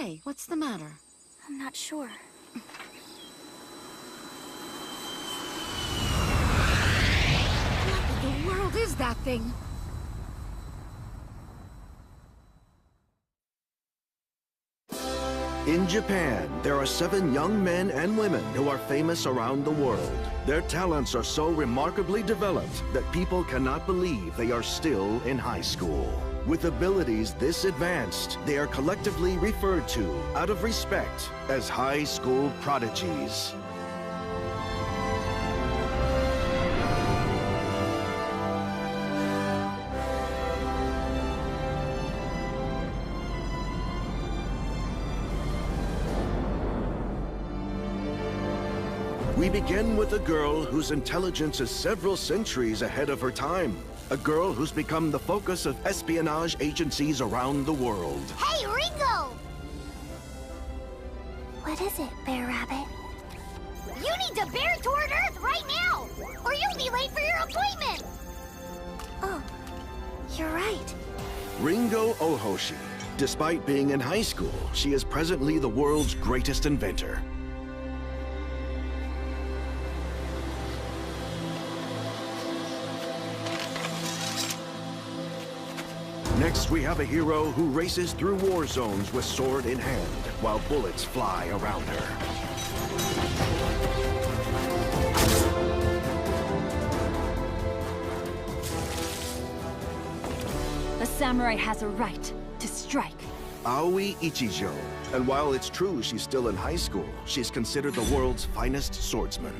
Hey, what's the matter? I'm not sure. What in the world is that thing? In Japan, there are 7 young men and women who are famous around the world. Their talents are so remarkably developed that people cannot believe they are still in high school. With abilities this advanced, they are collectively referred to, out of respect, as high school prodigies. We begin with a girl whose intelligence is several centuries ahead of her time. A girl who's become the focus of espionage agencies around the world. Hey, Ringo! What is it, Bear Rabbit? You need to bear toward Earth right now, or you'll be late for your appointment! Oh, you're right. Ringo Ohoshi. Despite being in high school, she is presently the world's greatest inventor. Next, we have a hero who races through war zones with sword in hand, while bullets fly around her. A samurai has a right to strike. Aoi Ichijo. And while it's true she's still in high school, she's considered the world's finest swordsman.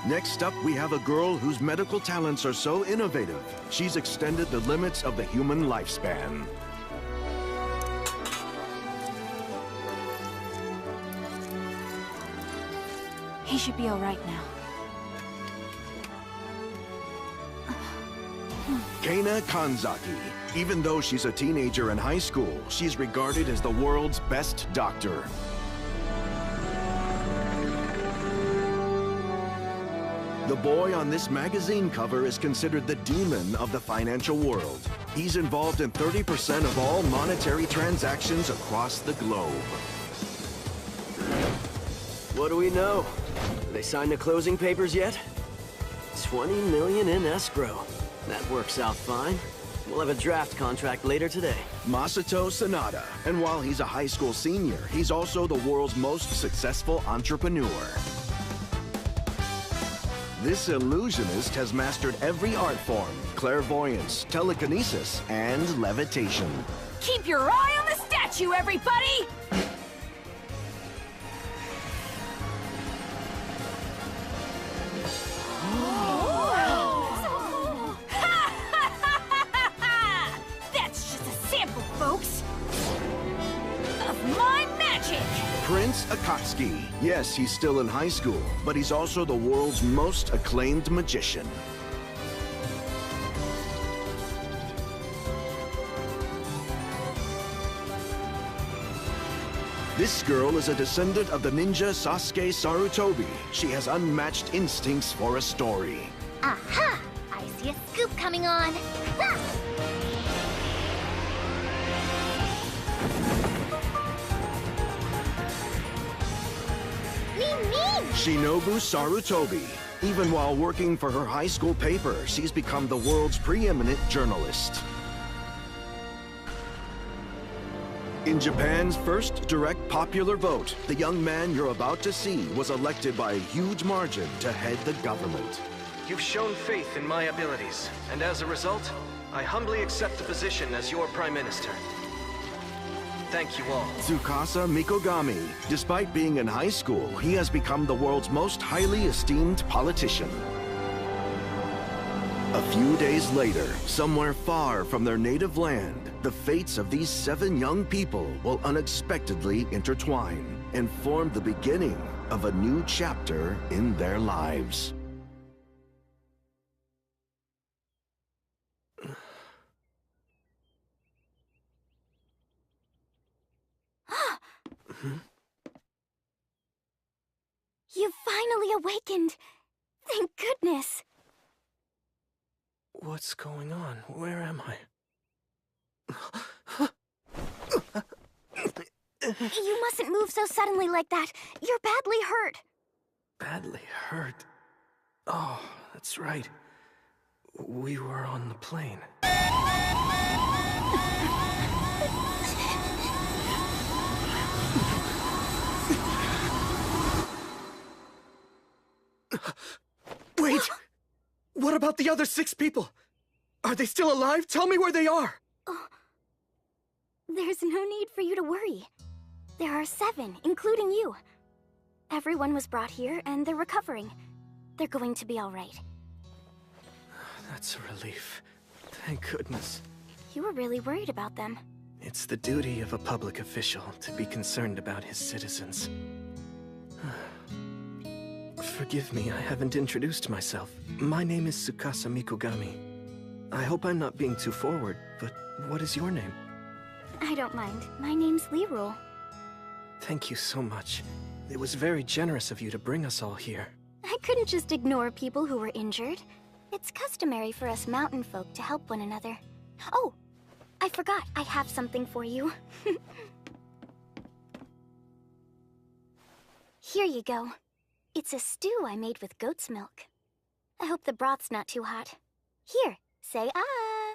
Next up, we have a girl whose medical talents are so innovative, she's extended the limits of the human lifespan. He should be all right now. Kana Kanzaki. Even though she's a teenager in high school, she's regarded as the world's best doctor. The boy on this magazine cover is considered the demon of the financial world. He's involved in 30% of all monetary transactions across the globe. What do we know? Have they signed the closing papers yet? 20 million in escrow. That works out fine. We'll have a draft contract later today. Masato Sanada. And while he's a high school senior, he's also the world's most successful entrepreneur. This illusionist has mastered every art form: clairvoyance, telekinesis, and levitation. Keep your eye on the statue, everybody! That's just a sample, folks, of my magic! Prince Akatsuki. Yes, he's still in high school, but he's also the world's most acclaimed magician. This girl is a descendant of the ninja Sasuke Sarutobi. She has unmatched instincts for a story. Aha! I see a scoop coming on. Ha! Shinobu Sarutobi. Even while working for her high school paper, she's become the world's preeminent journalist. In Japan's first direct popular vote, the young man you're about to see was elected by a huge margin to head the government. You've shown faith in my abilities, and as a result, I humbly accept the position as your Prime Minister. Thank you all. Tsukasa Mikogami. Despite being in high school, he has become the world's most highly esteemed politician. A few days later, somewhere far from their native land, the fates of these 7 young people will unexpectedly intertwine and form the beginning of a new chapter in their lives. You finally awakened. Thank goodness. What's going on? Where am I? You mustn't move so suddenly like that. You're badly hurt. Badly hurt? Oh, that's right. We were on the plane. Wait! What about the other 6 people? Are they still alive? Tell me where they are! Oh. There's no need for you to worry. There are 7, including you. Everyone was brought here, and they're recovering. They're going to be all right. That's a relief. Thank goodness. You were really worried about them. It's the duty of a public official to be concerned about his citizens. Forgive me, I haven't introduced myself. My name is Tsukasa Mikogami. I hope I'm not being too forward, but what is your name? I don't mind. My name's Lirul. Thank you so much. It was very generous of you to bring us all here. I couldn't just ignore people who were injured. It's customary for us mountain folk to help one another. Oh, I forgot. I have something for you. Here you go. It's a stew I made with goat's milk. I hope the broth's not too hot. Here, say ah.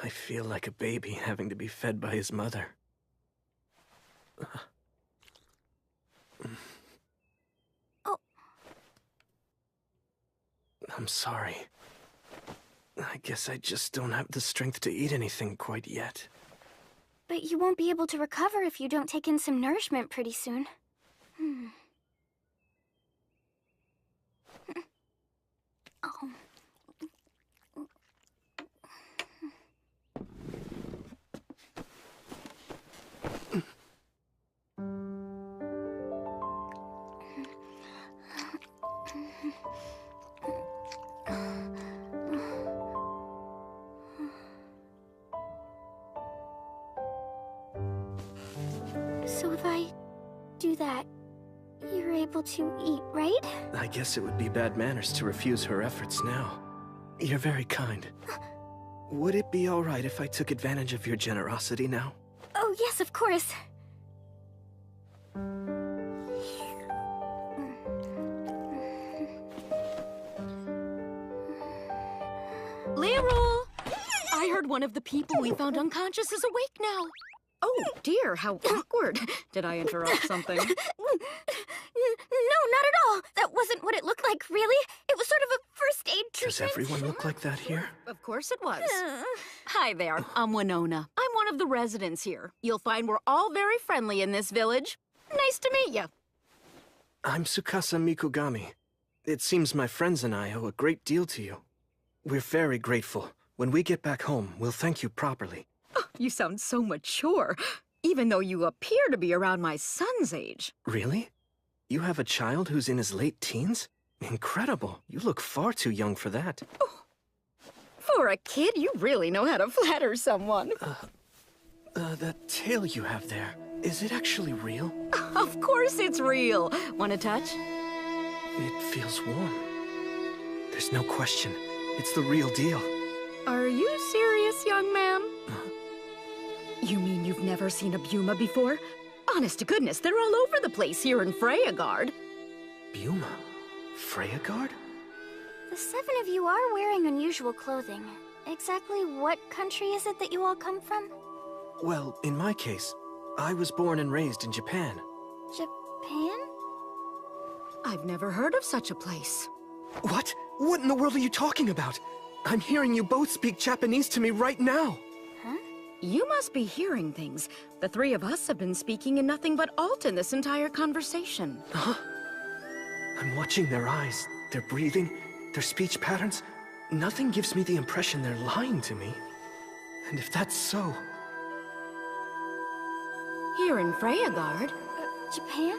I feel like a baby having to be fed by his mother. Oh. I'm sorry. I guess I just don't have the strength to eat anything quite yet. But you won't be able to recover if you don't take in some nourishment pretty soon. Oh. So if I do that, you're able to eat, right? I guess it would be bad manners to refuse her efforts now. You're very kind. Would it be all right if I took advantage of your generosity now? Oh, yes, of course. Lirul! I heard one of the people we found unconscious is awake now. Oh, dear, how awkward. Did I interrupt something? No, not at all. That wasn't what it looked like, really. It was sort of a first aid treatment. Does everyone look like that here? Of course it was. Hi there, I'm Winona. I'm one of the residents here. You'll find we're all very friendly in this village. Nice to meet you. I'm Tsukasa Mikogami. It seems my friends and I owe a great deal to you. We're very grateful. When we get back home, we'll thank you properly. Oh, you sound so mature, even though you appear to be around my son's age. Really? You have a child who's in his late teens? Incredible. You look far too young for that. Oh. For a kid, you really know how to flatter someone. That tail you have there, is it actually real? Of course it's real. Want a touch? It feels warm. There's no question. It's the real deal. Are you serious, young man? You mean you've never seen a Buma before? Honest to goodness, they're all over the place here in Freyagard. Buma? Freyagard? The 7 of you are wearing unusual clothing. Exactly what country is it that you all come from? Well, in my case, I was born and raised in Japan. Japan? I've never heard of such a place. What? What in the world are you talking about? I'm hearing you both speak Japanese to me right now. Huh? You must be hearing things. The 3 of us have been speaking in nothing but Alton this entire conversation. Huh? I'm watching their eyes, their breathing, their speech patterns. Nothing gives me the impression they're lying to me. And if that's so... Here in Freyagard? Japan?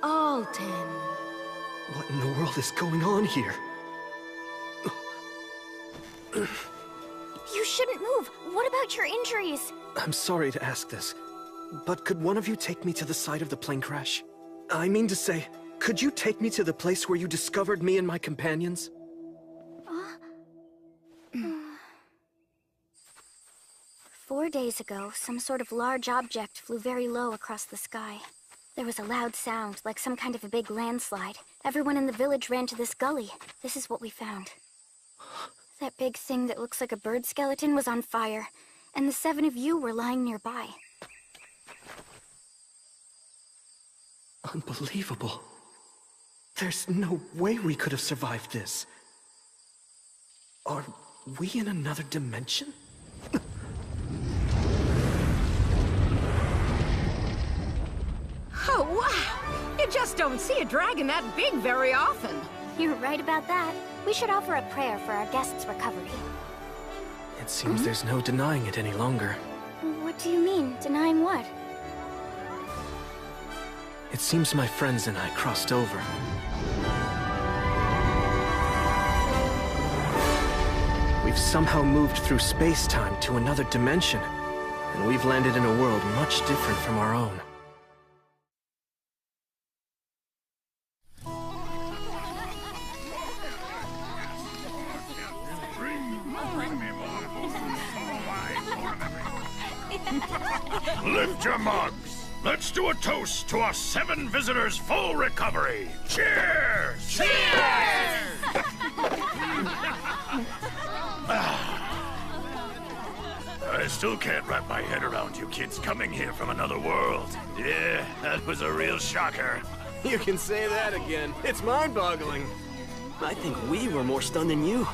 Alton. What in the world is going on here? You shouldn't move. What about your injuries? I'm sorry to ask this, but could one of you take me to the site of the plane crash? I mean to say, could you take me to the place where you discovered me and my companions? 4 days ago, some sort of large object flew very low across the sky. There was a loud sound, like some kind of a big landslide. Everyone in the village ran to this gully. This is what we found. That big thing that looks like a bird skeleton was on fire, and the 7 of you were lying nearby. Unbelievable. There's no way we could have survived this. Are we in another dimension? Oh, wow! You just don't see a dragon that big very often. You're right about that. We should offer a prayer for our guest's recovery. It seems there's no denying it any longer. What do you mean? Denying what? It seems my friends and I crossed over. We've somehow moved through space-time to another dimension, and we've landed in a world much different from our own. Lift your mugs! Let's do a toast to our 7 visitors' full recovery! Cheers! Cheers! I still can't wrap my head around you kids coming here from another world. Yeah, that was a real shocker. You can say that again. It's mind-boggling. I think we were more stunned than you.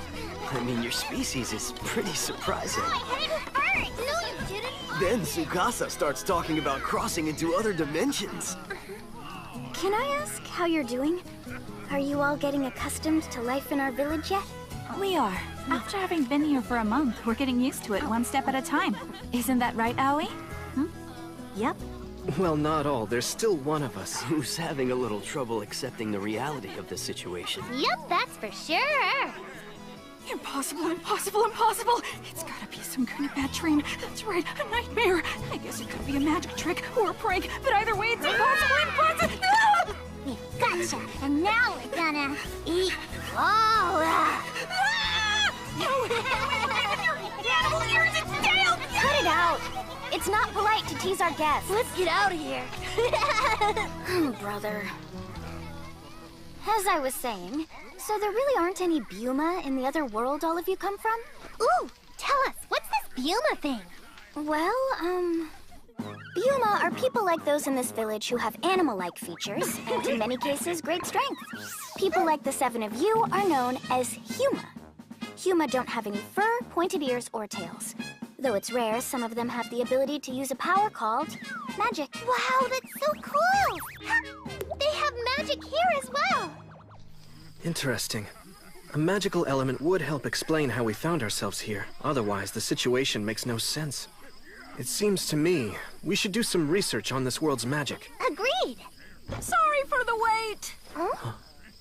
I mean, your species is pretty surprising. I didn't hurt! No, you didn't! Then Tsukasa starts talking about crossing into other dimensions. Can I ask how you're doing? Are you all getting accustomed to life in our village yet? We are. After having been here for a month, we're getting used to it one step at a time. Isn't that right, Aoi? Yep. Well, not all. There's still one of us. Who's having a little trouble accepting the reality of the situation. Yep, that's for sure! Impossible, impossible, impossible! It's gotta be some kind of bad dream. That's right, a nightmare. I guess it could be a magic trick or a prank, but either way, it's impossible, impossible! Ah! We gotcha, and now we're gonna eat Lola! No! Animal ears, its tail! Cut it out! It's not polite to tease our guests. Let's get out of here. Brother. As I was saying, so there really aren't any Buma in the other world all of you come from? Ooh, tell us, what's this Buma thing? Well, Buma are people like those in this village who have animal-like features, and in many cases, great strength. People like the 7 of you are known as Huma. Huma don't have any fur, pointed ears, or tails. Though it's rare, some of them have the ability to use a power called magic. Wow, that's so cool! They have magic here as well! Interesting. A magical element would help explain how we found ourselves here. Otherwise, the situation makes no sense. It seems to me we should do some research on this world's magic. Agreed! Sorry for the wait. Huh?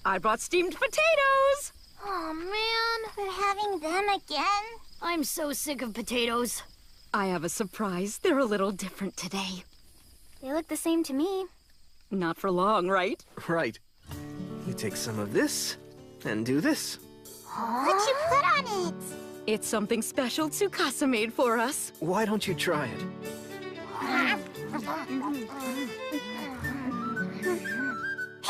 I brought steamed potatoes. Oh man, we're having them again? I'm so sick of potatoes. I have a surprise. They're a little different today. They look the same to me. Not for long, right? Right. You take some of this, and do this. What'd you put on it? It's something special Tsukasa made for us. Why don't you try it?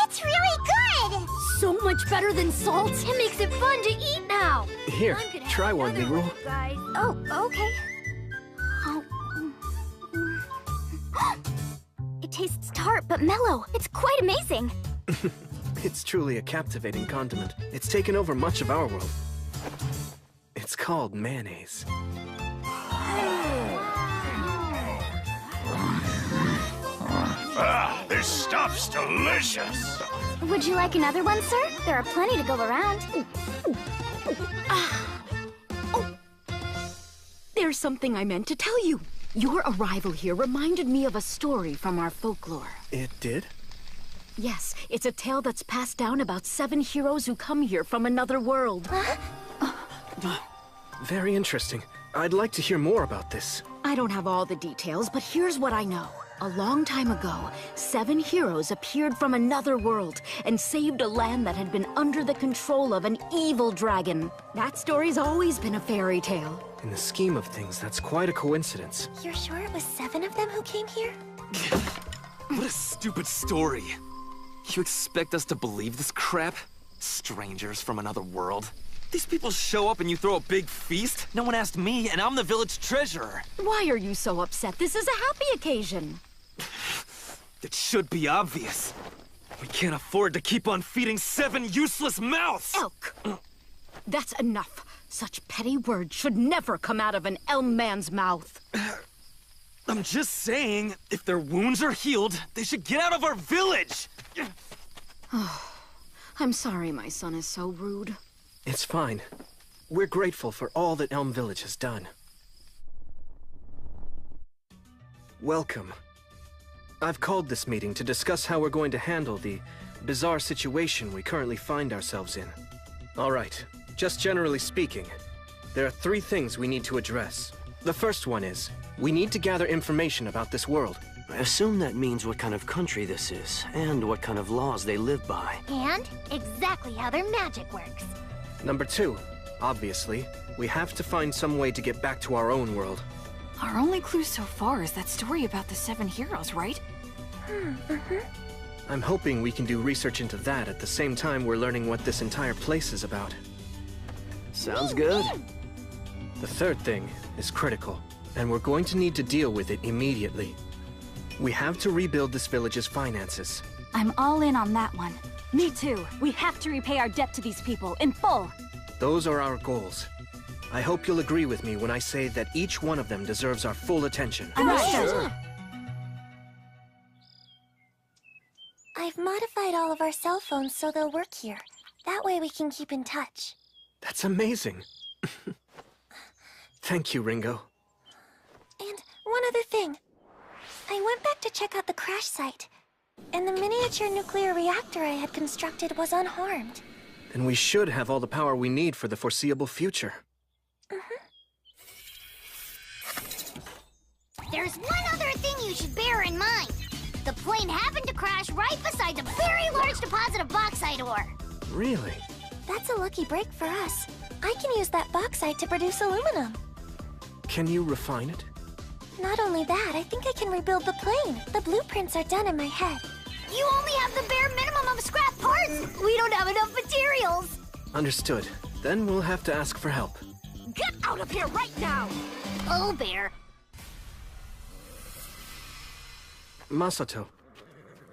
It's really good! So much better than salt. It makes it fun to eat now. Here, try one, BigBro. Oh, okay. It tastes tart but mellow. It's quite amazing. It's truly a captivating condiment. It's taken over much of our world. It's called mayonnaise. Ah, this stuff's delicious! Would you like another one, sir? There are plenty to go around. There's something I meant to tell you. Your arrival here reminded me of a story from our folklore. It did? Yes, it's a tale that's passed down about 7 heroes who come here from another world. Very interesting. I'd like to hear more about this. I don't have all the details, but here's what I know. A long time ago, 7 heroes appeared from another world and saved a land that had been under the control of an evil dragon. That story's always been a fairy tale. In the scheme of things, that's quite a coincidence. You're sure it was 7 of them who came here? What a stupid story. You expect us to believe this crap? Strangers from another world? These people show up and you throw a big feast? No one asked me, and I'm the village treasurer. Why are you so upset? This is a happy occasion. It should be obvious. We can't afford to keep on feeding 7 useless mouths! Elk! That's enough. Such petty words should never come out of an elm man's mouth. I'm just saying, if their wounds are healed, they should get out of our village! I'm sorry my son is so rude. It's fine. We're grateful for all that Elm Village has done. Welcome. I've called this meeting to discuss how we're going to handle the bizarre situation we currently find ourselves in. All right, just generally speaking, there are 3 things we need to address. The first one is, we need to gather information about this world. I assume that means what kind of country this is, and what kind of laws they live by. And exactly how their magic works. Number 2, obviously, we have to find some way to get back to our own world. Our only clue so far is that story about the 7 heroes, right? I'm hoping we can do research into that at the same time we're learning what this entire place is about. Sounds good. The third thing is critical, and we're going to need to deal with it immediately. We have to rebuild this village's finances. I'm all in on that one. Me too. We have to repay our debt to these people in full. Those are our goals. I hope you'll agree with me when I say that each one of them deserves our full attention. Understood. I've modified all of our cell phones so they'll work here. That way we can keep in touch. That's amazing. Thank you, Ringo. And one other thing. I went back to check out the crash site, and the miniature nuclear reactor I had constructed was unharmed. And we should have all the power we need for the foreseeable future. There's one other thing you should bear in mind. The plane happened to crash right beside a very large deposit of bauxite ore. Really? That's a lucky break for us. I can use that bauxite to produce aluminum. Can you refine it? Not only that, I think I can rebuild the plane. The blueprints are done in my head. You only have the bare minimum of scrap parts! We don't have enough materials! Understood. Then we'll have to ask for help. Get out of here right now! Oh, Bear. Masato,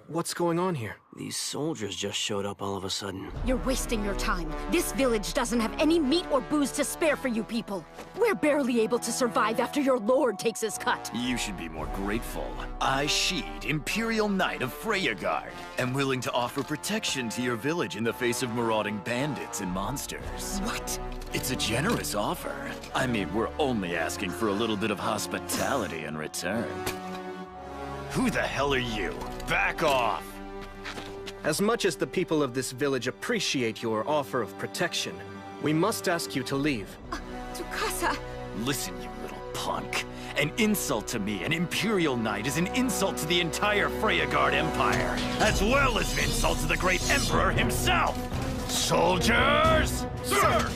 what's going on here? These soldiers just showed up all of a sudden. You're wasting your time. This village doesn't have any meat or booze to spare for you people. We're barely able to survive after your lord takes his cut. You should be more grateful. I, Sheed, Imperial Knight of Freyagard, am willing to offer protection to your village in the face of marauding bandits and monsters. What? It's a generous offer. I mean, we're only asking for a little bit of hospitality in return. Who the hell are you? Back off! As much as the people of this village appreciate your offer of protection, we must ask you to leave. Tsukasa! Listen, you little punk. An insult to me, an Imperial Knight, is an insult to the entire Freyagard Empire, as well as an insult to the great Emperor himself! Soldiers! Sir!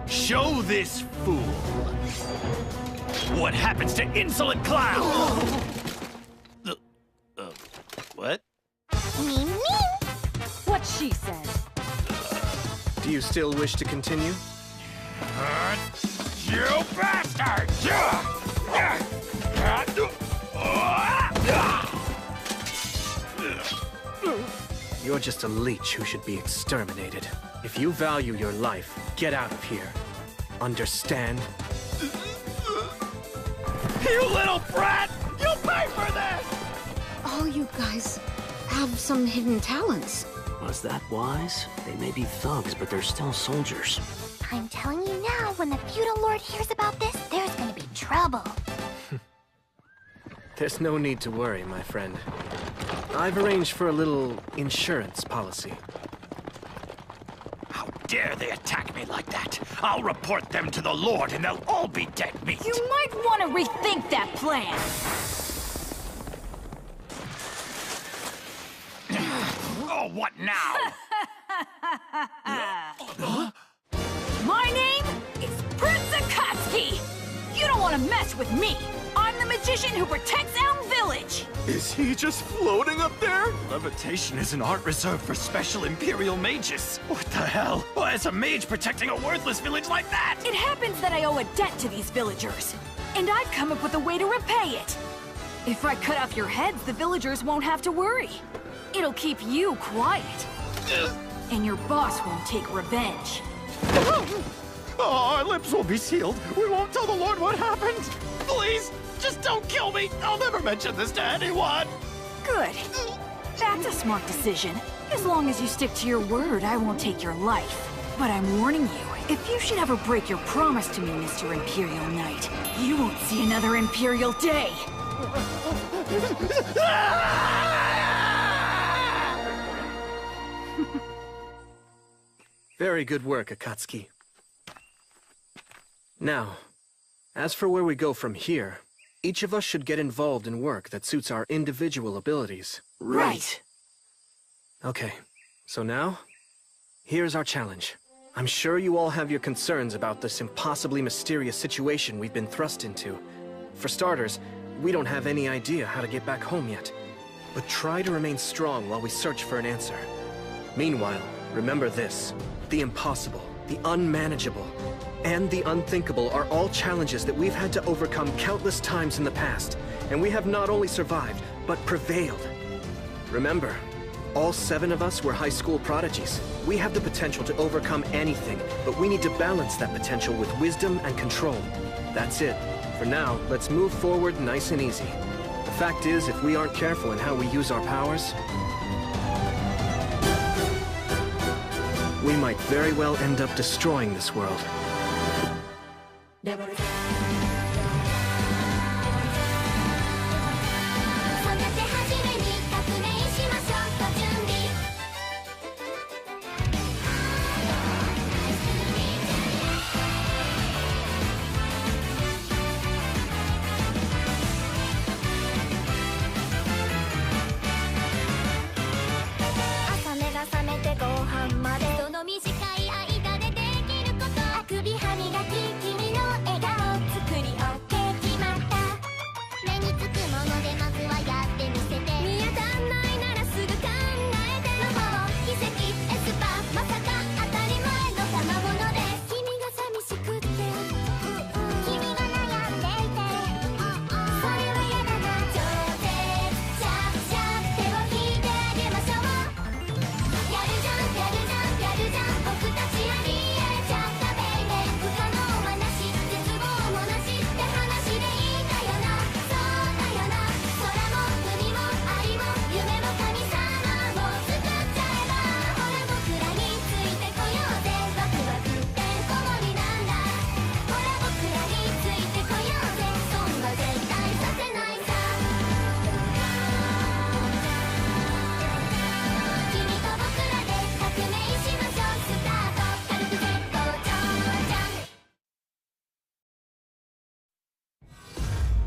Show this fool what happens to insolent clowns! What? Me. What she said. Do you still wish to continue? You bastard! You're just a leech who should be exterminated. If you value your life, get out of here. Understand? You little brat! You'll pay for this! All you guys have some hidden talents. Was that wise? They may be thugs, but they're still soldiers. I'm telling you now, when the feudal lord hears about this, there's gonna be trouble. There's no need to worry, my friend. I've arranged for a little insurance policy. How dare they attack me like that? I'll report them to the Lord and they'll all be dead meat. You might want to rethink that plan. Oh, what now? My name is Prince Akatsuki! You don't want to mess with me! I'm the magician who protects Elm Village! Is he just floating up there? Levitation is an art reserved for special Imperial mages. What the hell? Why is a mage protecting a worthless village like that? It happens that I owe a debt to these villagers, and I've come up with a way to repay it. If I cut off your heads, the villagers won't have to worry. It'll keep you quiet. And your boss won't take revenge. Oh, our lips will be sealed. We won't tell the Lord what happened. Please, just don't kill me. I'll never mention this to anyone. Good. That's a smart decision. As long as you stick to your word, I won't take your life. But I'm warning you, if you should ever break your promise to me, Mr. Imperial Knight, you won't see another Imperial day. Very good work, Akatsuki. Now, as for where we go from here, each of us should get involved in work that suits our individual abilities. Right. Okay, so now, here's our challenge. I'm sure you all have your concerns about this impossibly mysterious situation we've been thrust into. For starters, we don't have any idea how to get back home yet. But try to remain strong while we search for an answer. Meanwhile, remember this. The impossible, the unmanageable, and the unthinkable are all challenges that we've had to overcome countless times in the past, and we have not only survived, but prevailed. Remember, all 7 of us were high school prodigies. We have the potential to overcome anything, but we need to balance that potential with wisdom and control. That's it. For now, let's move forward nice and easy. The fact is, if we aren't careful in how we use our powers, we might very well end up destroying this world.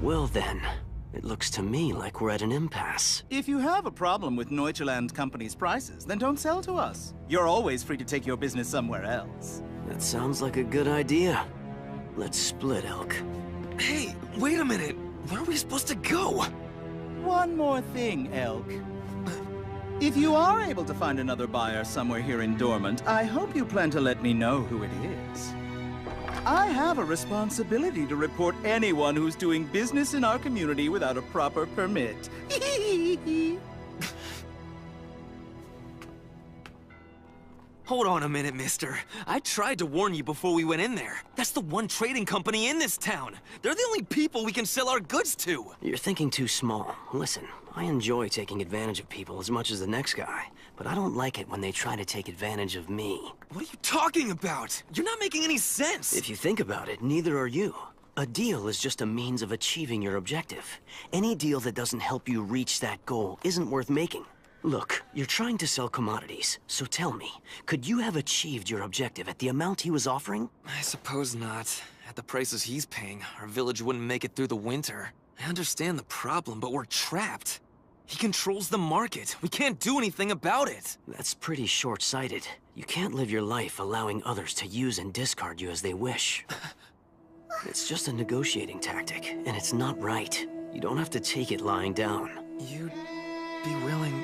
Well then, it looks to me like we're at an impasse. If you have a problem with Neutrland Company's prices, then don't sell to us. You're always free to take your business somewhere else. That sounds like a good idea. Let's split, Elk. Hey, wait a minute. Where are we supposed to go? One more thing, Elk. If you are able to find another buyer somewhere here in Dormant, I hope you plan to let me know who it is. I have a responsibility to report anyone who's doing business in our community without a proper permit. Hold on a minute, mister. I tried to warn you before we went in there. That's the one trading company in this town. They're the only people we can sell our goods to. You're thinking too small. Listen, I enjoy taking advantage of people as much as the next guy, but I don't like it when they try to take advantage of me. What are you talking about? You're not making any sense. If you think about it, neither are you. A deal is just a means of achieving your objective. Any deal that doesn't help you reach that goal isn't worth making. Look, you're trying to sell commodities, so tell me, could you have achieved your objective at the amount he was offering? I suppose not. At the prices he's paying, our village wouldn't make it through the winter. I understand the problem, but we're trapped. He controls the market. We can't do anything about it. That's pretty short-sighted. You can't live your life allowing others to use and discard you as they wish. It's just a negotiating tactic, and it's not right. You don't have to take it lying down. You'd be willing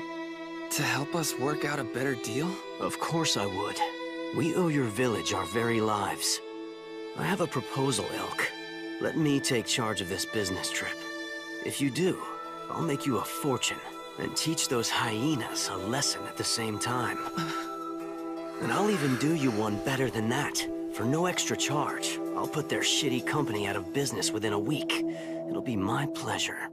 to help us work out a better deal? Of course I would. We owe your village our very lives. I have a proposal, Elk. Let me take charge of this business trip. If you do, I'll make you a fortune and teach those hyenas a lesson at the same time. And I'll even do you one better than that. For no extra charge, I'll put their shitty company out of business within a week. It'll be my pleasure.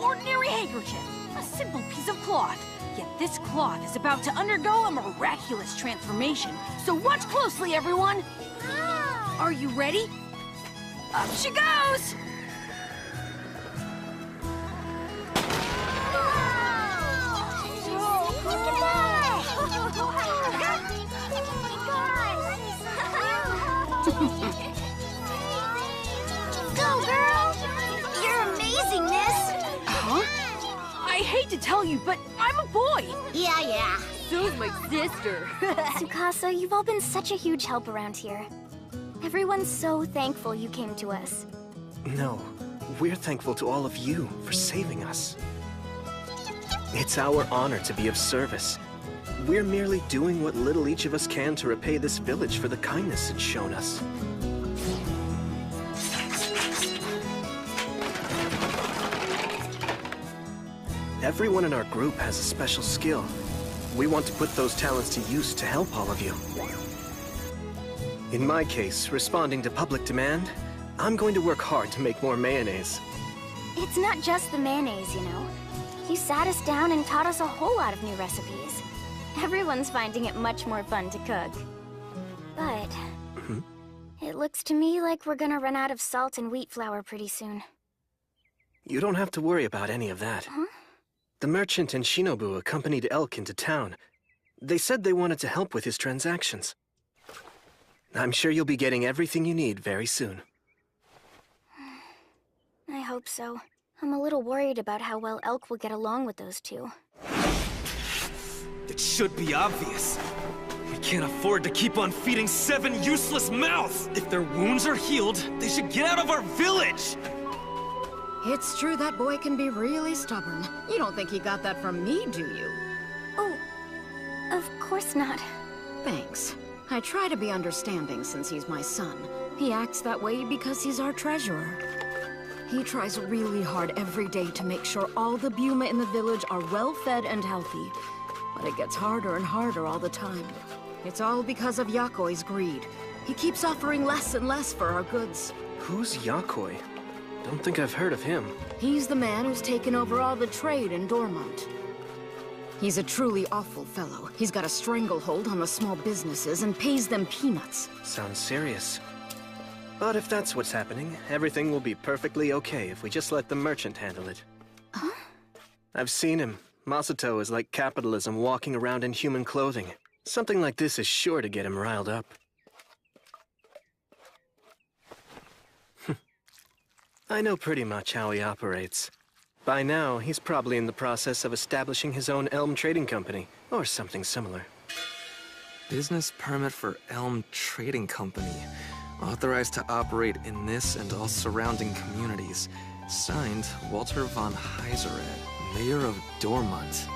'Ordinary handkerchief, a simple piece of cloth. Yet this cloth is about to undergo a miraculous transformation. So watch closely, everyone! Are you ready? Up she goes! Go, girl! You're amazing, miss! Huh? I hate to tell you, but I'm a boy! Yeah. So's my sister. Tsukasa, you've all been such a huge help around here. Everyone's so thankful you came to us. No, we're thankful to all of you for saving us. It's our honor to be of service. We're merely doing what little each of us can to repay this village for the kindness it's shown us. Everyone in our group has a special skill. We want to put those talents to use to help all of you. In my case, responding to public demand, I'm going to work hard to make more mayonnaise. It's not just the mayonnaise, you know. You sat us down and taught us a whole lot of new recipes. Everyone's finding it much more fun to cook. But it looks to me like we're gonna run out of salt and wheat flour pretty soon. You don't have to worry about any of that. Huh? The merchant and Shinobu accompanied Elk into town. They said they wanted to help with his transactions. I'm sure you'll be getting everything you need very soon. I hope so. I'm a little worried about how well Elk will get along with those two. It should be obvious. We can't afford to keep on feeding 7 useless mouths! If their wounds are healed, they should get out of our village! It's true that boy can be really stubborn. You don't think he got that from me, do you? Oh, of course not. Thanks. I try to be understanding since he's my son. He acts that way because he's our treasurer. He tries really hard every day to make sure all the Buma in the village are well-fed and healthy. But it gets harder and harder all the time. It's all because of Yakoi's greed. He keeps offering less and less for our goods. Who's Yakoi? Don't think I've heard of him. He's the man who's taken over all the trade in Dormont. He's a truly awful fellow. He's got a stranglehold on the small businesses and pays them peanuts. Sounds serious. But if that's what's happening, everything will be perfectly okay if we just let the merchant handle it. Huh? I've seen him. Masato is like capitalism walking around in human clothing. Something like this is sure to get him riled up. I know pretty much how he operates. By now, he's probably in the process of establishing his own Elm Trading Company, or something similar. Business permit for Elm Trading Company. Authorized to operate in this and all surrounding communities. Signed, Walter von Heiseret, Mayor of Dormont.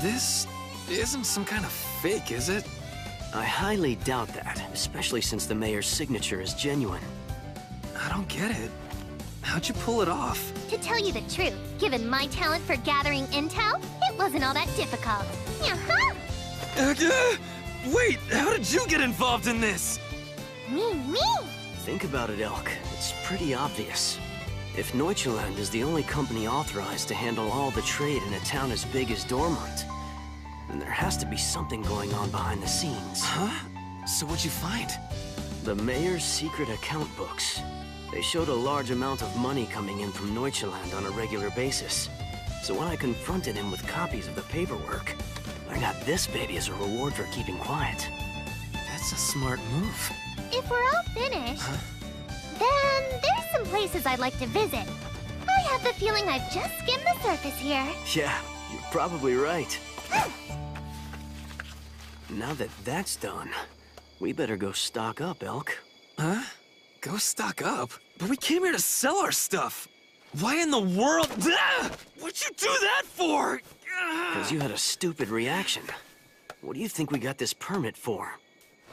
This isn't some kind of fake, is it? I highly doubt that, especially since the mayor's signature is genuine. I don't get it. How'd you pull it off? To tell you the truth, given my talent for gathering intel, it wasn't all that difficult. Wait, how did you get involved in this? Me? Think about it, Elk. It's pretty obvious. If Neuchaland is the only company authorized to handle all the trade in a town as big as Dormont, then there has to be something going on behind the scenes. Huh? So what'd you find? The mayor's secret account books. They showed a large amount of money coming in from Neuchaland on a regular basis. So when I confronted him with copies of the paperwork, I got this baby as a reward for keeping quiet. That's a smart move. If we're all finished, then there's some places I'd like to visit. I have the feeling I've just skimmed the surface here. Yeah, you're probably right. Now that that's done, we better go stock up, Elk. Huh? Go stock up? But we came here to sell our stuff. Why in the world? What'd you do that for? Because you had a stupid reaction. What do you think we got this permit for?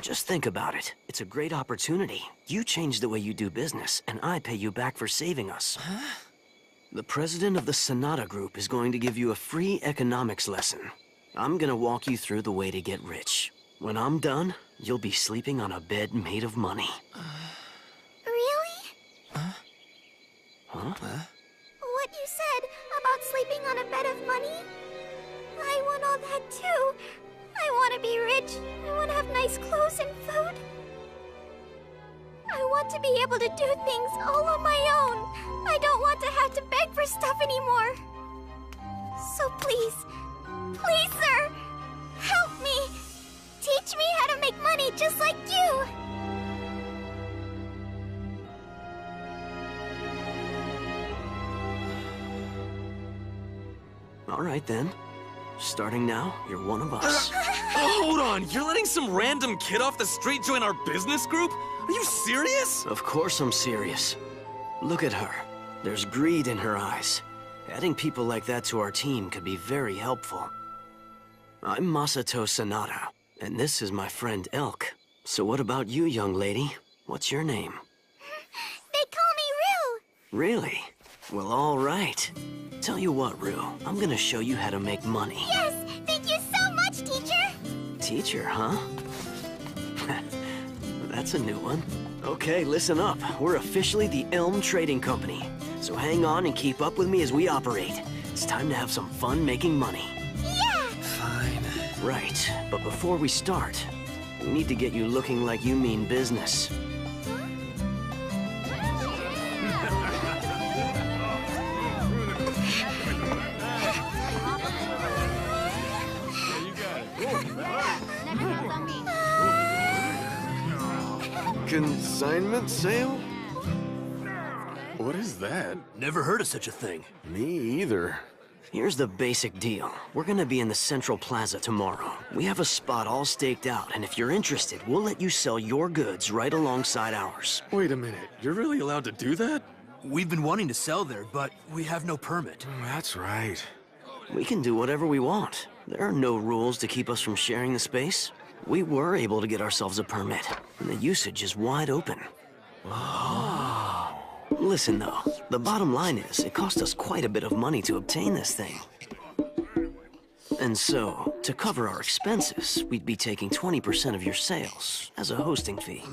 Just think about it. It's a great opportunity. You change the way you do business, and I pay you back for saving us. Huh? The president of the Sonata Group is going to give you a free economics lesson. I'm gonna walk you through the way to get rich. When I'm done, you'll be sleeping on a bed made of money. Really? Huh? What you said about sleeping on a bed of money? I want all that too. I want to be rich. I want to have nice clothes and food. I want to be able to do things all on my own. I don't want to have to beg for stuff anymore. So please, sir, help me. Teach me how to make money just like you. All right then. Starting now, you're one of us. Hold on, you're letting some random kid off the street join our business group? Are you serious? Of course I'm serious. Look at her. There's greed in her eyes. Adding people like that to our team could be very helpful. I'm Masato Sonata, and this is my friend Elk. So what about you, young lady? What's your name? They call me Rue. Really? Well, all right. Tell you what, Rue, I'm gonna show you how to make money. Yes, thank you so much, teacher. Teacher, huh? That's a new one. Okay, listen up. We're officially the Elm Trading Company. So hang on and keep up with me as we operate. It's time to have some fun making money. Yeah! Fine. Right, but before we start, we need to get you looking like you mean business. Consignment sale? What is that? Never heard of such a thing. Me either. Here's the basic deal. We're gonna be in the Central Plaza tomorrow. We have a spot all staked out, and if you're interested, we'll let you sell your goods right alongside ours. Wait a minute, you're really allowed to do that? We've been wanting to sell there, but we have no permit. That's right. We can do whatever we want. There are no rules to keep us from sharing the space. We were able to get ourselves a permit, and the usage is wide open. Oh. Listen though, the bottom line is, it cost us quite a bit of money to obtain this thing. And so, to cover our expenses, we'd be taking 20% of your sales as a hosting fee.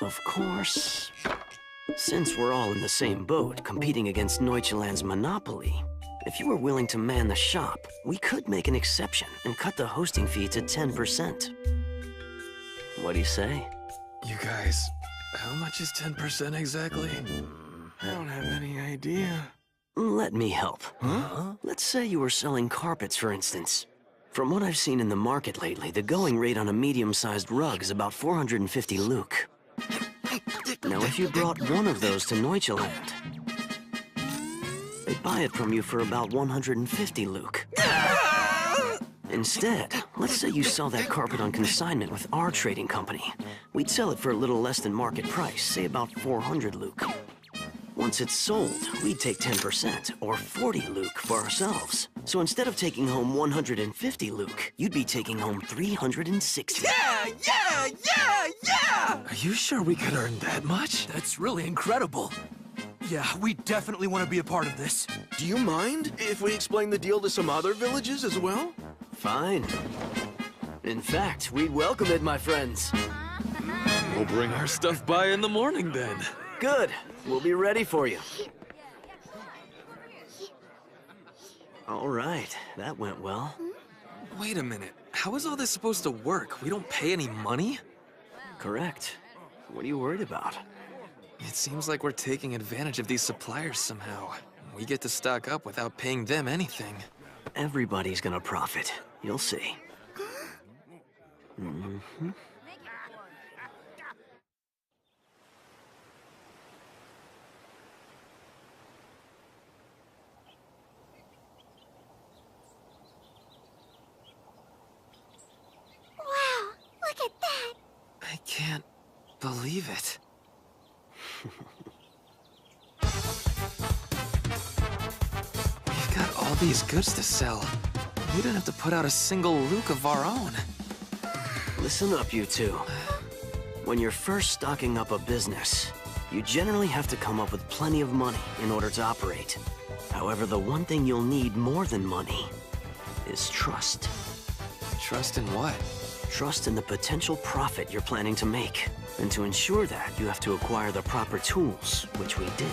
Of course. Since we're all in the same boat, competing against Neuchaland's monopoly, if you were willing to man the shop, we could make an exception and cut the hosting fee to 10%. What do you say? You guys, how much is 10% exactly? I don't have any idea. Let me help. Huh? Let's say you were selling carpets, for instance. From what I've seen in the market lately, the going rate on a medium-sized rug is about 450 luke. Now, if you brought one of those to Neuchaland, they'd buy it from you for about 150 luke. Instead, let's say you sell that carpet on consignment with our trading company. We'd sell it for a little less than market price, say about 400 luke. Once it's sold, we'd take 10%, or 40 luke, for ourselves. So instead of taking home 150 luke, you'd be taking home 360. Yeah! Are you sure we could earn that much? That's really incredible. Yeah, we definitely want to be a part of this. Do you mind if we explain the deal to some other villages as well? Fine. In fact, we'd welcome it, my friends. We'll bring our stuff by in the morning, then. Good. We'll be ready for you. All right, that went well. Wait a minute. How is all this supposed to work? We don't pay any money? Correct. What are you worried about? It seems like we're taking advantage of these suppliers somehow. We get to stock up without paying them anything. Everybody's gonna profit. You'll see. Mm-hmm. Wow, look at that! I can't believe it. We've got all these goods to sell. We don't have to put out a single luke of our own. Listen up, you two. When you're first stocking up a business, you generally have to come up with plenty of money in order to operate. However, the one thing you'll need more than money is trust. Trust in what? Trust in the potential profit you're planning to make. And to ensure that, you have to acquire the proper tools, which we did.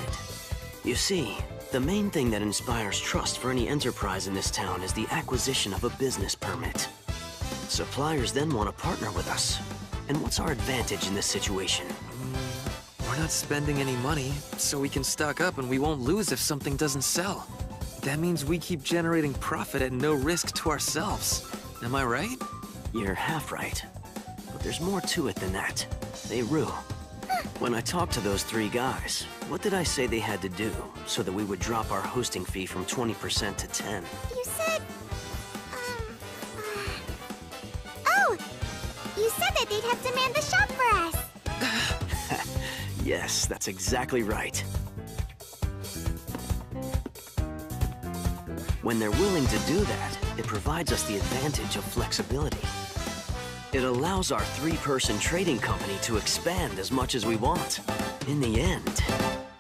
You see, the main thing that inspires trust for any enterprise in this town is the acquisition of a business permit. Suppliers then want to partner with us. And what's our advantage in this situation? We're not spending any money, so we can stock up and we won't lose if something doesn't sell. That means we keep generating profit at no risk to ourselves. Am I right? You're half right. But there's more to it than that. Hey, Rue. When I talked to those three guys, what did I say they had to do so that we would drop our hosting fee from 20% to 10? You said... Oh! You said that they'd have to man the shop for us! Yes, that's exactly right. When they're willing to do that, it provides us the advantage of flexibility. It allows our three-person trading company to expand as much as we want. In the end,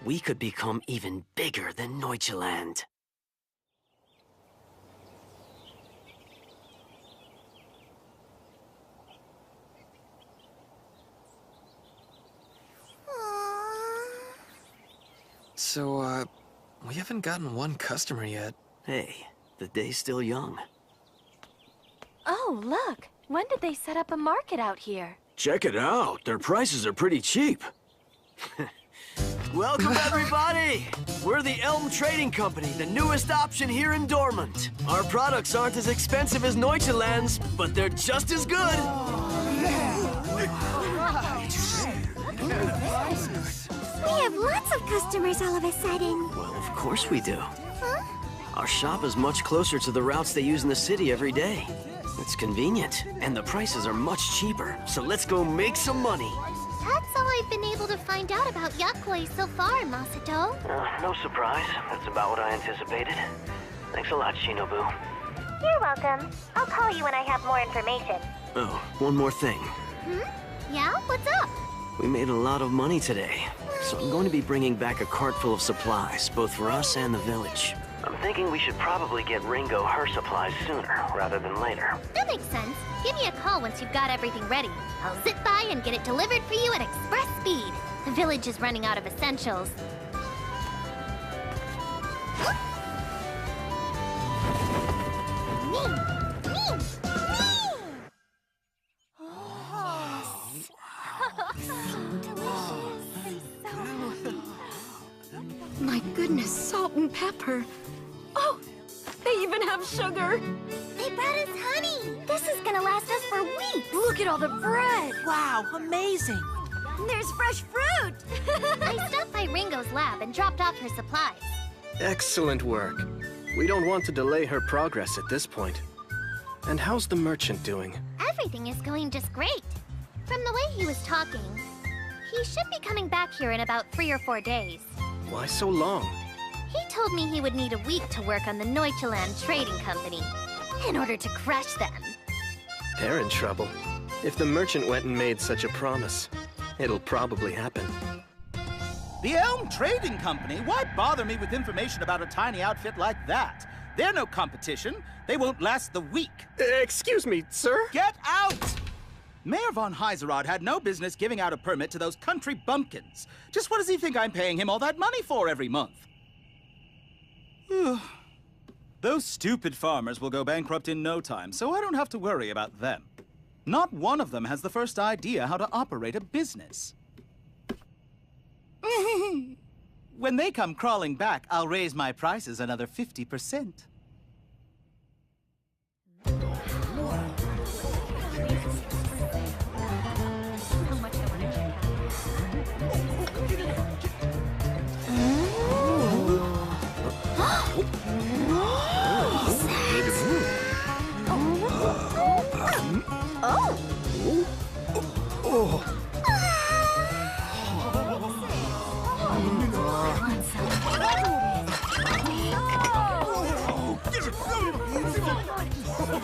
we could become even bigger than Neuchaland. So, we haven't gotten one customer yet. Hey, the day's still young. Oh, look! When did they set up a market out here? Check it out. Their prices are pretty cheap. Welcome, everybody! We're the Elm Trading Company, the newest option here in Dormant. Our products aren't as expensive as Neuchaland's, but they're just as good. We have lots of customers all of a sudden. Well, of course we do. Huh? Our shop is much closer to the routes they use in the city every day. It's convenient, and the prices are much cheaper, so let's go make some money. That's all I've been able to find out about Yakoi so far, Masato. No surprise. That's about what I anticipated. Thanks a lot, Shinobu. You're welcome. I'll call you when I have more information. Oh, one more thing. Yeah? What's up? We made a lot of money today, so I'm going to be bringing back a cart full of supplies, both for us and the village. I'm thinking we should probably get Ringo her supplies sooner rather than later. That makes sense. Give me a call once you've got everything ready. I'll zip by and get it delivered for you at express speed. The village is running out of essentials. My goodness, salt and pepper. Oh, they even have sugar. They brought us honey. This is gonna last us for weeks. Look at all the bread! Wow, amazing! There's fresh fruit. I stopped by Ringo's lab and dropped off her supplies. Excellent work. We don't want to delay her progress at this point. And how's the merchant doing? Everything is going just great. From the way he was talking, he should be coming back here in about 3 or 4 days. Why so long? He told me he would need a week to work on the Neuchaland Trading Company in order to crush them. They're in trouble. If the merchant went and made such a promise, it'll probably happen. The Elm Trading Company? Why bother me with information about a tiny outfit like that? They're no competition. They won't last the week. Excuse me, sir? Get out! Mayor von Heiserod had no business giving out a permit to those country bumpkins. Just what does he think I'm paying him all that money for every month? Those stupid farmers will go bankrupt in no time, so I don't have to worry about them. Not one of them has the first idea how to operate a business. When they come crawling back, I'll raise my prices another 50%.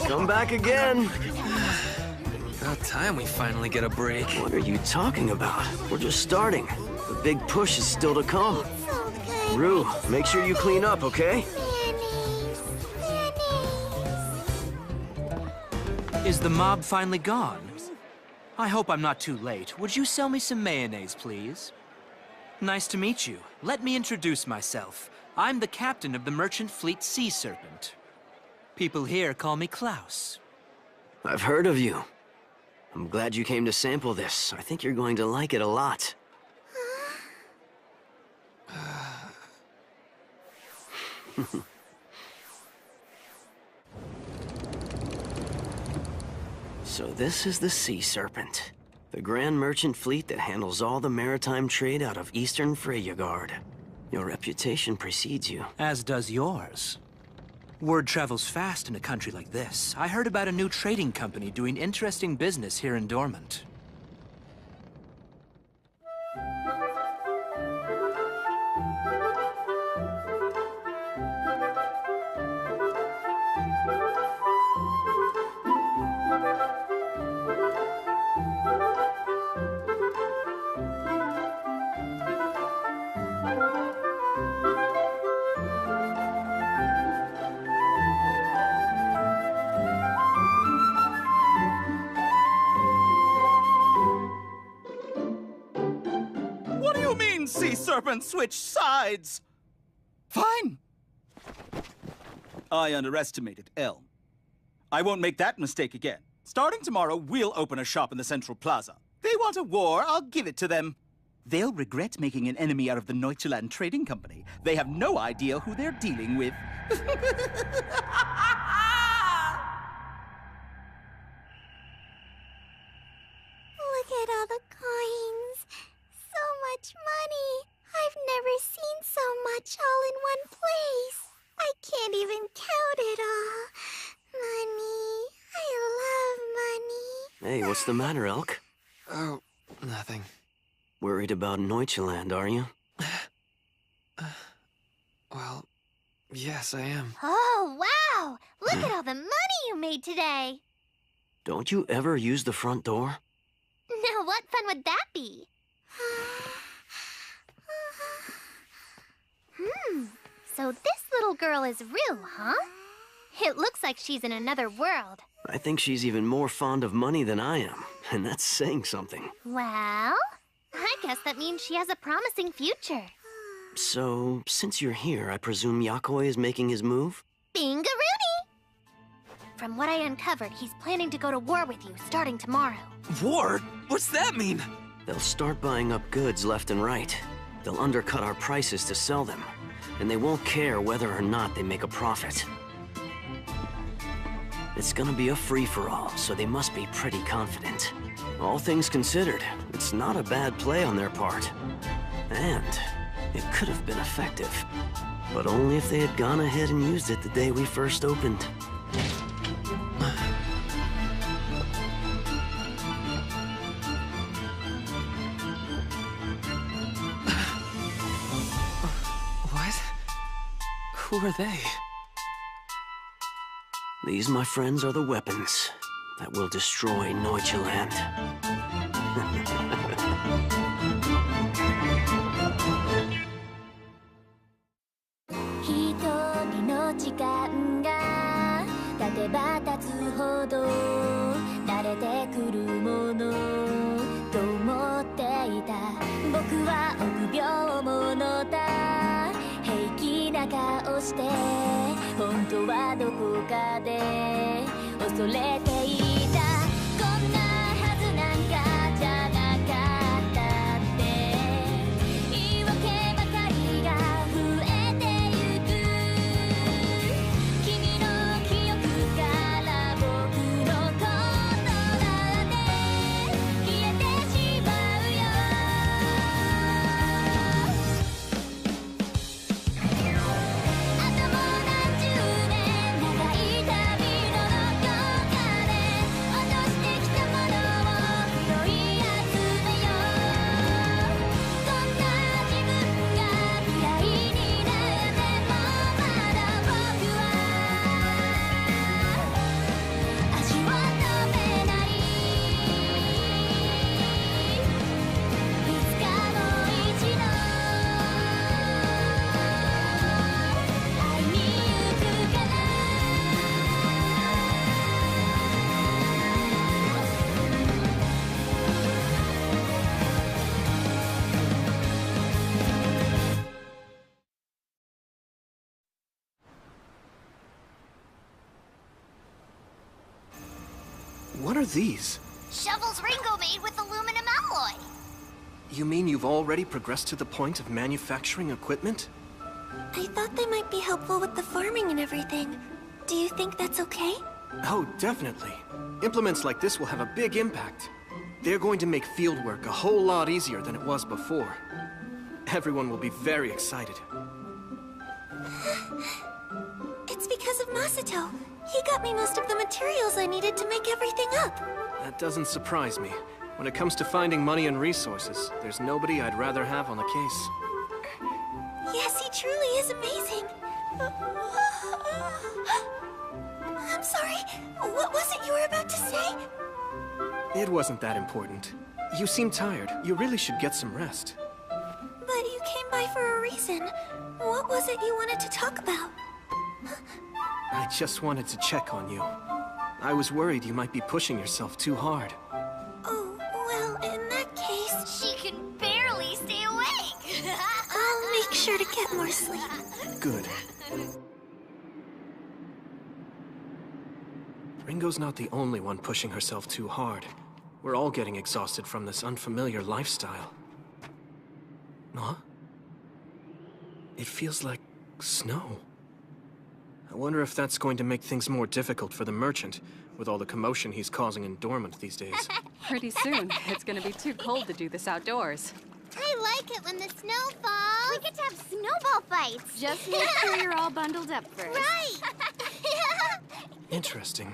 Come back again. About time we finally get a break. What are you talking about? We're just starting. The big push is still to come. Rue, make sure you clean up, okay? Is the mob finally gone? I hope I'm not too late. Would you sell me some mayonnaise, please? Nice to meet you. Let me introduce myself. I'm the captain of the merchant fleet Sea Serpent. People here call me Klaus. I've heard of you. I'm glad you came to sample this. I think you're going to like it a lot. So this is the Sea Serpent, the grand merchant fleet that handles all the maritime trade out of eastern Freyagard. Your reputation precedes you. As does yours. Word travels fast in a country like this. I heard about a new trading company doing interesting business here in Dormant. Sea Serpent switch sides! Fine. I underestimated Elm. I won't make that mistake again. Starting tomorrow, we'll open a shop in the Central Plaza. They want a war, I'll give it to them. They'll regret making an enemy out of the Neuchaland Trading Company. They have no idea who they're dealing with. Look at all the coins. So much money. I've never seen so much all in one place. I can't even count it all. Money. I love money. Hey, what's the matter, Elk? Oh, nothing. Worried about Neuchaland, are you? Well, yes, I am. Oh, wow! Look at all the money you made today. Don't you ever use the front door? Now, what fun would that be? So this little girl is Rue, huh? It looks like she's in another world. I think she's even more fond of money than I am, and that's saying something. Well, I guess that means she has a promising future. So, since you're here, I presume Yakoi is making his move? Bingaroony! From what I uncovered, he's planning to go to war with you starting tomorrow. War? What's that mean? They'll start buying up goods left and right. They'll undercut our prices to sell them, and they won't care whether or not they make a profit. It's gonna be a free-for-all, so they must be pretty confident. All things considered, it's not a bad play on their part. And it could have been effective. But only if they had gone ahead and used it the day we first opened. What? Who are they? These, my friends, are the weapons that will destroy Noicheland. What are these? Shovels Ringo made with aluminum alloy. You mean you've already progressed to the point of manufacturing equipment? I thought they might be helpful with the farming and everything. Do you think that's okay? Oh, definitely. Implements like this will have a big impact. They're going to make fieldwork a whole lot easier than it was before. Everyone will be very excited. It's because of Masato. He got me most of the materials I needed to make everything up. That doesn't surprise me. When it comes to finding money and resources, there's nobody I'd rather have on the case. Yes, he truly is amazing. I'm sorry. What was it you were about to say? It wasn't that important. You seem tired. You really should get some rest. But you came by for a reason. What was it you wanted to talk about? I just wanted to check on you. I was worried you might be pushing yourself too hard. Oh, well, in that case... She can barely stay awake! I'll make sure to get more sleep. Good. Ringo's not the only one pushing herself too hard. We're all getting exhausted from this unfamiliar lifestyle. Huh? It feels like snow. I wonder if that's going to make things more difficult for the merchant, with all the commotion he's causing in Dormant these days. Pretty soon, it's gonna be too cold to do this outdoors. I like it when the snow falls. We get to have snowball fights. Just make sure you're all bundled up first. Right! Interesting.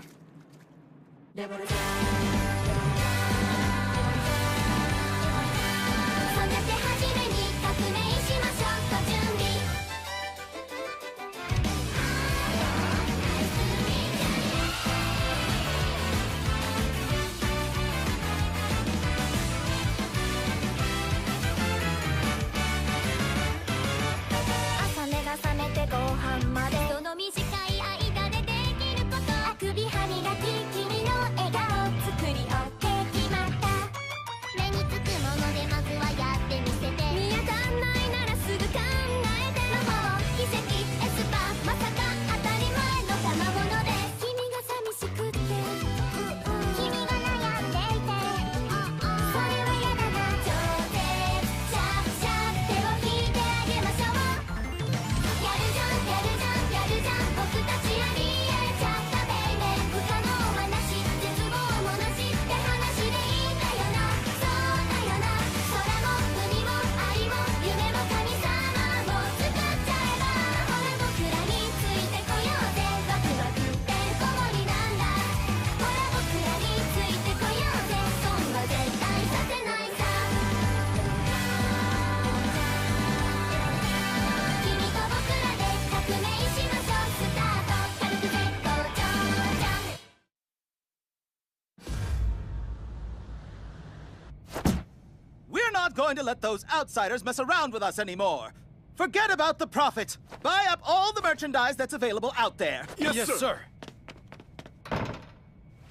not going to let those outsiders mess around with us anymore. Forget about the profit. Buy up all the merchandise that's available out there. Yes, sir.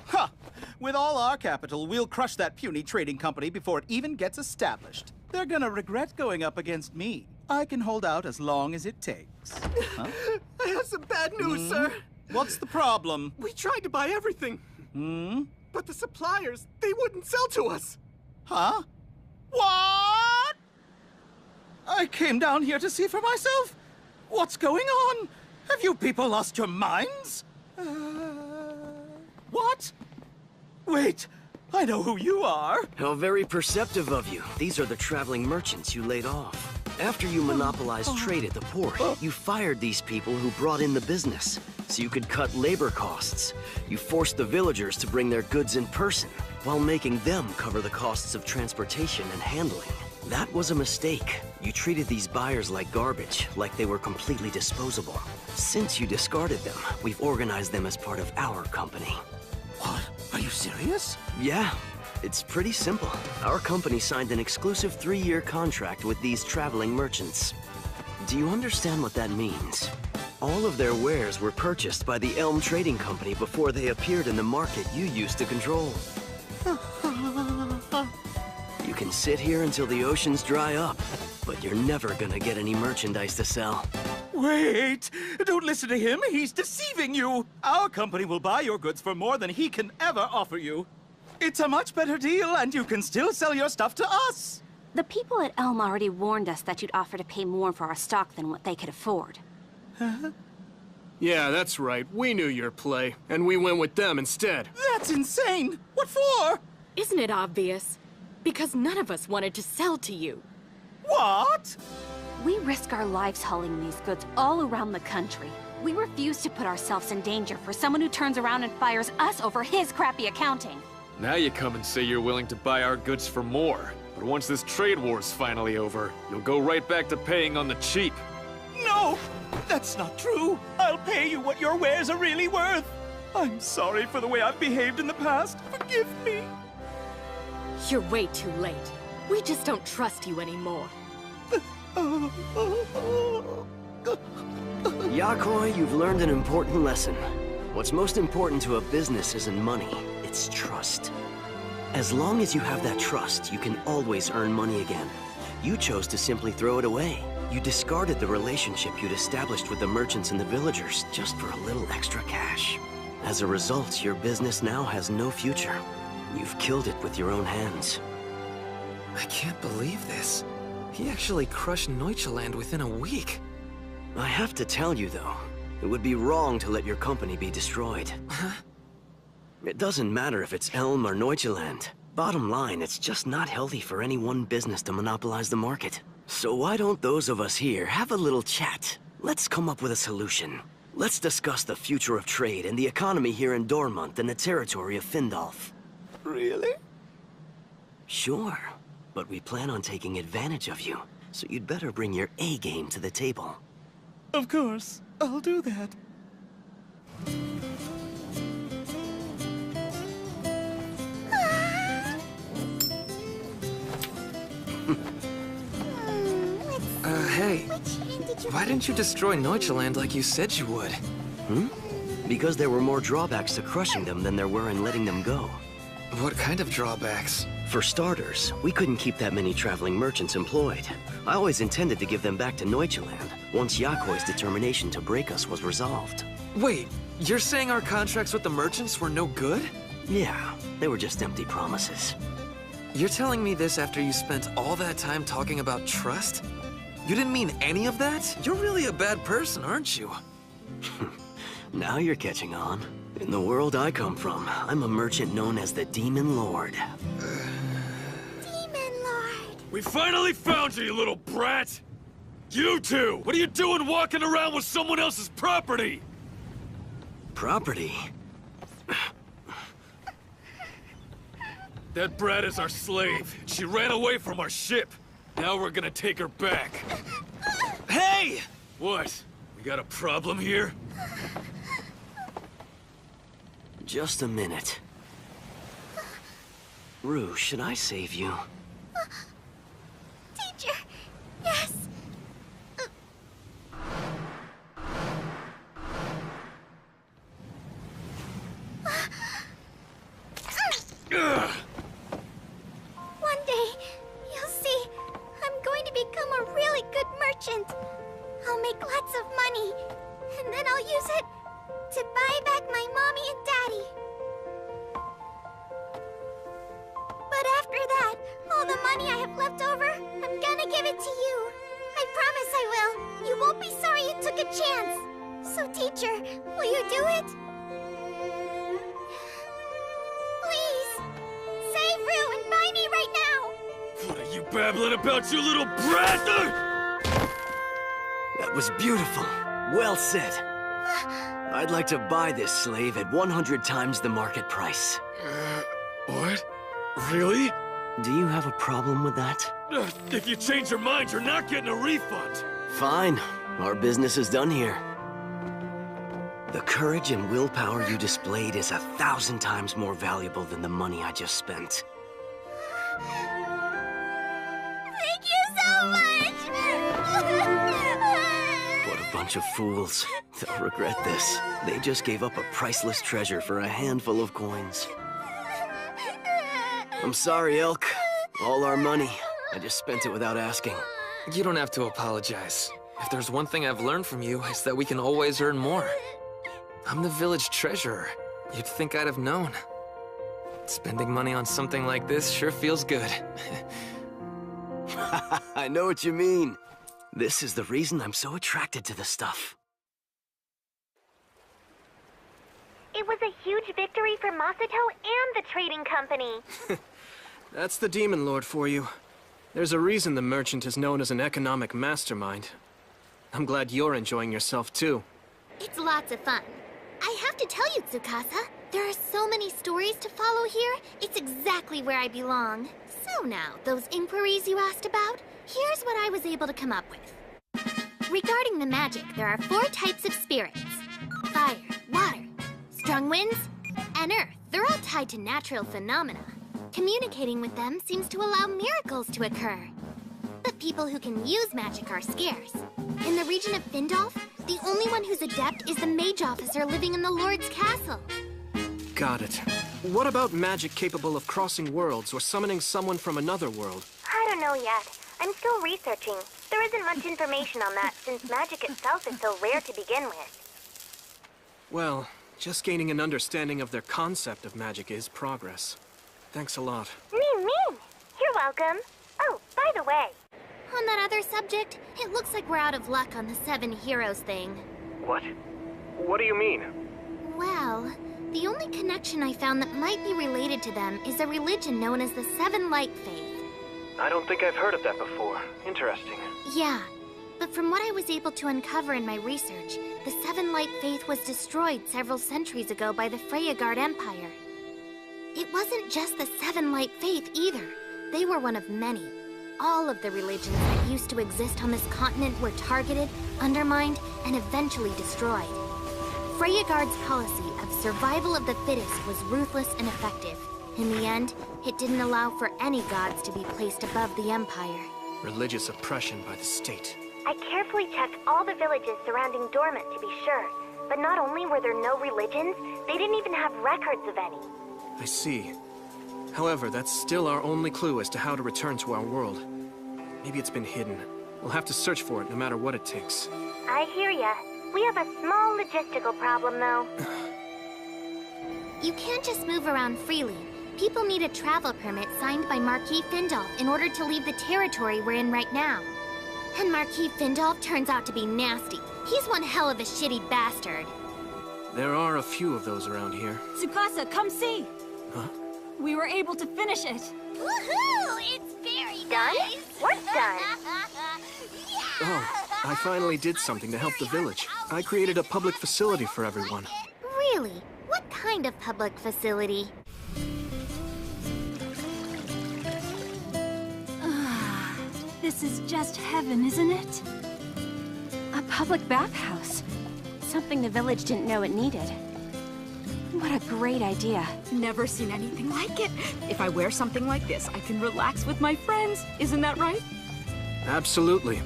Huh. With all our capital, we'll crush that puny trading company before it even gets established. They're gonna regret going up against me. I can hold out as long as it takes. Huh? I have some bad news, sir. What's the problem? We tried to buy everything. But the suppliers, they wouldn't sell to us. Huh? What? I came down here to see for myself. What's going on? Have you people lost your minds? What? Wait, I know who you are. How very perceptive of you. These are the traveling merchants you laid off. After you monopolized trade at the port, you fired these people who brought in the business, so you could cut labor costs. You forced the villagers to bring their goods in person, while making them cover the costs of transportation and handling. That was a mistake. You treated these buyers like garbage, like they were completely disposable. Since you discarded them, we've organized them as part of our company. What? Are you serious? Yeah. It's pretty simple. Our company signed an exclusive 3-year contract with these traveling merchants. Do you understand what that means? All of their wares were purchased by the Elm Trading Company before they appeared in the market you used to control. You can sit here until the oceans dry up, but you're never gonna get any merchandise to sell. Wait! Don't listen to him. He's deceiving you. Our company will buy your goods for more than he can ever offer you. It's a much better deal, and you can still sell your stuff to us. The people at Elm already warned us that you'd offer to pay more for our stock than what they could afford. Yeah, that's right. We knew your play, and we went with them instead. That's insane! What for? Isn't it obvious? Because none of us wanted to sell to you. What? We risk our lives hauling these goods all around the country. We refuse to put ourselves in danger for someone who turns around and fires us over his crappy accounting. Now you come and say you're willing to buy our goods for more. But once this trade war's finally over, you'll go right back to paying on the cheap. No! That's not true. I'll pay you what your wares are really worth. I'm sorry for the way I've behaved in the past. Forgive me. You're way too late. We just don't trust you anymore. Yakoi, you've learned an important lesson. What's most important to a business isn't money, it's trust. As long as you have that trust, you can always earn money again. You chose to simply throw it away. You discarded the relationship you'd established with the merchants and the villagers just for a little extra cash. As a result, your business now has no future. You've killed it with your own hands. I can't believe this. He actually crushed Neuchaland within a week. I have to tell you, though, it would be wrong to let your company be destroyed. It doesn't matter if it's Elm or Neuchaland. Bottom line, it's just not healthy for any one business to monopolize the market. So why don't those of us here have a little chat? Let's come up with a solution. Let's discuss the future of trade and the economy here in Dormont and the territory of Findolf. Really? Sure, but we plan on taking advantage of you, so you'd better bring your A-game to the table. Of course, I'll do that. Hey, why didn't you destroy Neuchaland like you said you would? Because there were more drawbacks to crushing them than there were in letting them go. What kind of drawbacks? For starters, we couldn't keep that many traveling merchants employed. I always intended to give them back to Neuchaland once Yakoi's determination to break us was resolved. Wait, you're saying our contracts with the merchants were no good? Yeah, they were just empty promises. You're telling me this after you spent all that time talking about trust? You didn't mean any of that? You're really a bad person, aren't you? Now you're catching on. In the world I come from, I'm a merchant known as the Demon Lord. Demon Lord. We finally found you, you little brat! You two! What are you doing walking around with someone else's property? Property? That brat is our slave. She ran away from our ship. Now we're gonna take her back. Hey! What? We got a problem here? Just a minute. Rue, should I save you? all the money I have left over, I'm gonna give it to you. I promise I will. You won't be sorry you took a chance. So, teacher, will you do it? Please, save Rue and buy me right now. What are you babbling about, you little brat? That was beautiful. Well said. I'd like to buy this slave at 100 times the market price. What? Really? Do you have a problem with that? If you change your mind, you're not getting a refund. Fine. Our business is done here. The courage and willpower you displayed is 1,000 times more valuable than the money I just spent. Thank you so much! What a bunch of fools. They'll regret this. They just gave up a priceless treasure for a handful of coins. I'm sorry, Elk. All our money. I just spent it without asking. You don't have to apologize. If there's one thing I've learned from you, it's that we can always earn more. I'm the village treasurer. You'd think I'd have known. Spending money on something like this sure feels good. I know what you mean. This is the reason I'm so attracted to the stuff. It was a huge victory for Masato and the trading company. That's the Demon Lord for you. There's a reason the merchant is known as an economic mastermind. I'm glad you're enjoying yourself too. It's lots of fun. I have to tell you, Tsukasa, there are so many stories to follow here. It's exactly where I belong. So now, those inquiries you asked about, here's what I was able to come up with. Regarding the magic, there are 4 types of spirits. Fire, water, strong winds, and earth. They're all tied to natural phenomena. Communicating with them seems to allow miracles to occur. But people who can use magic are scarce. In the region of Findolf, the only one who's adept is the mage officer living in the Lord's castle. Got it. What about magic capable of crossing worlds or summoning someone from another world? I don't know yet. I'm still researching. There isn't much information on that since magic itself is so rare to begin with. Well, just gaining an understanding of their concept of magic is progress. Thanks a lot. Me. You're welcome. Oh, by the way. On that other subject, it looks like we're out of luck on the 7 heroes thing. What? What do you mean? Well, the only connection I found that might be related to them is a religion known as the 7 Light Faith. I don't think I've heard of that before. Interesting. Yeah, but from what I was able to uncover in my research, the 7 Light Faith was destroyed several centuries ago by the Freyagard Empire. It wasn't just the 7 Light Faith either. They were one of many. All of the religions that used to exist on this continent were targeted, undermined, and eventually destroyed. Freyagard's policy of survival of the fittest was ruthless and effective. In the end, it didn't allow for any gods to be placed above the Empire. Religious oppression by the state. I carefully checked all the villages surrounding Dormant to be sure. But not only were there no religions, they didn't even have records of any. I see. However, that's still our only clue as to how to return to our world. Maybe it's been hidden. We'll have to search for it no matter what it takes. I hear ya. We have a small logistical problem, though. You can't just move around freely. People need a travel permit signed by Marquis Findolf in order to leave the territory we're in right now. And Marquis Findolf turns out to be nasty. He's one hell of a shitty bastard. There are a few of those around here. Tsukasa, come see! Huh? We were able to finish it. Woohoo! It's very nice! What's done? Oh, I finally did something to help the village. I created a public facility for everyone. Really? What kind of public facility? This is just heaven, isn't it? A public bathhouse. Something the village didn't know it needed. What a great idea. Never seen anything like it. If I wear something like this, I can relax with my friends. Isn't that right? Absolutely.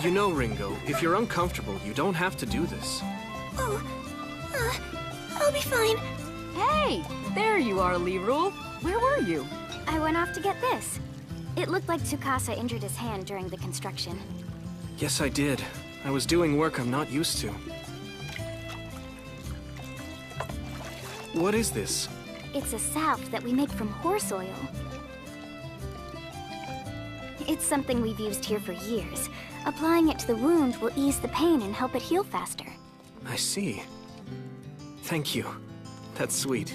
You know, Ringo, if you're uncomfortable, you don't have to do this. Oh, I'll be fine. Hey, there you are, Lee-Rule. Where were you? I went off to get this. It looked like Tsukasa injured his hand during the construction. Yes, I did. I was doing work I'm not used to. What is this? It's a salve that we make from horse oil. It's something we've used here for years. Applying it to the wound will ease the pain and help it heal faster. I see. Thank you. That's sweet.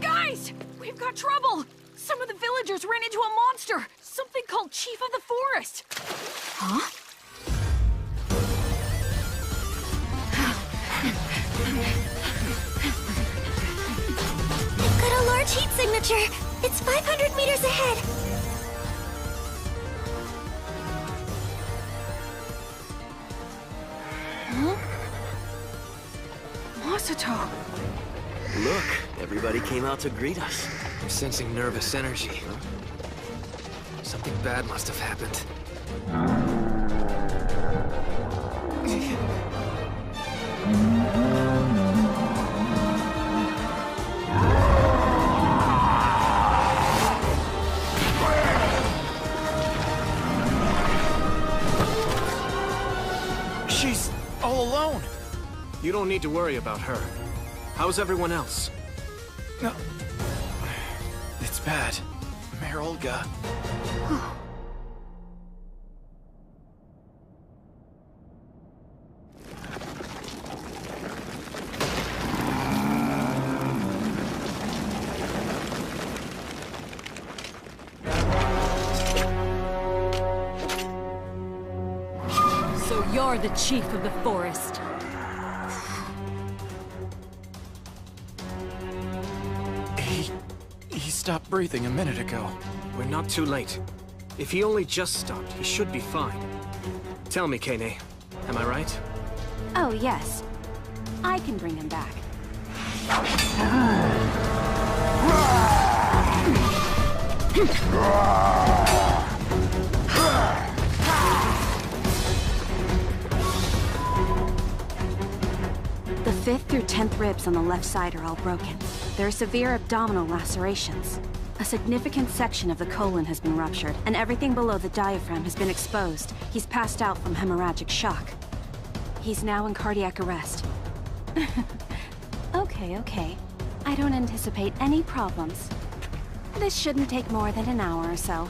Guys! We've got trouble! Some of the villagers ran into a monster! Something called Chief of the Forest! Huh? I've got a large heat signature. It's 500 meters ahead. Huh? Masato! Look, everybody came out to greet us. I'm sensing nervous energy. Something bad must have happened. She's all alone. You don't need to worry about her. How's everyone else? No. It's bad. Mayor Olga. So you're the Chief of the Forest. He stopped breathing a minute ago. We're not too late. If he only just stopped, he should be fine. Tell me, Kane, am I right? Oh, yes. I can bring him back. The 5th through 10th ribs on the left side are all broken. There are severe abdominal lacerations. A significant section of the colon has been ruptured, and everything below the diaphragm has been exposed. He's passed out from hemorrhagic shock. He's now in cardiac arrest. Okay. I don't anticipate any problems. This shouldn't take more than an hour or so.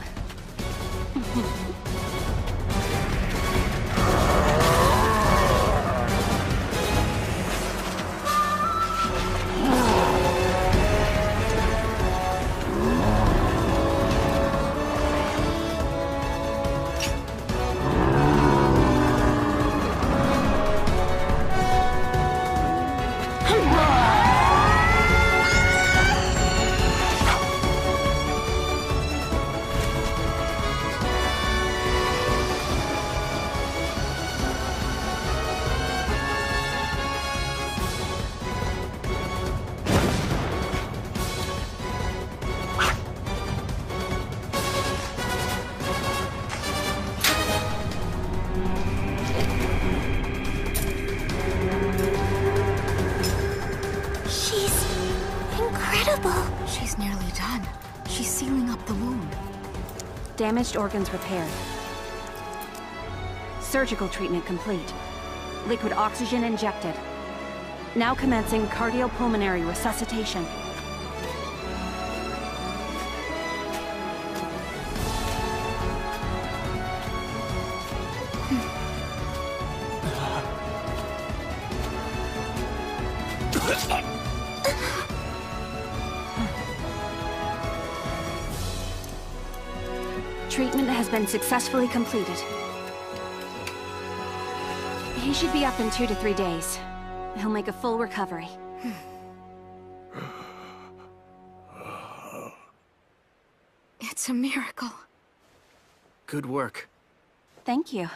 She's nearly done. She's sealing up the wound. Damaged organs repaired. Surgical treatment complete. Liquid oxygen injected. Now commencing cardiopulmonary resuscitation. Treatment has been successfully completed. He should be up in 2 to 3 days. He'll make a full recovery. It's a miracle. Good work. Thank you.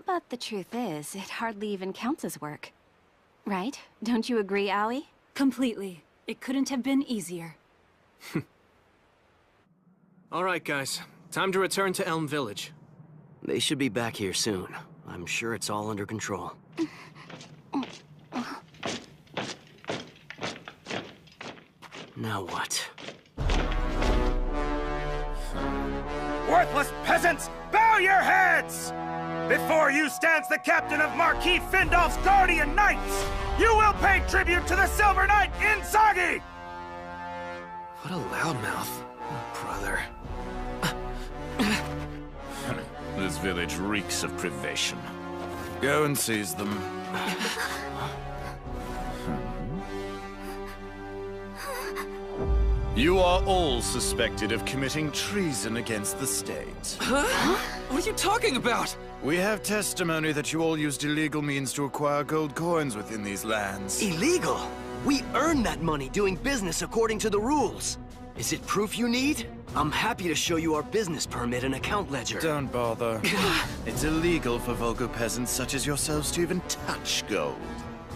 But the truth is, it hardly even counts as work. Right? Don't you agree, Aoi? Completely. It couldn't have been easier. All right, guys. Time to return to Elm Village. They should be back here soon. I'm sure it's all under control. Now what? Worthless peasants, bow your heads! Before you stands the captain of Marquis Findolf's Guardian Knights! You will pay tribute to the Silver Knight Inzaghi! What a loudmouth. Oh, brother. This village reeks of privation. Go and seize them. You are all suspected of committing treason against the state. Huh? What are you talking about? We have testimony that you all used illegal means to acquire gold coins within these lands. Illegal? We earned that money doing business according to the rules. Is it proof you need? I'm happy to show you our business permit and account ledger. Don't bother. It's illegal for vulgar peasants such as yourselves to even touch gold.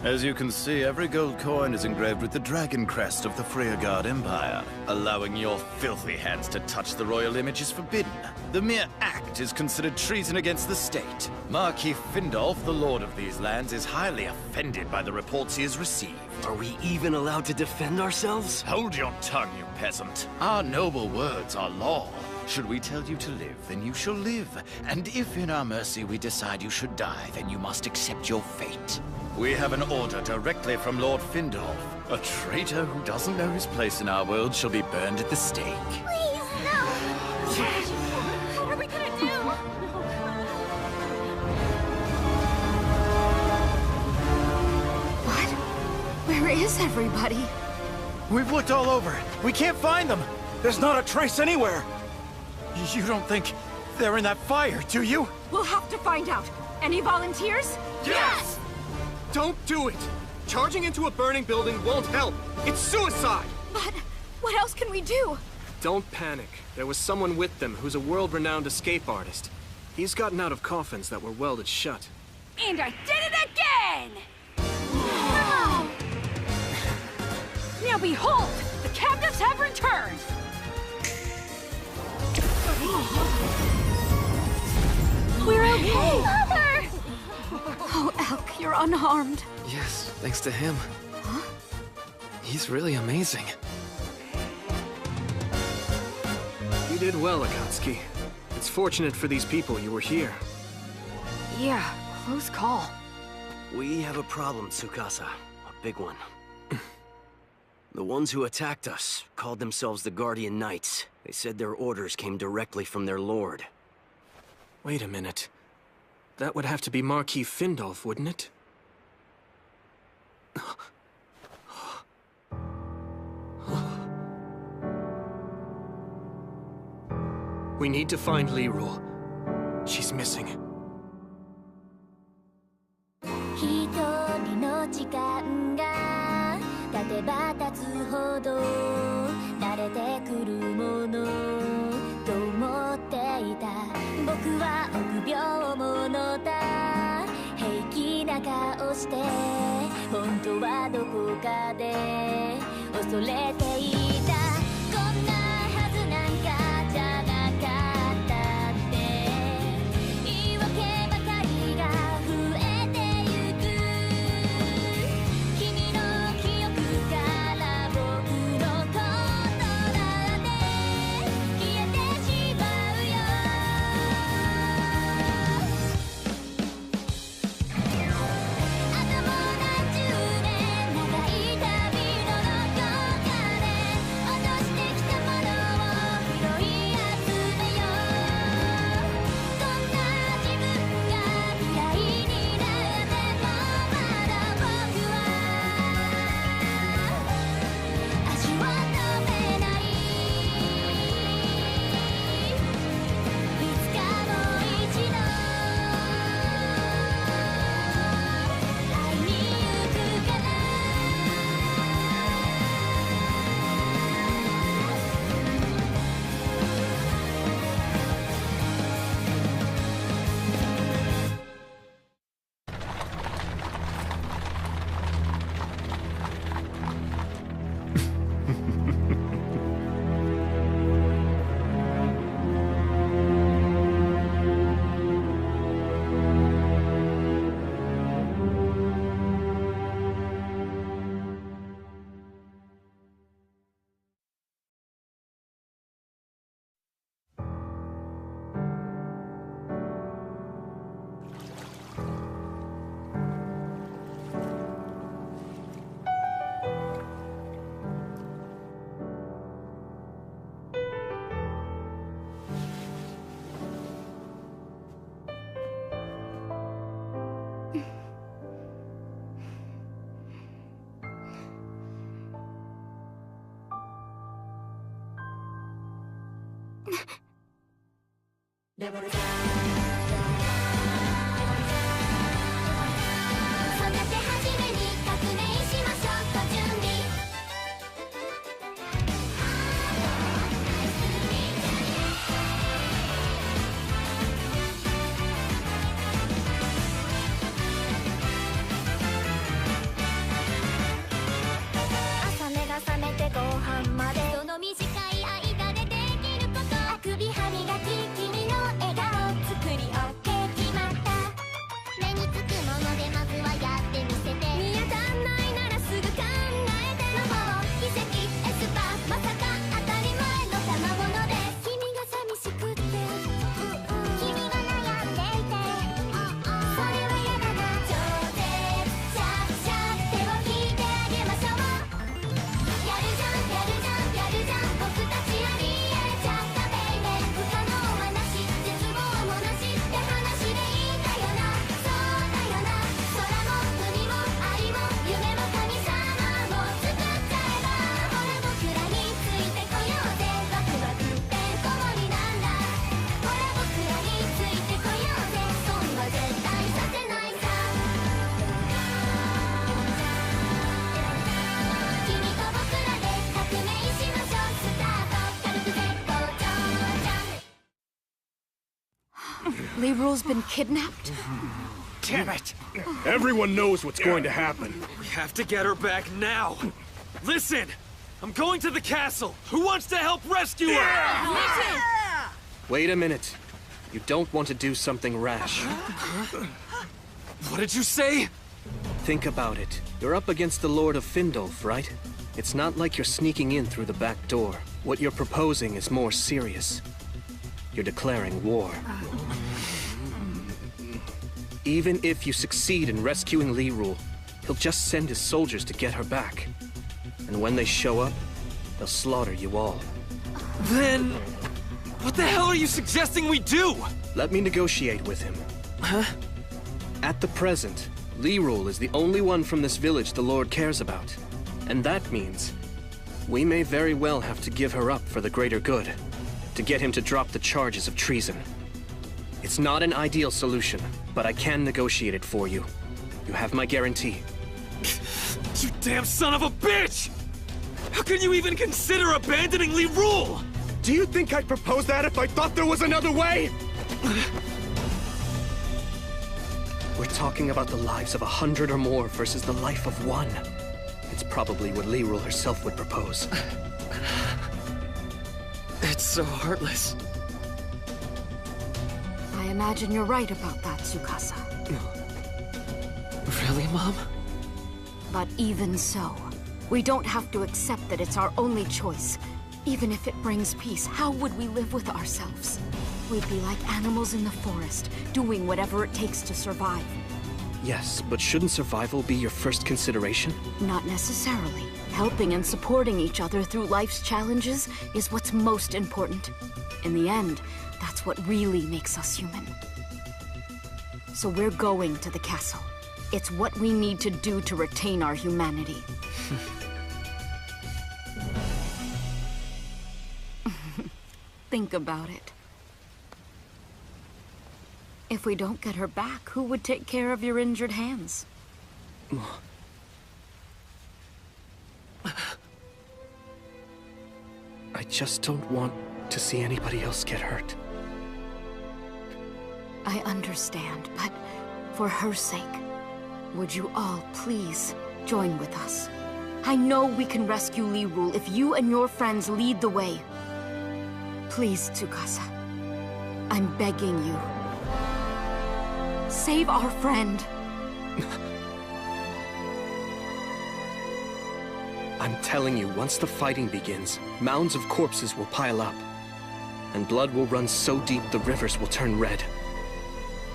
As you can see, every gold coin is engraved with the dragon crest of the Freyagard Empire. Allowing your filthy hands to touch the royal image is forbidden. The mere act is considered treason against the state. Marquis Findolf, the lord of these lands, is highly offended by the reports he has received. Are we even allowed to defend ourselves? Hold your tongue, you peasant. Our noble words are law. Should we tell you to live, then you shall live. And if in our mercy we decide you should die, then you must accept your fate. We have an order directly from Lord Findolf. A traitor who doesn't know his place in our world shall be burned at the stake. Please, no! What are we gonna do? What? Where is everybody? We've looked all over. We can't find them. There's not a trace anywhere. You don't think they're in that fire, do you? We'll have to find out. Any volunteers? Yes! Don't do it! Charging into a burning building won't help. It's suicide! But what else can we do? Don't panic. There was someone with them who's a world-renowned escape artist. He's gotten out of coffins that were welded shut. And I did it again! Now behold! The captives have returned! We're okay! Mother! Oh, Elk, you're unharmed. Yes, thanks to him. Huh? He's really amazing. You did well, Akatsuki. It's fortunate for these people you were here. Yeah, close call. We have a problem, Tsukasa. A big one. The ones who attacked us called themselves the Guardian Knights. They said their orders came directly from their lord. Wait a minute. That would have to be Marquis Findolf, wouldn't it? We need to find Lirul. She's missing. 一人の時間が経てば経つほど慣れてくるものと思っていた僕は臆病者だ平気な顔して本当はどこかで恐れていたこんなはずなんかじゃなかったって言い訳ばかりが増えてゆく君の記憶から僕のことだって消えてしまうよあともう何十年長い旅のどこかで朝目が覚めてご飯までその短い間でできることあくび歯磨き君の笑顔作り OK 決まった目につくものでまずはやってみせて見当たんないならすぐ考えて魔法奇跡エスパーまさか当たり前の賜物で君が寂しくって君が悩んでいてそれは嫌だな超絶シャッシャッ手を引いてあげましょうやるじゃんやるじゃんやるじゃん僕たちありえちゃったベイベー不可能はなし絶望もなしって話でいいんだよなそうだよな空も海も愛も夢も神様も作っちゃえばほら僕らについてこようぜワクワクってこもりなんだほら僕らについてこようぜ損は絶対させないさ君と僕らで革命しましょうスタート軽く絶好調じゃん Liru's been kidnapped? Damn it! Everyone knows what's going to happen. We have to get her back now. Listen, I'm going to the castle. Who wants to help rescue her? Wait a minute. You don't want to do something rash. What did you say? Think about it. You're up against the Lord of Findolf, right? It's not like you're sneaking in through the back door. What you're proposing is more serious. You're declaring war. Even if you succeed in rescuing Liru, he'll just send his soldiers to get her back. And when they show up, they'll slaughter you all. Then... what the hell are you suggesting we do? Let me negotiate with him. Huh? At the present, Liru is the only one from this village the Lord cares about. And that means we may very well have to give her up for the greater good, to get him to drop the charges of treason. It's not an ideal solution, but I can negotiate it for you. You have my guarantee. You damn son of a bitch! How can you even consider abandoning Liru? Do you think I'd propose that if I thought there was another way? We're talking about the lives of 100 or more versus the life of one. It's probably what Liru herself would propose. It's so heartless. I imagine you're right about that, Tsukasa. Really, Mom? But even so, we don't have to accept that it's our only choice. Even if it brings peace, how would we live with ourselves? We'd be like animals in the forest, doing whatever it takes to survive. Yes, but shouldn't survival be your first consideration? Not necessarily. Helping and supporting each other through life's challenges is what's most important. In the end, that's what really makes us human. So we're going to the castle. It's what we need to do to retain our humanity. Think about it. If we don't get her back, who would take care of your injured hands? I just don't want to see anybody else get hurt. I understand, but for her sake, would you all please join with us? I know we can rescue Liru if you and your friends lead the way. Please, Tsukasa. I'm begging you. Save our friend. I'm telling you, once the fighting begins, mounds of corpses will pile up. And blood will run so deep the rivers will turn red.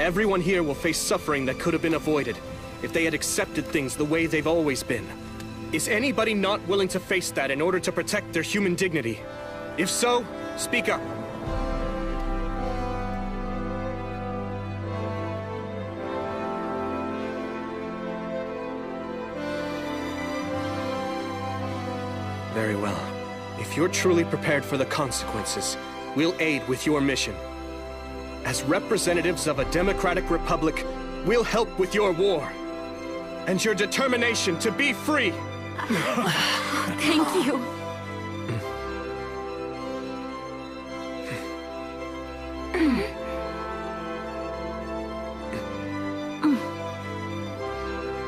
Everyone here will face suffering that could have been avoided if they had accepted things the way they've always been. Is anybody not willing to face that in order to protect their human dignity? If so, speak up. Very well. If you're truly prepared for the consequences, we'll aid with your mission. As representatives of a democratic republic, we'll help with your war. And your determination to be free. Thank you.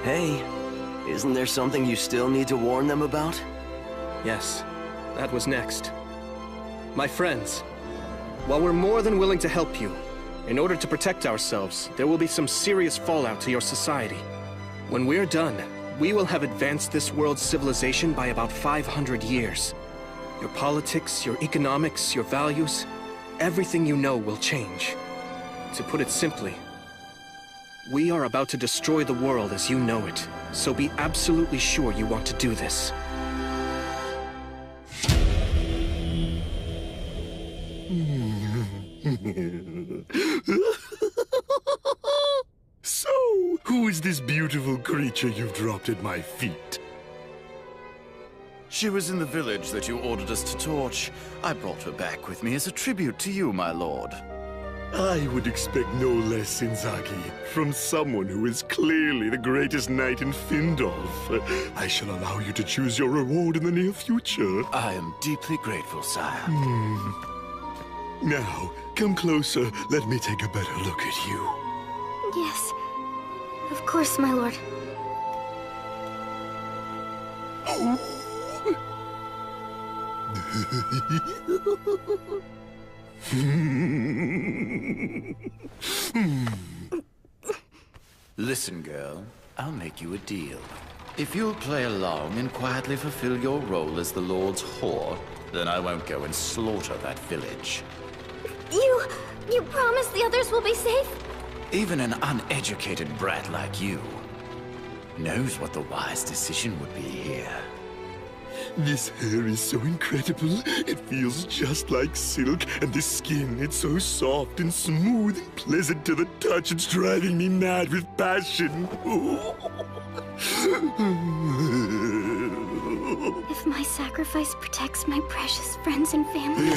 Hey, isn't there something you still need to warn them about? Yes, that was next. My friends, while we're more than willing to help you, in order to protect ourselves, there will be some serious fallout to your society. When we're done, we will have advanced this world's civilization by about 500 years. Your politics, your economics, your values, everything you know will change. To put it simply, we are about to destroy the world as you know it, so be absolutely sure you want to do this. So, who is this beautiful creature you've dropped at my feet? She was in the village that you ordered us to torch. I brought her back with me as a tribute to you, my lord. I would expect no less, Inzaghi, from someone who is clearly the greatest knight in Findolf. I shall allow you to choose your reward in the near future. I am deeply grateful, sire. Now, come closer. Let me take a better look at you. Yes. Of course, my lord. Listen, girl. I'll make you a deal. If you'll play along and quietly fulfill your role as the Lord's whore, then I won't go and slaughter that village. You promise the others will be safe? Even an uneducated brat like you knows what the wise decision would be here. This hair is so incredible. It feels just like silk, and the skin, it's so soft and smooth and pleasant to the touch. It's driving me mad with passion. If my sacrifice protects my precious friends and family...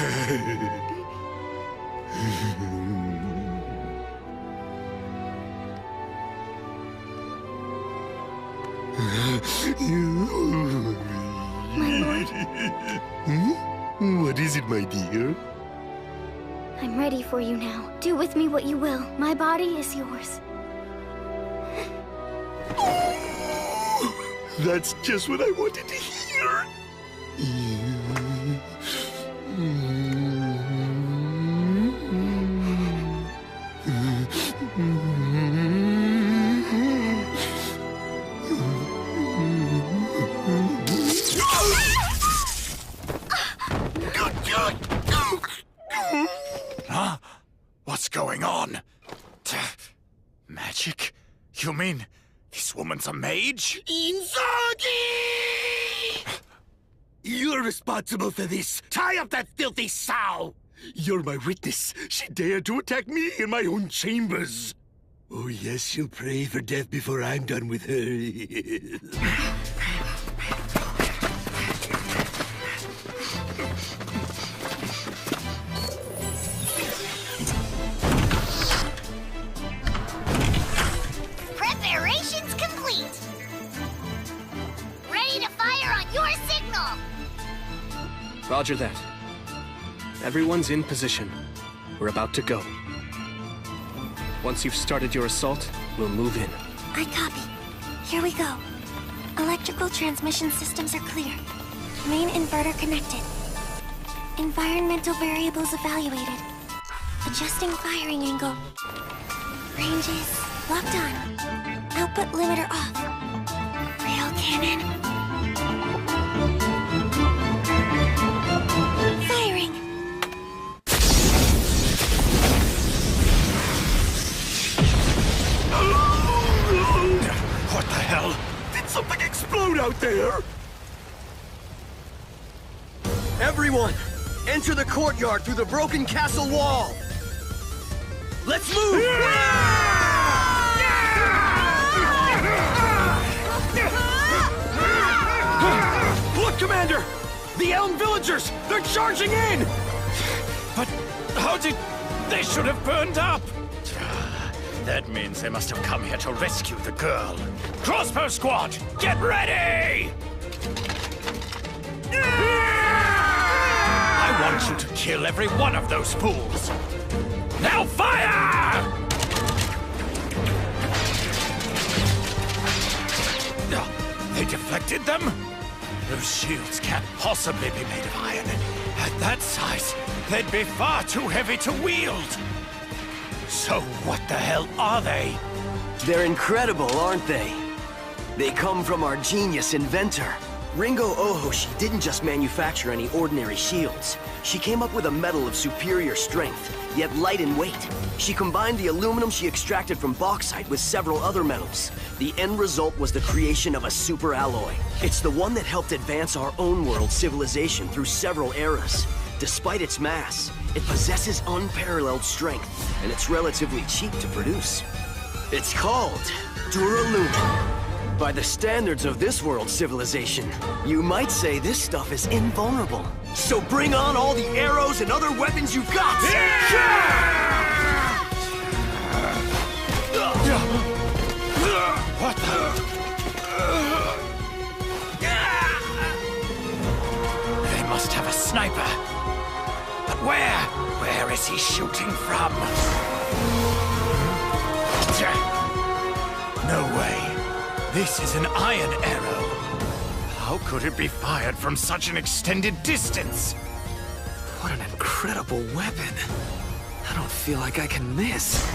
My lord? What is it, my dear? I'm ready for you now. Do with me what you will. My body is yours. That's just what I wanted to hear. Huh? What's going on? Magic? You mean this woman's a mage? Inzaghi! You're responsible for this. Tie up that filthy sow! You're my witness. She dared to attack me in my own chambers. Oh yes, she'll pray for death before I'm done with her. Preparations complete! Ready to fire on your signal! Roger that. Everyone's in position. We're about to go. Once you've started your assault, we'll move in. I copy. Here we go. Electrical transmission systems are clear. Main inverter connected. Environmental variables evaluated. Adjusting firing angle. Ranges locked on. Output limiter off. Rail cannon. Firing. What the hell? Did something explode out there? Everyone, enter the courtyard through the broken castle wall. Let's move! Look, Commander! The Elm villagers! They're charging in! But how did... They should have burned up! That means they must have come here to rescue the girl. Crossbow squad, get ready! I want you to kill every one of those fools. Now fire! They deflected them? Those shields can't possibly be made of iron. At that size, they'd be far too heavy to wield. So what the hell are they? They're incredible, aren't they? They come from our genius inventor. Ringo Ohoshi didn't just manufacture any ordinary shields. She came up with a metal of superior strength, yet light in weight. She combined the aluminum she extracted from bauxite with several other metals. The end result was the creation of a super alloy. It's the one that helped advance our own world's civilization through several eras. Despite its mass, it possesses unparalleled strength, and it's relatively cheap to produce. It's called Duralumin. By the standards of this world's civilization, you might say this stuff is invulnerable. So bring on all the arrows and other weapons you've got! What the... They must have a sniper. But where? Where is he shooting from? No way. This is an iron arrow. How could it be fired from such an extended distance? What an incredible weapon. I don't feel like I can miss.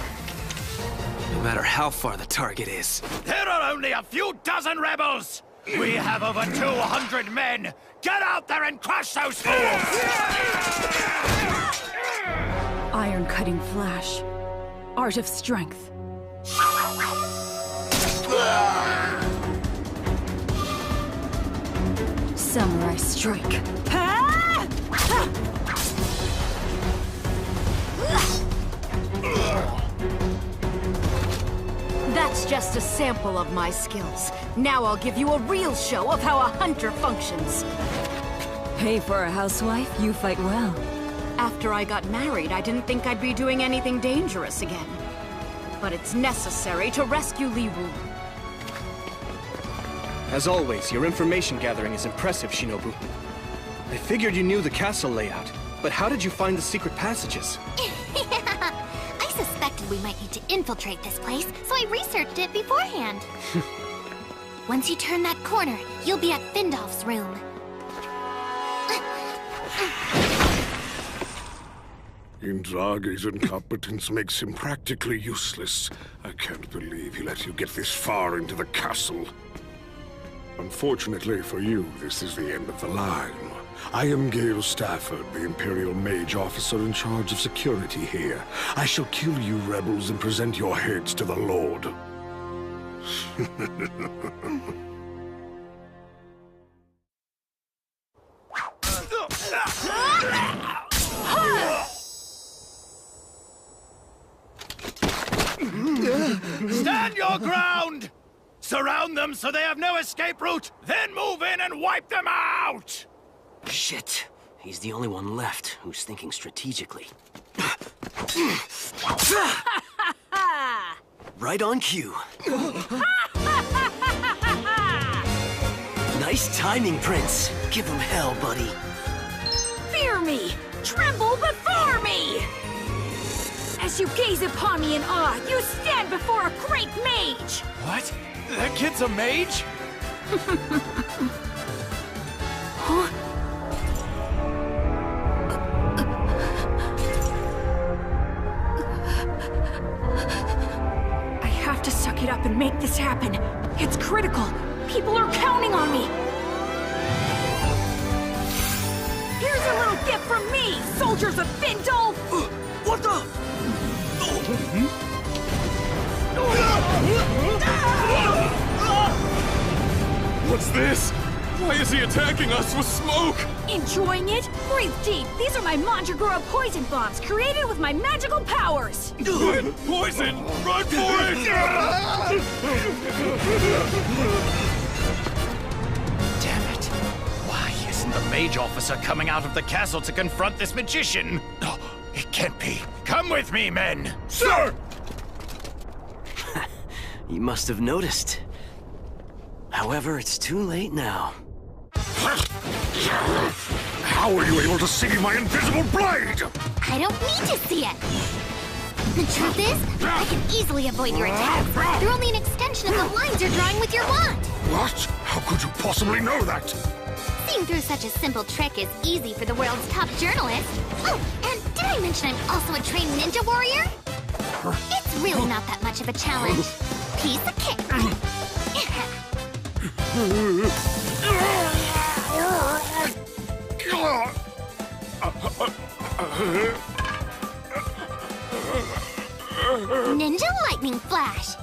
No matter how far the target is. There are only a few dozen rebels! We have over 200 men! Get out there and crush those fools! Iron-cutting flash. Art of strength. Samurai strike. That's just a sample of my skills. Now I'll give you a real show of how a hunter functions. Hey, for a housewife, you fight well. After I got married, I didn't think I'd be doing anything dangerous again. But it's necessary to rescue Li Wu. As always, your information gathering is impressive, Shinobu. I figured you knew the castle layout, but how did you find the secret passages? I suspected we might need to infiltrate this place, so I researched it beforehand. Once you turn that corner, you'll be at Findolf's room. Indrage's incompetence makes him practically useless. I can't believe he let you get this far into the castle. Unfortunately for you, this is the end of the line. I am Gale Stafford, the Imperial Mage Officer in charge of security here. I shall kill you rebels and present your heads to the Lord. Stand your ground! Surround them so they have no escape route, then move in and wipe them out! Shit. He's the only one left who's thinking strategically. Right on cue. Nice timing, Prince. Give him hell, buddy. Fear me! Tremble before me! As you gaze upon me in awe, you stand before a great mage! What? That kid's a mage? Huh? I have to suck it up and make this happen. It's critical. People are counting on me. Here's a little gift from me, soldiers of Findolf! What the? What's this? Why is he attacking us with smoke? Enjoying it? Breathe deep. These are my Mandragora poison bombs, created with my magical powers. Poison! Run for it! Damn it. Why isn't the mage officer coming out of the castle to confront this magician? can't be. Come with me, men! Sir! You must have noticed. However, it's too late now. How are you able to see my invisible blade? I don't need to see it. The truth is, I can easily avoid your attacks. They're only an extension of the lines you're drawing with your wand. What? How could you possibly know that? Seeing through such a simple trick is easy for the world's top journalist. Oh, and did I mention I'm also a trained ninja warrior? It's really not that much of a challenge. Piece of cake. Ninja lightning flash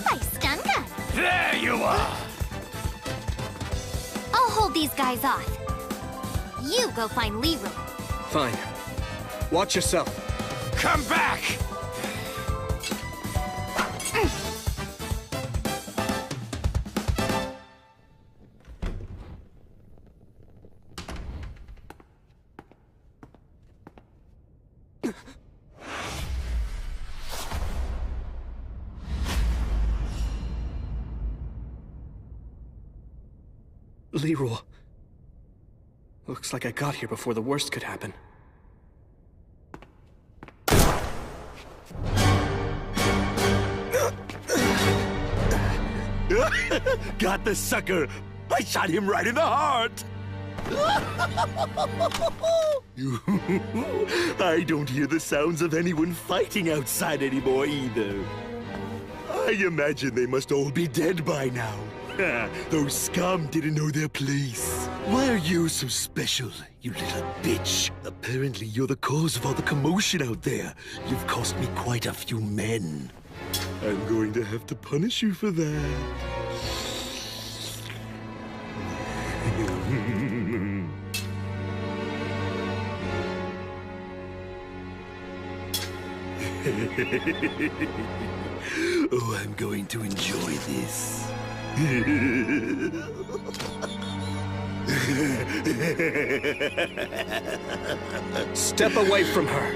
by stun gun. There you are! I'll hold these guys off. You go find Leroy. Fine. Watch yourself. Come back! Leroy. Looks like I got here before the worst could happen. Got the sucker! I shot him right in the heart! I don't hear the sounds of anyone fighting outside anymore either. I imagine they must all be dead by now. Those scum didn't know their place. Why are you so special, you little bitch? Apparently you're the cause of all the commotion out there. You've cost me quite a few men. I'm going to have to punish you for that. Oh, I'm going to enjoy this. Step away from her.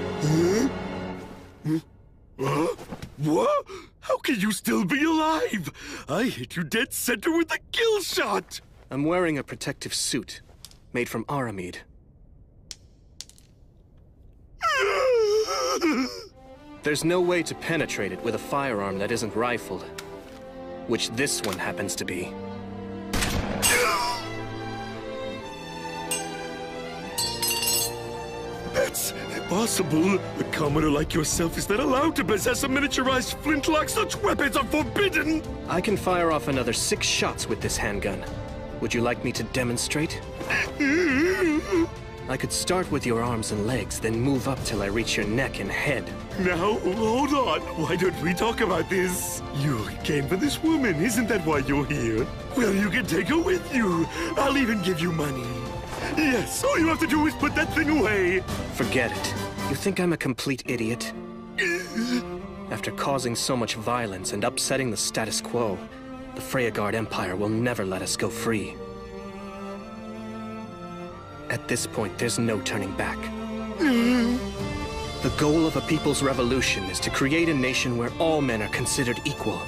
What? How can you still be alive? I hit you dead center with a kill shot. I'm wearing a protective suit, made from aramid. There's no way to penetrate it with a firearm that isn't rifled, which this one happens to be. That's impossible. A commoner like yourself is not allowed to possess a miniaturized flintlock. Such weapons are forbidden. I can fire off another 6 shots with this handgun. Would you like me to demonstrate? I could start with your arms and legs, then move up till I reach your neck and head. Now, hold on. Why don't we talk about this? You came for this woman, isn't that why you're here? Well, you can take her with you. I'll even give you money. Yes, all you have to do is put that thing away. Forget it. You think I'm a complete idiot? After causing so much violence and upsetting the status quo, the Freyagard Empire will never let us go free. At this point, there's no turning back. The goal of a people's revolution is to create a nation where all men are considered equal,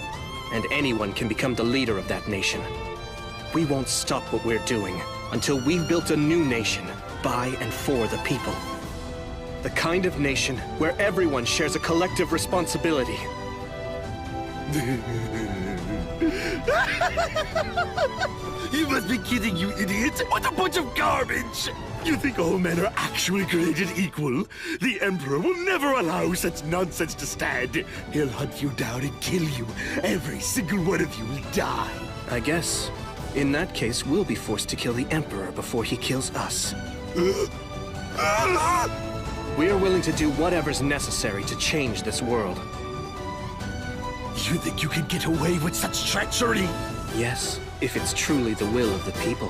and anyone can become the leader of that nation. We won't stop what we're doing until we've built a new nation by and for the people. The kind of nation where everyone shares a collective responsibility. You must be kidding, you idiot! What a bunch of garbage! You think all men are actually created equal? The Emperor will never allow such nonsense to stand. He'll hunt you down and kill you. Every single one of you will die. I guess. In that case, we'll be forced to kill the Emperor before he kills us. We're willing to do whatever's necessary to change this world. You think you can get away with such treachery? Yes, if it's truly the will of the people.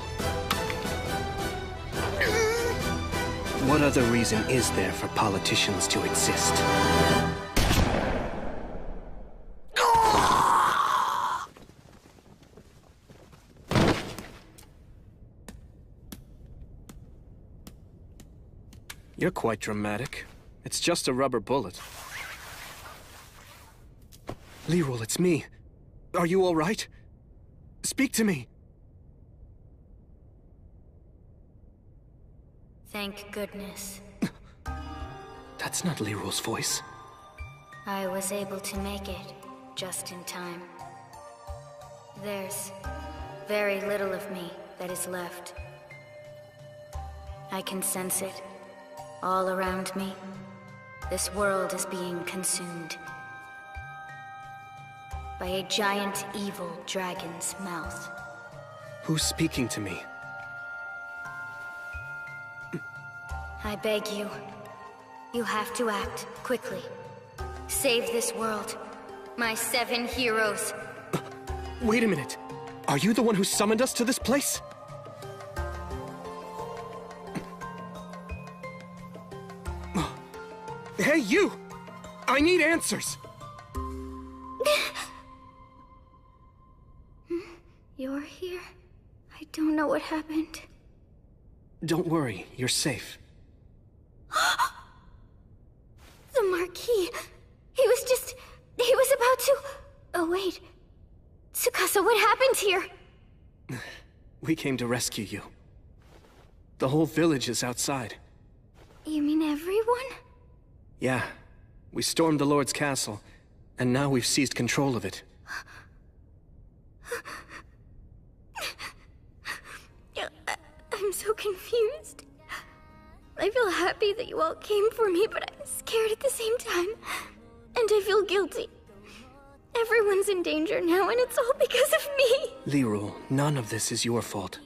What other reason is there for politicians to exist? You're quite dramatic. It's just a rubber bullet. Leroy, it's me. Are you all right? Speak to me. Thank goodness. That's not Leroy's voice. I was able to make it just in time. There's very little of me that is left. I can sense it all around me. This world is being consumed by a giant evil dragon's mouth. Who's speaking to me? I beg you. You have to act quickly. Save this world. My 7 heroes. Wait a minute. Are you the one who summoned us to this place? Hey, you! I need answers! You're here? I don't know what happened. Don't worry, you're safe. The Marquis. He was about to... Oh, wait. Tsukasa, what happened here? We came to rescue you. The whole village is outside. You mean everyone? Yeah. We stormed the Lord's castle, and now we've seized control of it. I'm so confused. I feel happy that you all came for me, but I'm scared at the same time. And I feel guilty. Everyone's in danger now, and it's all because of me. Leroy, none of this is your fault.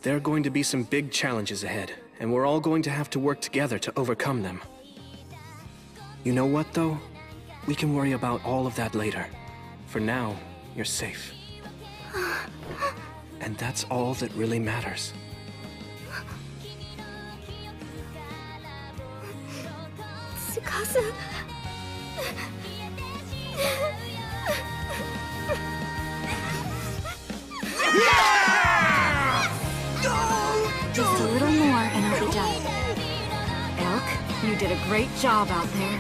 There are going to be some big challenges ahead, and we're all going to have to work together to overcome them. You know what, though? We can worry about all of that later. For now, you're safe. And that's all that really matters. Tsukasa... Just a little more and I'll be done. Elk, you did a great job out there.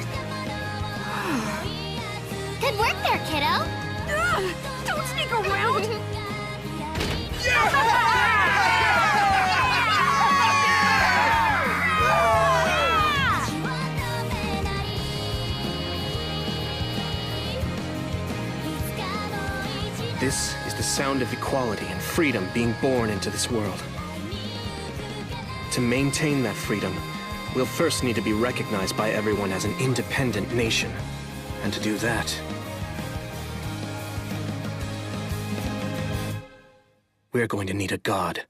Good work there, kiddo! Don't sneak around! This is the sound of equality and freedom being born into this world. To maintain that freedom, we'll first need to be recognized by everyone as an independent nation. And to do that, we're going to need a god.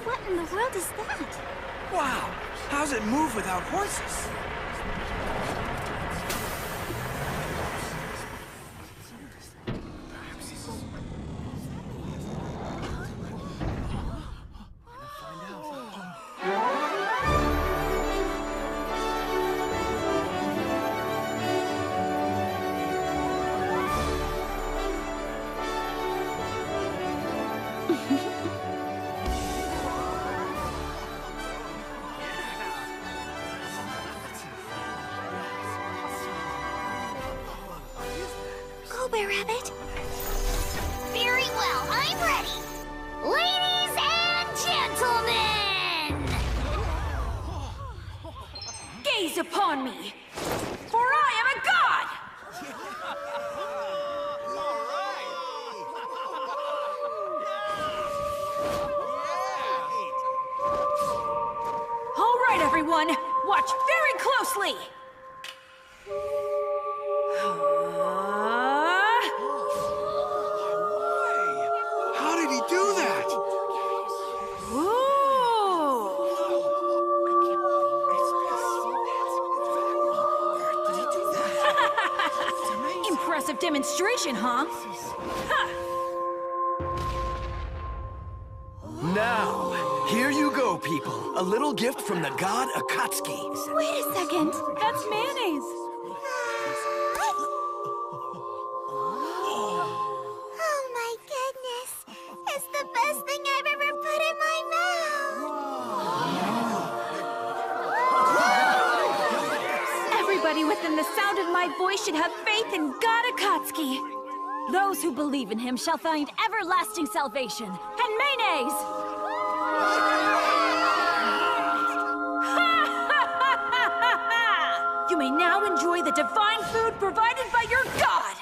What in the world is that? Wow! How's it move without horses? Rabbit? Very well, I'm ready. Ladies and gentlemen! Gaze upon me, for I am a god! All right, everyone, watch very closely! Impressive demonstration, huh? Now, here you go, BigBro people. A little gift from the god Akatsuki. Wait a second. That's mayonnaise. Oh my goodness. It's the best thing I've ever put in my mouth. Everybody within the sound of my voice should have faith in God Akatsuki. Those who believe in him shall find everlasting salvation. And mayonnaise! You may now enjoy the divine food provided by your god!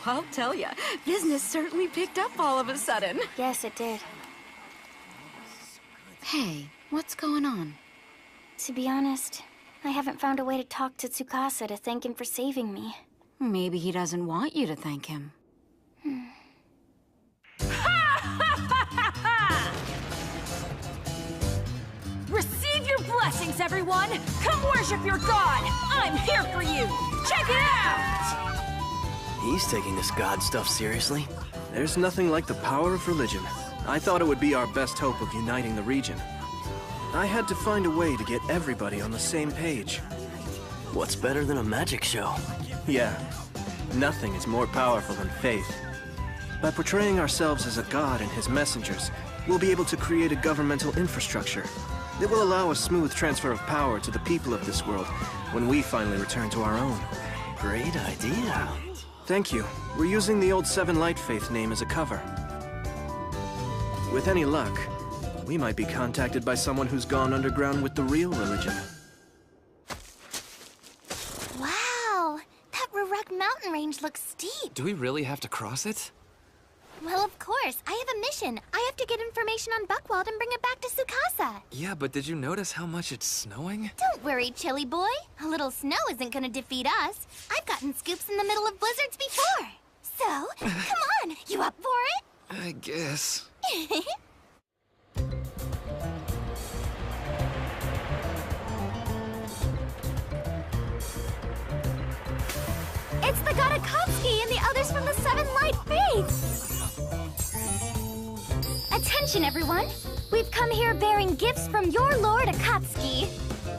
I'll tell ya, business certainly picked up all of a sudden. Yes, it did. Hey, what's going on? To be honest, I haven't found a way to talk to Tsukasa to thank him for saving me. Maybe he doesn't want you to thank him. Receive your blessings, everyone! Come worship your god! I'm here for you! Check it out! He's taking this god stuff seriously. There's nothing like the power of religion. I thought it would be our best hope of uniting the region. I had to find a way to get everybody on the same page. What's better than a magic show? Yeah, nothing is more powerful than faith. By portraying ourselves as a god and his messengers, we'll be able to create a governmental infrastructure that will allow a smooth transfer of power to the people of this world when we finally return to our own. Great idea. Thank you. We're using the old Seven Light Faith name as a cover. With any luck, we might be contacted by someone who's gone underground with the real religion. Wow, that Ruruk mountain range looks steep. Do we really have to cross it? Well, of course. I have a mission. I have to get information on Buckwald and bring it back to Tsukasa. Yeah, but did you notice how much it's snowing? Don't worry, Chili Boy. A little snow isn't gonna defeat us. I've gotten scoops in the middle of blizzards before. So, come on. You up for it? I guess. It's the god Akatsuki and the others from the Seven Light Faith. Attention, everyone! We've come here bearing gifts from your Lord Akatsuki.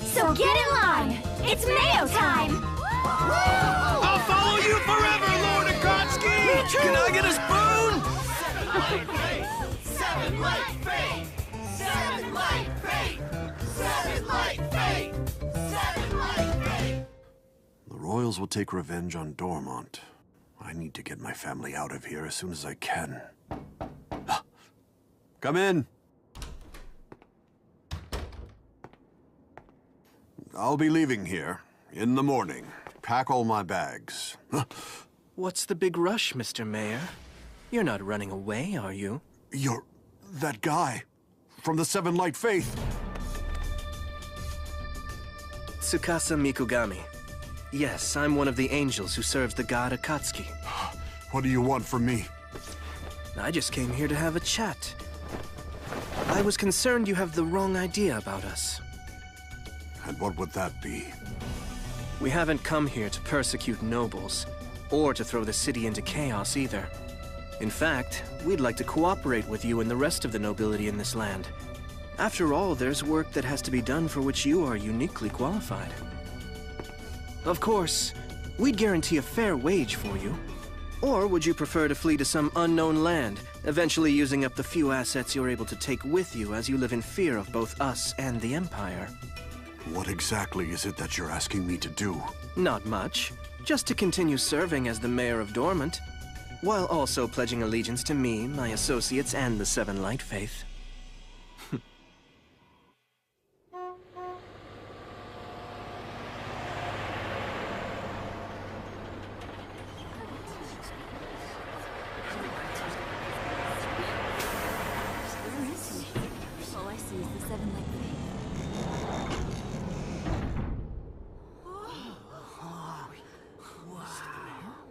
So get in line! It's Mayo time! I'll follow you forever, Lord Akatsuki! Can I get a spoon? Seven Light Faith! Seven Light Faith! Seven Light Faith! Seven Light Faith! The Royals will take revenge on Dormont. I need to get my family out of here as soon as I can. Come in. I'll be leaving here in the morning. Pack all my bags. What's the big rush, Mr. Mayor? You're not running away, are you? You're that guy from the Seven Light Faith. Tsukasa Mikugami. Yes, I'm one of the angels who serves the god Akatsuki. What do you want from me? I just came here to have a chat. I was concerned you have the wrong idea about us. And what would that be? We haven't come here to persecute nobles, or to throw the city into chaos either. In fact, we'd like to cooperate with you and the rest of the nobility in this land. After all, there's work that has to be done for which you are uniquely qualified. Of course, we'd guarantee a fair wage for you. Or would you prefer to flee to some unknown land, eventually using up the few assets you're able to take with you as you live in fear of both us and the Empire? What exactly is it that you're asking me to do? Not much. Just to continue serving as the mayor of Dormant, while also pledging allegiance to me, my associates, and the Seven Light Faith.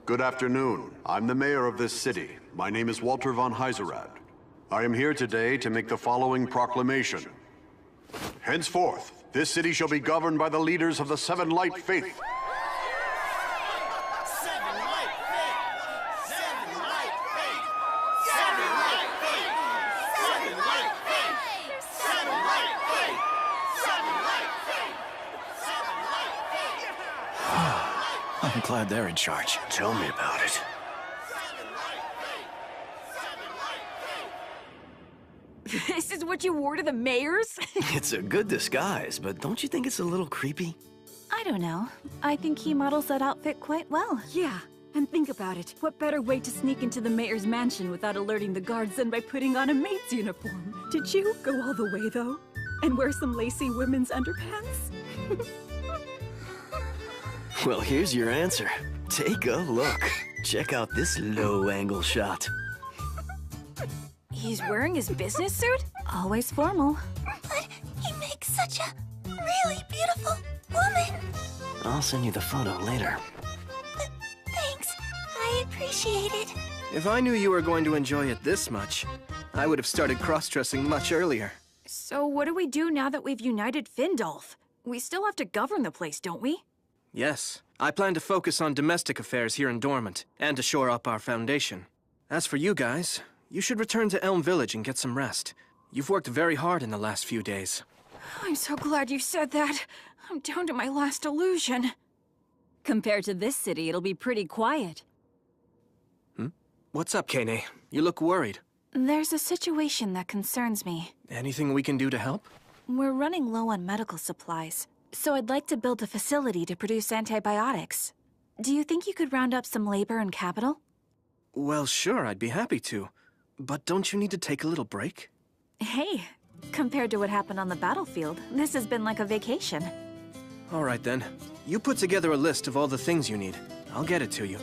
Good afternoon. I'm the mayor of this city. My name is Walter von Heiserad. I am here today to make the following proclamation. Henceforth, this city shall be governed by the leaders of the Seven Light Faith. I'm glad they're in charge. Tell me about it. This is what you wore to the mayor's? It's a good disguise, but don't you think it's a little creepy? I don't know. I think he models that outfit quite well. Yeah, and think about it. What better way to sneak into the mayor's mansion without alerting the guards than by putting on a maid's uniform? Did you go all the way, though? And wear some lacy women's underpants? Well, here's your answer. Take a look. Check out this low-angle shot. He's wearing his business suit? Always formal. But he makes such a really beautiful woman. I'll send you the photo later. Thanks. I appreciate it. If I knew you were going to enjoy it this much, I would have started cross-dressing much earlier. So what do we do now that we've united Findolf? We still have to govern the place, don't we? Yes. I plan to focus on domestic affairs here in Dormant, and to shore up our foundation. As for you guys, you should return to Elm Village and get some rest. You've worked very hard in the last few days. I'm so glad you said that. I'm down to my last illusion. Compared to this city, it'll be pretty quiet. What's up, Kane? You look worried. There's a situation that concerns me. Anything we can do to help? We're running low on medical supplies, so I'd like to build a facility to produce antibiotics. Do you think you could round up some labor and capital? Well, sure, I'd be happy to. But don't you need to take a little break? Hey, compared to what happened on the battlefield, this has been like a vacation. All right then. You put together a list of all the things you need. I'll get it to you.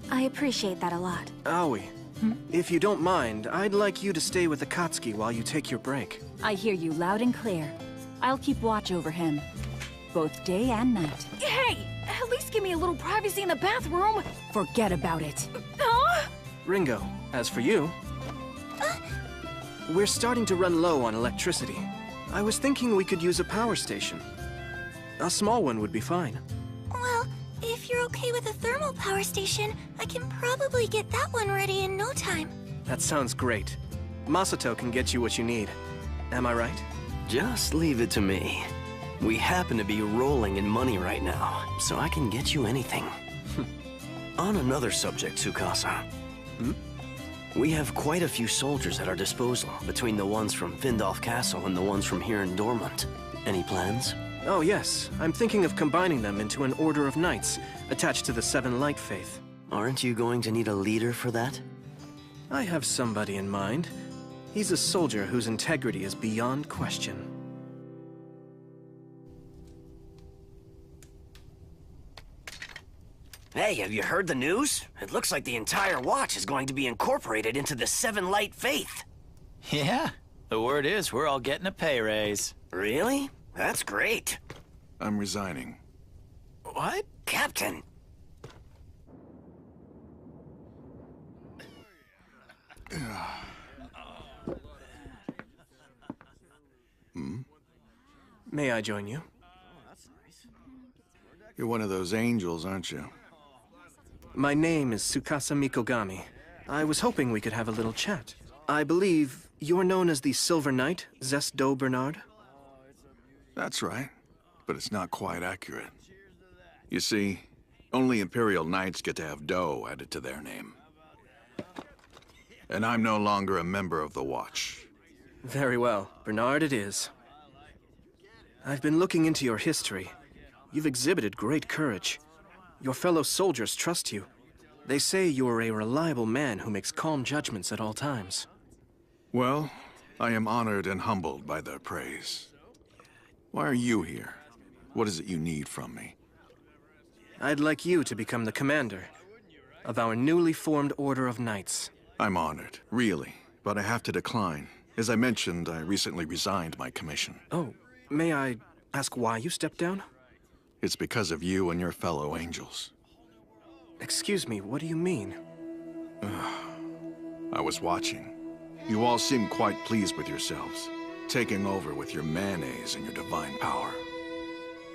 I appreciate that a lot. Aoi, if you don't mind, I'd like you to stay with Akatsuki while you take your break. I hear you loud and clear. I'll keep watch over him, both day and night. Hey! At least give me a little privacy in the bathroom! Forget about it. Ringo, as for you... We're starting to run low on electricity. I was thinking we could use a power station. A small one would be fine. Well, if you're okay with a thermal power station, I can probably get that one ready in no time. That sounds great. Masato can get you what you need. Am I right? Just leave it to me. We happen to be rolling in money right now, so I can get you anything. On another subject, Tsukasa. We have quite a few soldiers at our disposal, between the ones from Findolf Castle and the ones from here in Dormant. Any plans? Oh yes, I'm thinking of combining them into an order of knights, attached to the Seven Light Faith. Aren't you going to need a leader for that? I have somebody in mind. He's a soldier whose integrity is beyond question. Hey, have you heard the news? It looks like the entire watch is going to be incorporated into the Seven Light Faith. Yeah, the word is we're all getting a pay raise. Really? That's great. I'm resigning. What? Captain! May I join you? You're one of those angels, aren't you? My name is Tsukasa Mikogami. I was hoping we could have a little chat. I believe you're known as the Silver Knight, Zest Do Bernard? That's right, but it's not quite accurate. You see, only Imperial Knights get to have dough added to their name. And I'm no longer a member of the Watch. Very well. Bernard it is. I've been looking into your history. You've exhibited great courage. Your fellow soldiers trust you. They say you are a reliable man who makes calm judgments at all times. Well, I am honored and humbled by their praise. Why are you here? What is it you need from me? I'd like you to become the commander of our newly formed Order of Knights. I'm honored, really, but I have to decline. As I mentioned, I recently resigned my commission. Oh, may I ask why you stepped down? It's because of you and your fellow angels. Excuse me, what do you mean? I was watching. You all seem quite pleased with yourselves, taking over with your mayonnaise and your divine power.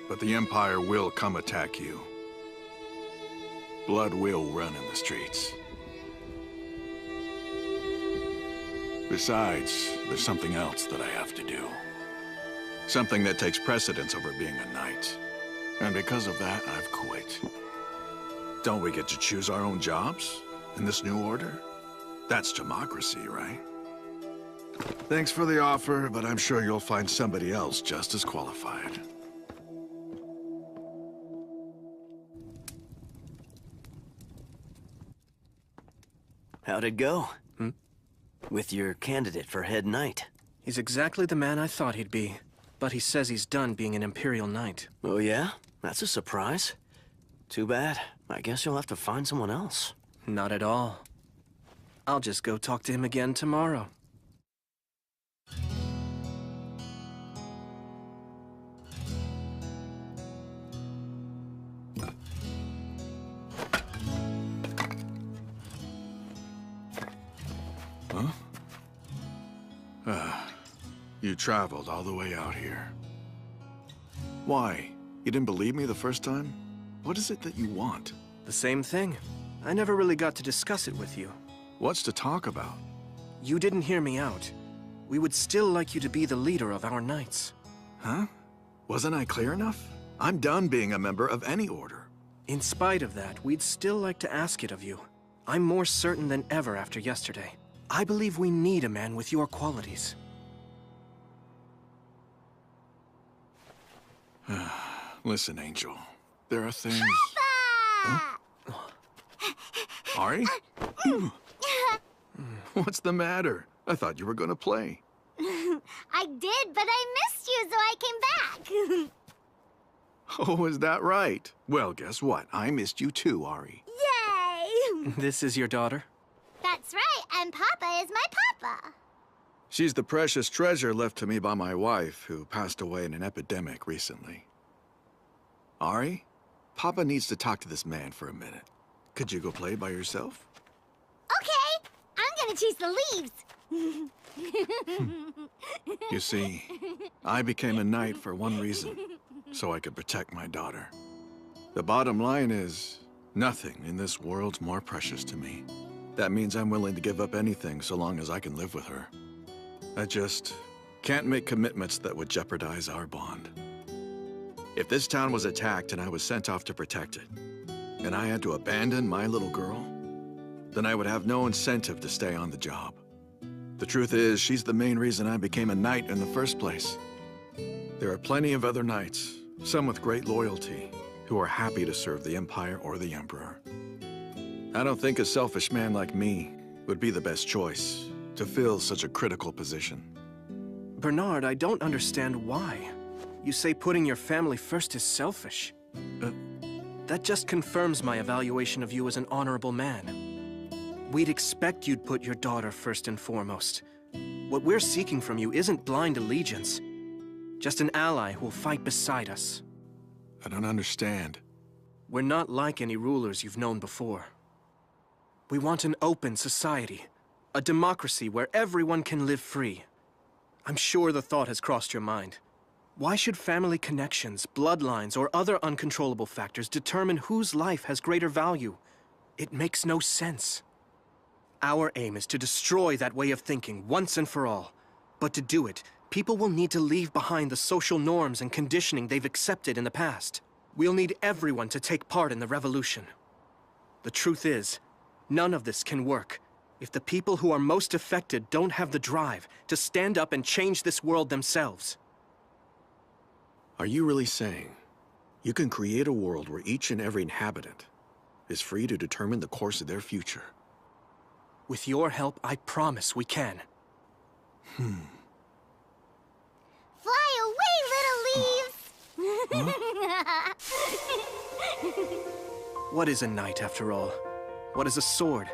But the Empire will come attack you. Blood will run in the streets. Besides, there's something else that I have to do. Something that takes precedence over being a knight. And because of that, I've quit. Don't we get to choose our own jobs in this new order? That's democracy, right? Thanks for the offer, but I'm sure you'll find somebody else just as qualified. How'd it go? With your candidate for head knight? He's exactly the man I thought he'd be, but he says he's done being an Imperial Knight. Oh yeah? That's a surprise. Too bad. I guess you'll have to find someone else. Not at all. I'll just go talk to him again tomorrow. Huh? You traveled all the way out here. Why? You didn't believe me the first time? What is it that you want? The same thing. I never really got to discuss it with you. What's to talk about? You didn't hear me out. We would still like you to be the leader of our knights. Huh? Wasn't I clear enough? I'm done being a member of any order. In spite of that, we'd still like to ask it of you. I'm more certain than ever after yesterday. I believe we need a man with your qualities. Listen, Angel. There are things... Huh? Ari? What's the matter? I thought you were gonna play. I did, but I missed you, so I came back. Oh, is that right? Well, guess what? I missed you too, Ari. Yay! This is your daughter? That's right, and Papa is my papa. She's the precious treasure left to me by my wife, who passed away in an epidemic recently. Ari, Papa needs to talk to this man for a minute. Could you go play by yourself? Okay, I'm gonna chase the leaves. You see, I became a knight for one reason, so I could protect my daughter. The bottom line is, nothing in this world's more precious to me. That means I'm willing to give up anything so long as I can live with her. I just can't make commitments that would jeopardize our bond. If this town was attacked and I was sent off to protect it, and I had to abandon my little girl, then I would have no incentive to stay on the job. The truth is, she's the main reason I became a knight in the first place. There are plenty of other knights, some with great loyalty, who are happy to serve the Empire or the Emperor. I don't think a selfish man like me would be the best choice to fill such a critical position. Bernard, I don't understand why. You say putting your family first is selfish. That just confirms my evaluation of you as an honorable man. We'd expect you'd put your daughter first and foremost. What we're seeking from you isn't blind allegiance, just an ally who will fight beside us. I don't understand. We're not like any rulers you've known before. We want an open society, a democracy where everyone can live free. I'm sure the thought has crossed your mind. Why should family connections, bloodlines, or other uncontrollable factors determine whose life has greater value? It makes no sense. Our aim is to destroy that way of thinking once and for all. But to do it, people will need to leave behind the social norms and conditioning they've accepted in the past. We'll need everyone to take part in the revolution. The truth is, none of this can work if the people who are most affected don't have the drive to stand up and change this world themselves. Are you really saying you can create a world where each and every inhabitant is free to determine the course of their future? With your help, I promise we can. Fly away, little leaves! What is a knight, after all? What is a sword?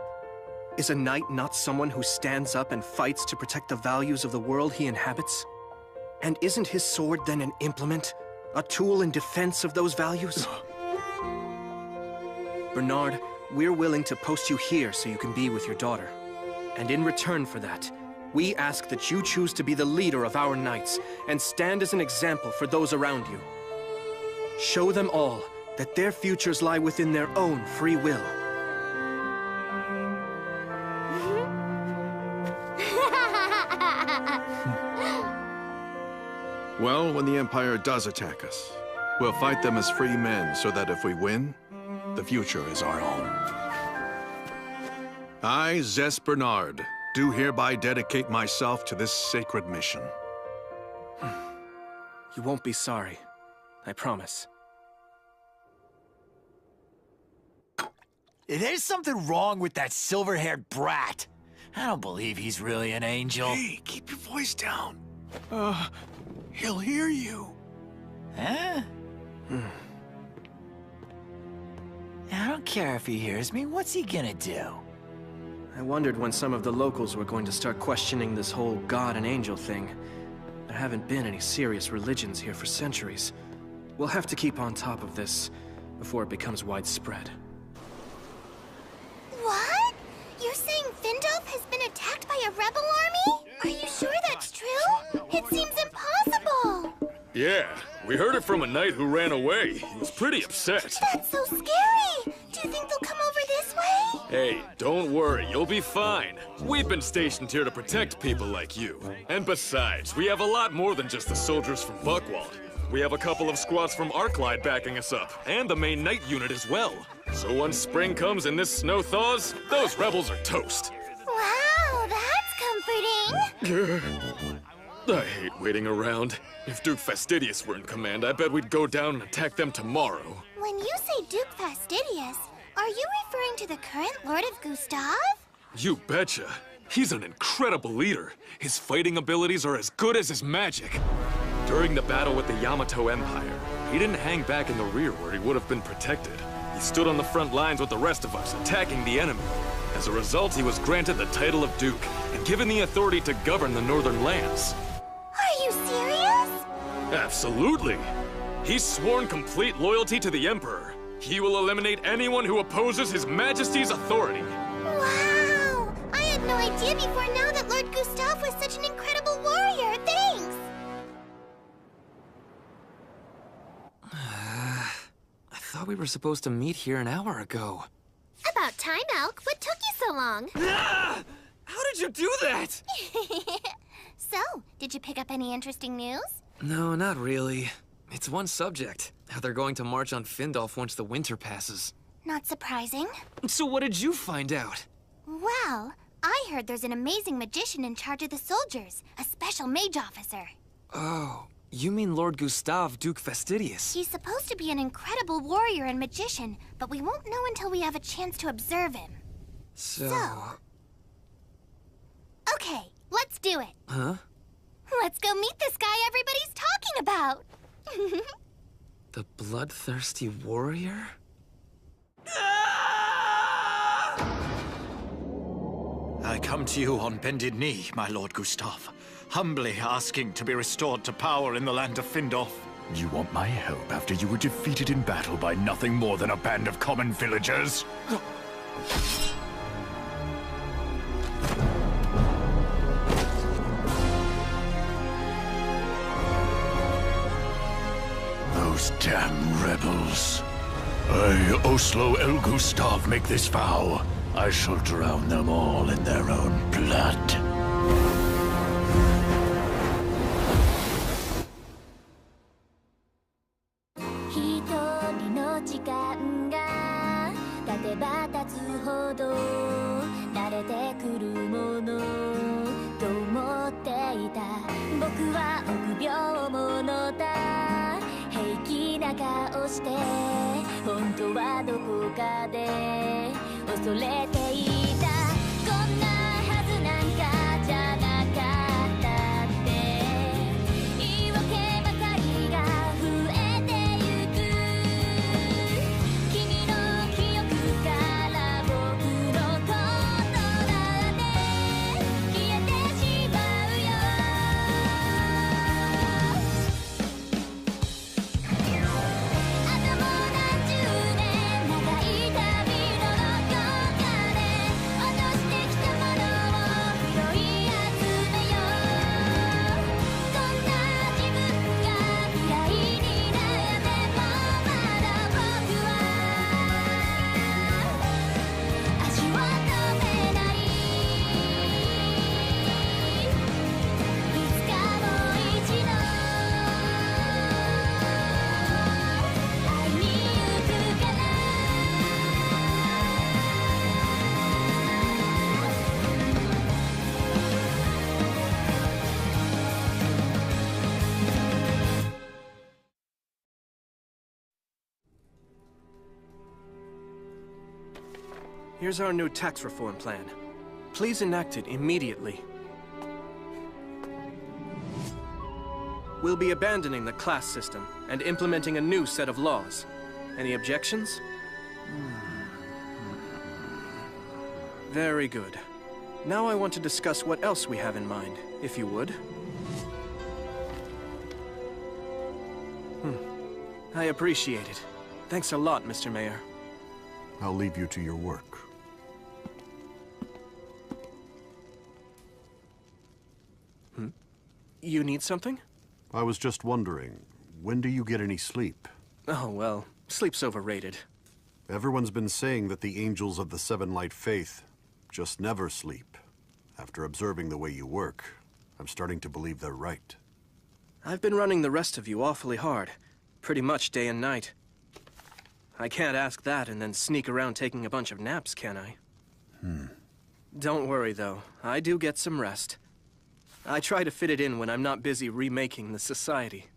Is a knight not someone who stands up and fights to protect the values of the world he inhabits? And isn't his sword then an implement? A tool in defense of those values? Bernard, we're willing to post you here so you can be with your daughter. And in return for that, we ask that you choose to be the leader of our knights and stand as an example for those around you. Show them all that their futures lie within their own free will. Well, when the Empire does attack us, we'll fight them as free men so that if we win, the future is our own. I, Zes Bernard, do hereby dedicate myself to this sacred mission. You won't be sorry. I promise. There's something wrong with that silver-haired brat. I don't believe he's really an angel. Hey, keep your voice down. He'll hear you. Huh? I don't care if he hears me. What's he gonna do? I wondered when some of the locals were going to start questioning this whole god and angel thing. There haven't been any serious religions here for centuries. We'll have to keep on top of this before it becomes widespread. What? You're saying Findolf has been attacked by a rebel army? Are you sure that's true? It seems impossible. Yeah, we heard it from a knight who ran away. He was pretty upset. That's so scary. Do you think they'll come over this way? Hey, don't worry, you'll be fine. We've been stationed here to protect people like you. And besides, we have a lot more than just the soldiers from Buckwald. We have a couple of squads from Arclight backing us up, and the main knight unit as well. So once spring comes and this snow thaws, those rebels are toast. Wow, that's comforting. I hate waiting around. If Duke Fastidious were in command, I bet we'd go down and attack them tomorrow. When you say Duke Fastidious, are you referring to the current Lord of Gustav? You betcha. He's an incredible leader. His fighting abilities are as good as his magic. During the battle with the Yamato Empire, he didn't hang back in the rear where he would have been protected. He stood on the front lines with the rest of us, attacking the enemy. As a result, he was granted the title of Duke and given the authority to govern the northern lands. Are you serious? Absolutely. He's sworn complete loyalty to the Emperor. He will eliminate anyone who opposes His Majesty's authority. Wow! I had no idea before now that Lord Gustav was such an incredible warrior. Thanks! I thought we were supposed to meet here an hour ago. About time, Elk. What took you so long? Ah! How did you do that? So, did you pick up any interesting news? No, not really. It's one subject. How they're going to march on Findolf once the winter passes. Not surprising. So what did you find out? Well, I heard there's an amazing magician in charge of the soldiers. A special mage officer. Oh, you mean Lord Gustav, Duke Fastidious? He's supposed to be an incredible warrior and magician, but we won't know until we have a chance to observe him. So... Okay, let's do it. Huh? Let's go meet this guy everybody's talking about. The bloodthirsty warrior? I come to you on bended knee, my Lord Gustav, humbly asking to be restored to power in the land of Findolf. You want my help after you were defeated in battle by nothing more than a band of common villagers? Those damn rebels. I, Oslo El Gustav, make this vow. I shall drown them all in their own blood. Here's our new tax reform plan. Please enact it immediately. We'll be abandoning the class system and implementing a new set of laws. Any objections? Very good. Now I want to discuss what else we have in mind, if you would. I appreciate it. Thanks a lot, Mr. Mayor. I'll leave you to your work. You need something? I was just wondering, when do you get any sleep? Oh, well, sleep's overrated. Everyone's been saying that the angels of the Seven Light Faith just never sleep. After observing the way you work, I'm starting to believe they're right. I've been running the rest of you awfully hard. Pretty much day and night. I can't ask that and then sneak around taking a bunch of naps, can I? Don't worry, though. I do get some rest. I try to fit it in when I'm not busy remaking the society.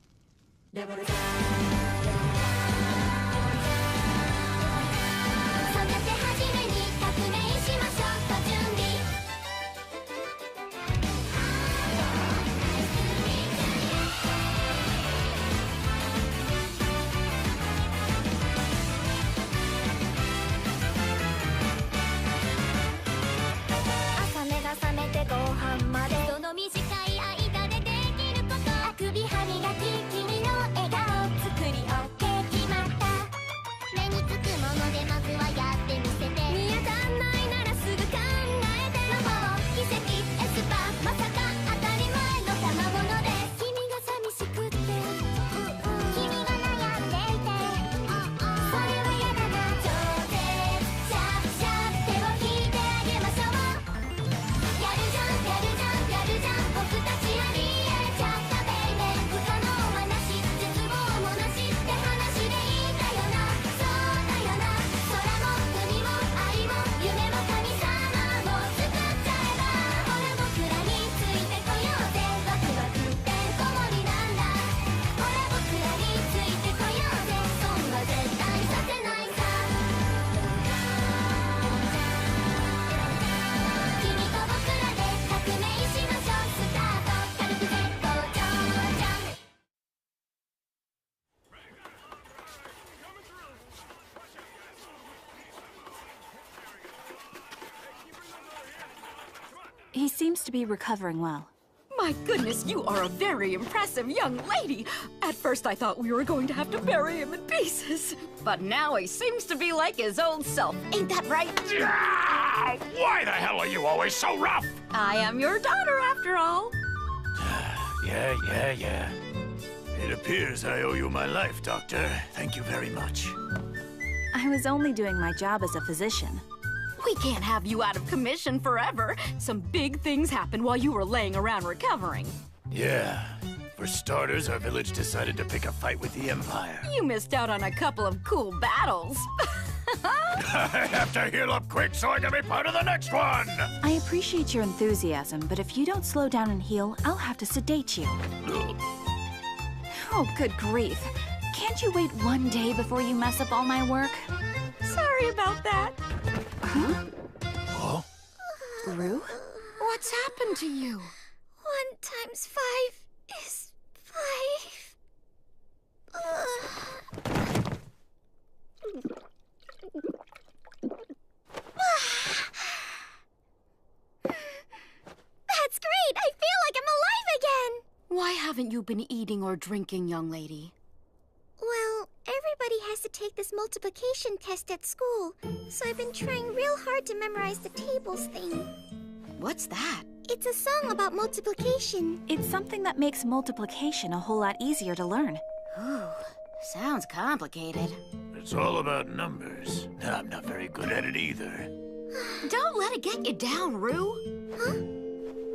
He seems to be recovering well. My goodness, you are a very impressive young lady. At first I thought we were going to have to bury him in pieces. But now he seems to be like his old self. Ain't that right? Why the hell are you always so rough? I am your daughter, after all. Yeah. It appears I owe you my life, Doctor. Thank you very much. I was only doing my job as a physician. We can't have you out of commission forever. Some big things happened while you were laying around recovering. Yeah. For starters, our village decided to pick a fight with the Empire. You missed out on a couple of cool battles. I have to heal up quick so I can be part of the next one! I appreciate your enthusiasm, but if you don't slow down and heal, I'll have to sedate you. Oh, good grief. Can't you wait one day before you mess up all my work? Sorry about that. Huh? Oh? Rue? What's happened to you? 1 times 5 is 5. That's great! I feel like I'm alive again! Why haven't you been eating or drinking, young lady? Well, everybody has to take this multiplication test at school, so I've been trying real hard to memorize the tables thing. What's that? It's a song about multiplication. It's something that makes multiplication a whole lot easier to learn. Ooh, sounds complicated. It's all about numbers. I'm not very good at it either. Don't let it get you down, Rue. Huh?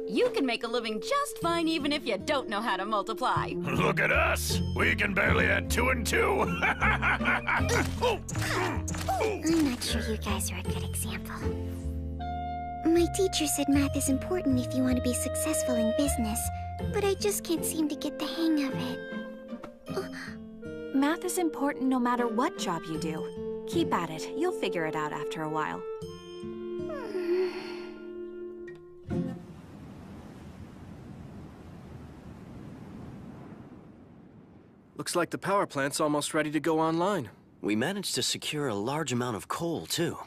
You can make a living just fine even if you don't know how to multiply. Look at us! We can barely add 2 and 2! I'm not sure you guys are a good example. My teacher said math is important if you want to be successful in business, but I just can't seem to get the hang of it. Math is important no matter what job you do. Keep at it. You'll figure it out after a while. Looks like the power plant's almost ready to go online. We managed to secure a large amount of coal, too.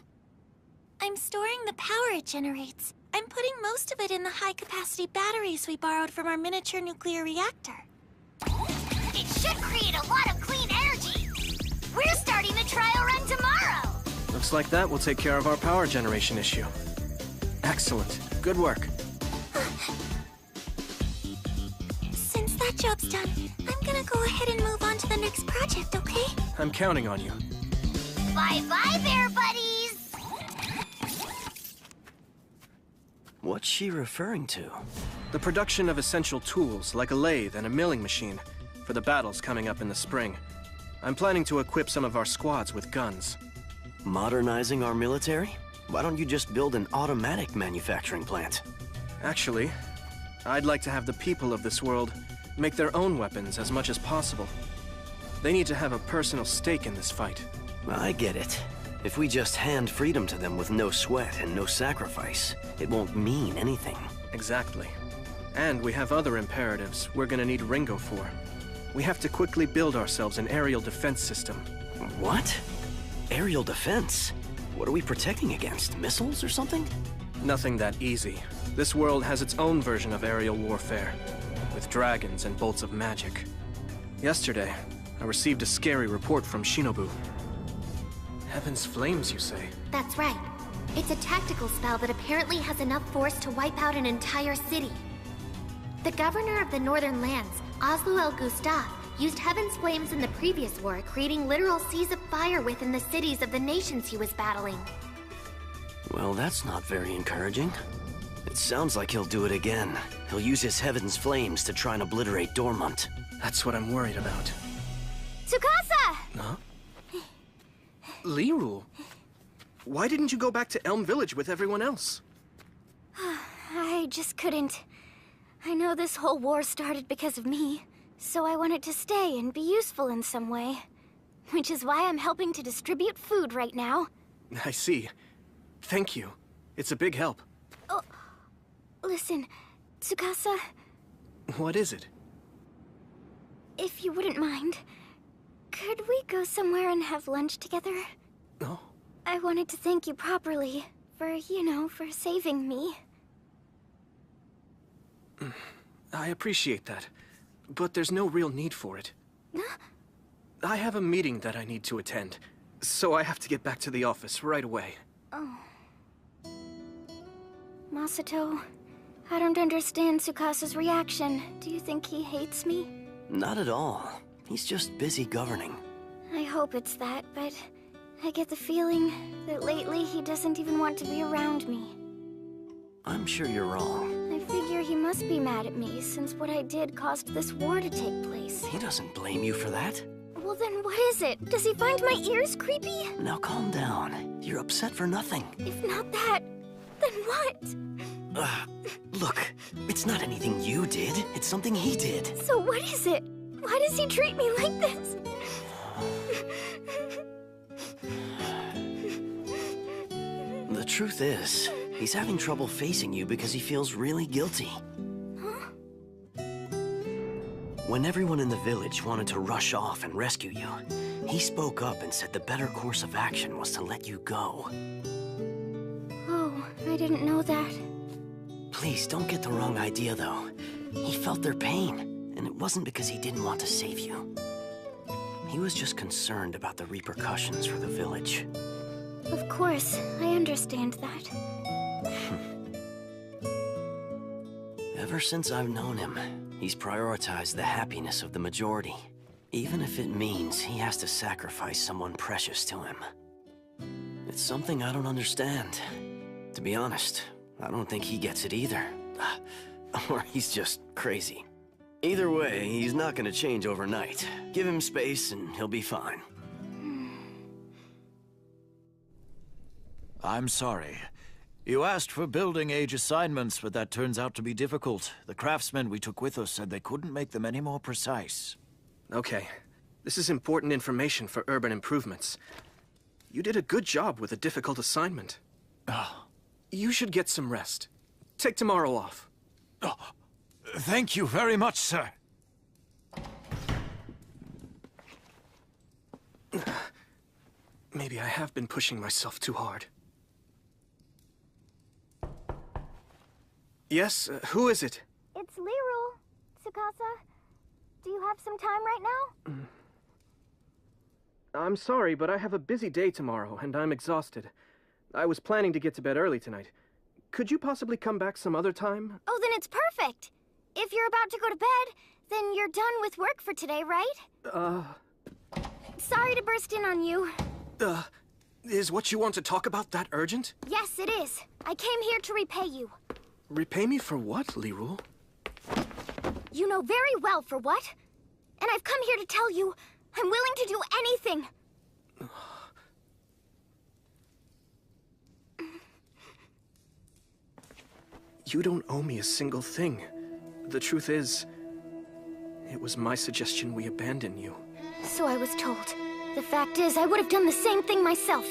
I'm storing the power it generates. I'm putting most of it in the high-capacity batteries we borrowed from our miniature nuclear reactor. It should create a lot of clean energy. We're starting the trial run tomorrow. Looks like that will take care of our power generation issue. Excellent. Good work. Since that job's done, I'm gonna go ahead and move on to the next project, okay? I'm counting on you. Bye-bye, bear buddies. What's she referring to? The production of essential tools, like a lathe and a milling machine, for the battles coming up in the spring. I'm planning to equip some of our squads with guns. Modernizing our military? Why don't you just build an automatic manufacturing plant? Actually, I'd like to have the people of this world make their own weapons as much as possible. They need to have a personal stake in this fight. I get it. If we just hand freedom to them with no sweat and no sacrifice, it won't mean anything. Exactly. And we have other imperatives we're gonna need Ringo for. We have to quickly build ourselves an aerial defense system. What? Aerial defense? What are we protecting against? Missiles or something? Nothing that easy. This world has its own version of aerial warfare, with dragons and bolts of magic. Yesterday, I received a scary report from Shinobu. Heaven's flames, you say? That's right. It's a tactical spell that apparently has enough force to wipe out an entire city. The governor of the Northern Lands, Oslo El Gustav, used Heaven's flames in the previous war, creating literal seas of fire within the cities of the nations he was battling. Well, that's not very encouraging. It sounds like he'll do it again. He'll use his Heaven's flames to try and obliterate Dormont. That's what I'm worried about. Tsukasa! Huh? Liru, why didn't you go back to Elm Village with everyone else? I just couldn't. I know this whole war started because of me, so I wanted to stay and be useful in some way. Which is why I'm helping to distribute food right now. I see. Thank you. It's a big help. Oh, listen, Tsukasa. What is it? If you wouldn't mind, could we go somewhere and have lunch together? Oh. I wanted to thank you properly for, for saving me. I appreciate that, but there's no real need for it. I have a meeting that I need to attend, so I have to get back to the office right away. Oh. Masato, I don't understand Tsukasa's reaction. Do you think he hates me? Not at all. He's just busy governing. I hope it's that, but I get the feeling that lately he doesn't even want to be around me. I'm sure you're wrong. I figure he must be mad at me, since what I did caused this war to take place. He doesn't blame you for that. Well then, what is it? Does he find my ears creepy? Now calm down. You're upset for nothing. If not that, then what? Look, it's not anything you did. It's something he did. So what is it? Why does he treat me like this? The truth is, he's having trouble facing you because he feels really guilty. Huh? When everyone in the village wanted to rush off and rescue you, he spoke up and said the better course of action was to let you go. Oh, I didn't know that. Please, don't get the wrong idea, though. He felt their pain, and it wasn't because he didn't want to save you. He was just concerned about the repercussions for the village. Of course, I understand that. Ever since I've known him, he's prioritized the happiness of the majority, even if it means he has to sacrifice someone precious to him. It's something I don't understand. To be honest, I don't think he gets it either. Or he's just crazy. Either way, he's not gonna change overnight. Give him space and he'll be fine. I'm sorry. You asked for building age assignments, but that turns out to be difficult. The craftsmen we took with us said they couldn't make them any more precise. Okay. This is important information for urban improvements. You did a good job with a difficult assignment. You should get some rest. Take tomorrow off. Thank you very much, sir. Maybe I have been pushing myself too hard. Yes, who is it? It's Liru. Tsukasa, do you have some time right now? I'm sorry, but I have a busy day tomorrow, and I'm exhausted. I was planning to get to bed early tonight. Could you possibly come back some other time? Oh, then it's perfect. If you're about to go to bed, then you're done with work for today, right? Sorry to burst in on you. Is what you want to talk about that urgent? Yes, it is. I came here to repay you. Repay me for what, Liru? You know very well for what. And I've come here to tell you, I'm willing to do anything. You don't owe me a single thing. The truth is, it was my suggestion we abandon you. So I was told. The fact is, I would have done the same thing myself.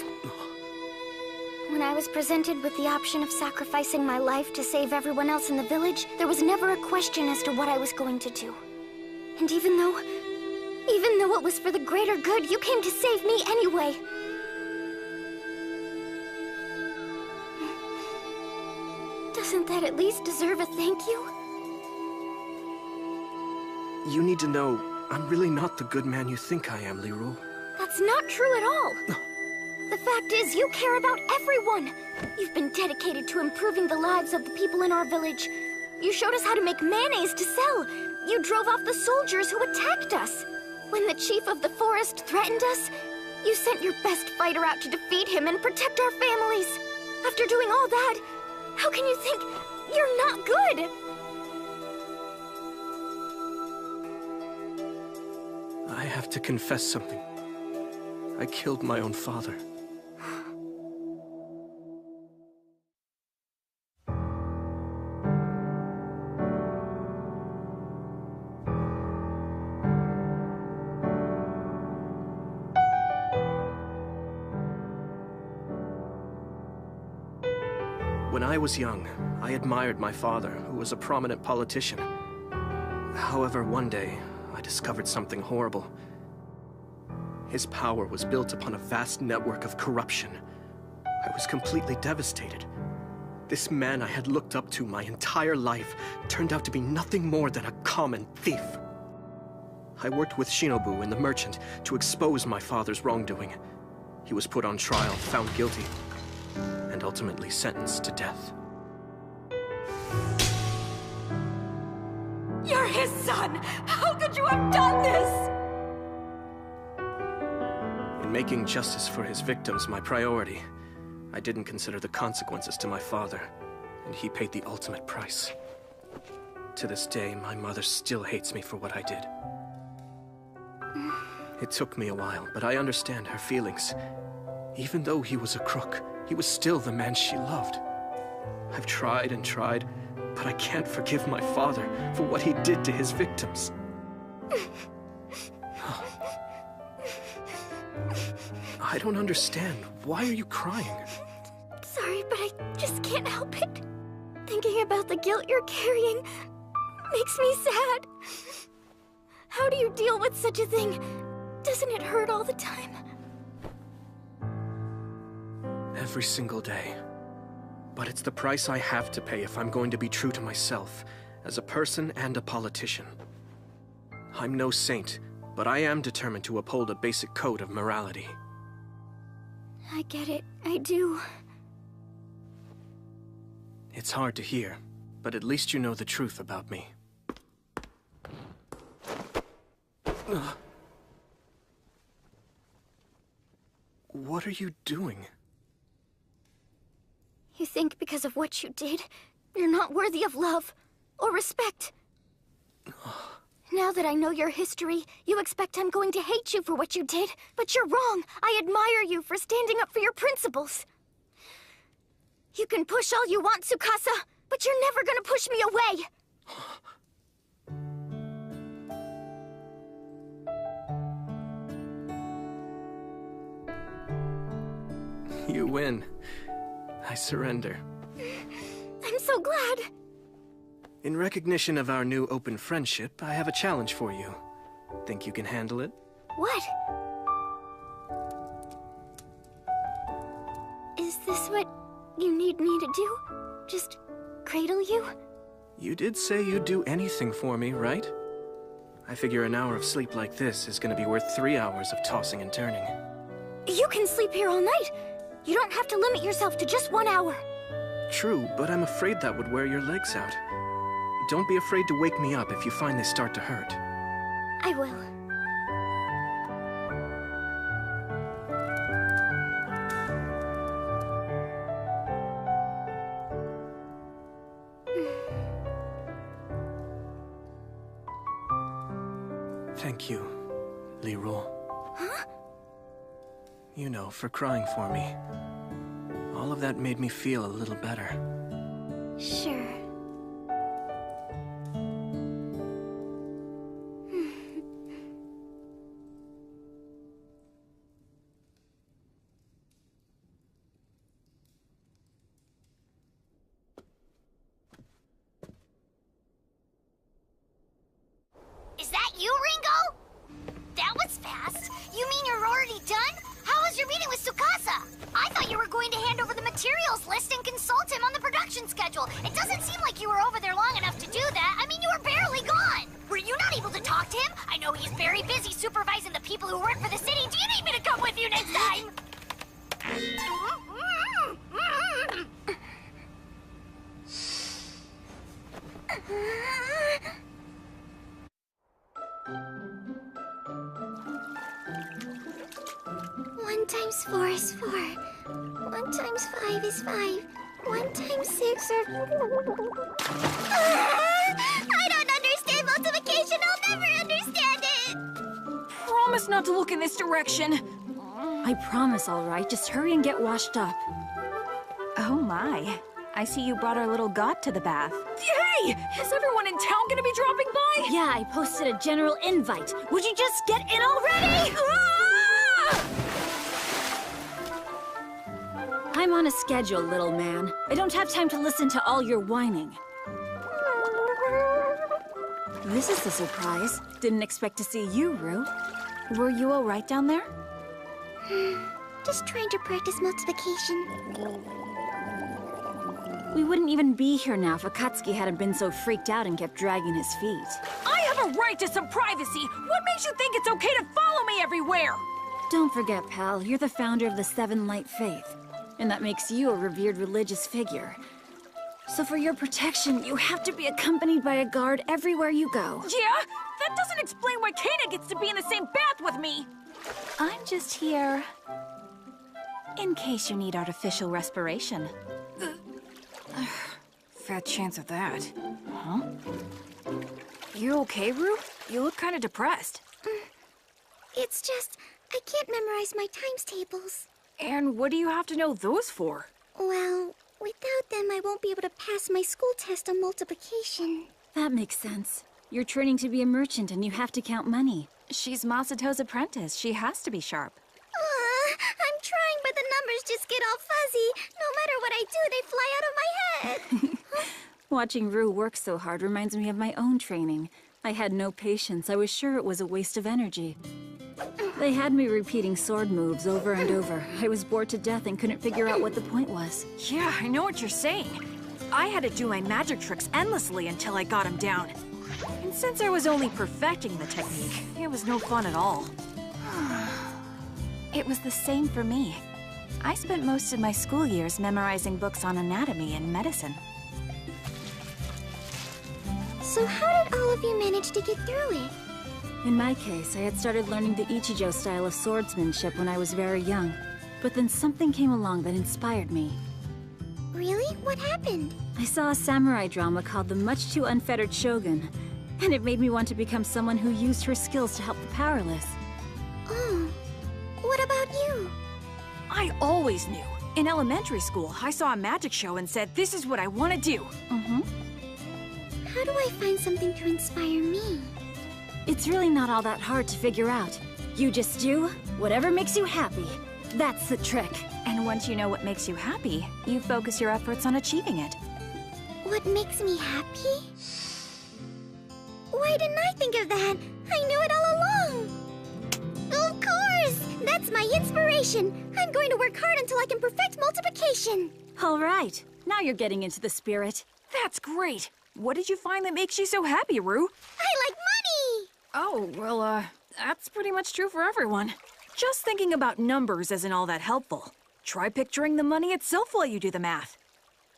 When I was presented with the option of sacrificing my life to save everyone else in the village, there was never a question as to what I was going to do. And even though it was for the greater good, you came to save me anyway. Doesn't that at least deserve a thank you? You need to know, I'm really not the good man you think I am, Liru. That's not true at all. The fact is, you care about everyone. You've been dedicated to improving the lives of the people in our village. You showed us how to make mayonnaise to sell. You drove off the soldiers who attacked us. When the chief of the forest threatened us, you sent your best fighter out to defeat him and protect our families. After doing all that, how can you think you're not good? I have to confess something. I killed my own father. When I was young, I admired my father, who was a prominent politician. However, one day, I discovered something horrible. His power was built upon a vast network of corruption. I was completely devastated. This man I had looked up to my entire life turned out to be nothing more than a common thief. I worked with Shinobu and the merchant to expose my father's wrongdoing. He was put on trial, found guilty, and ultimately sentenced to death. You're his son! How could you have done this? In making justice for his victims my priority, I didn't consider the consequences to my father, and he paid the ultimate price. To this day, my mother still hates me for what I did. It took me a while, but I understand her feelings. Even though he was a crook, he was still the man she loved. I've tried and tried, but I can't forgive my father for what he did to his victims. I don't understand. Why are you crying? Sorry, but I just can't help it. Thinking about the guilt you're carrying makes me sad. How do you deal with such a thing? Doesn't it hurt all the time? Every single day. But it's the price I have to pay if I'm going to be true to myself, as a person and a politician. I'm no saint, but I am determined to uphold a basic code of morality. I get it. I do. It's hard to hear, but at least you know the truth about me. What are you doing? You think because of what you did, you're not worthy of love or respect. Now that I know your history, you expect I'm going to hate you for what you did, but you're wrong. I admire you for standing up for your principles. You can push all you want, Tsukasa, but you're never gonna push me away. You win. I surrender. I'm so glad. In recognition of our new open friendship, I have a challenge for you. Think you can handle it? What? Is this what you need me to do? Just cradle you? You did say you'd do anything for me, right? I figure an hour of sleep like this is gonna be worth 3 hours of tossing and turning. You can sleep here all night. You don't have to limit yourself to just 1 hour. True, but I'm afraid that would wear your legs out. Don't be afraid to wake me up if you find they start to hurt. I will. Thank you, Leroy. Huh? You know, for crying for me. All of that made me feel a little better. Sure. Is that you, Ringo? That was fast. You mean you're already done? How was your meeting with Tsukasa? I thought you were going to hand over the materials list and consult him on the production schedule. It doesn't seem like you were over there long enough to do that. I mean, you were barely gone. Were you not able to talk to him? I know he's very busy supervising the people who work for the city. Do you need me to come with you next time? One times 4 is 4. 1 times 5 is 5. 1 times 6 are... I don't understand multiplication. I'll never understand it. Promise not to look in this direction. I promise, all right. Just hurry and get washed up. Oh my. I see you brought our little got to the bath. Hey! Is everyone in town gonna be dropping by? Yeah, I posted a general invite. Would you just get in already? I'm on a schedule, little man. I don't have time to listen to all your whining. This is a surprise. Didn't expect to see you, Rue. Were you all right down there? Just trying to practice multiplication. We wouldn't even be here now if Akatsuki hadn't been so freaked out and kept dragging his feet. I have a right to some privacy! What makes you think it's okay to follow me everywhere? Don't forget, pal, you're the founder of the Seven Light Faith. And that makes you a revered religious figure. So for your protection, you have to be accompanied by a guard everywhere you go. Yeah? That doesn't explain why Kana gets to be in the same bath with me! I'm just here in case you need artificial respiration. Fat chance of that. Huh? You okay, Rue? You look kind of depressed. It's just, I can't memorize my times tables. And what do you have to know those for? Well, without them, I won't be able to pass my school test on multiplication. That makes sense. You're training to be a merchant and you have to count money. She's Masato's apprentice. She has to be sharp. I'm trying, but the numbers just get all fuzzy. No matter what I do, they fly out of my head. Watching Rue work so hard reminds me of my own training. I had no patience. I was sure it was a waste of energy. They had me repeating sword moves over and over. I was bored to death and couldn't figure out what the point was. Yeah, I know what you're saying. I had to do my magic tricks endlessly until I got him down. And since I was only perfecting the technique, it was no fun at all. It was the same for me. I spent most of my school years memorizing books on anatomy and medicine. So how did all of you manage to get through it? In my case, I had started learning the Ichijo style of swordsmanship when I was very young. But then something came along that inspired me. Really? What happened? I saw a samurai drama called The Much Too Unfettered Shogun, and it made me want to become someone who used her skills to help the powerless. Oh, what about you? I always knew. In elementary school, I saw a magic show and said, this is what I want to do. How do I find something to inspire me? It's really not all that hard to figure out. You just do whatever makes you happy. That's the trick. And once you know what makes you happy, you focus your efforts on achieving it. What makes me happy? Why didn't I think of that? I knew it all along! Of course! That's my inspiration! I'm going to work hard until I can perfect multiplication! All right. Now you're getting into the spirit. That's great! What did you find that makes you so happy, Rue? I like money! Oh, well, that's pretty much true for everyone. Just thinking about numbers isn't all that helpful. Try picturing the money itself while you do the math.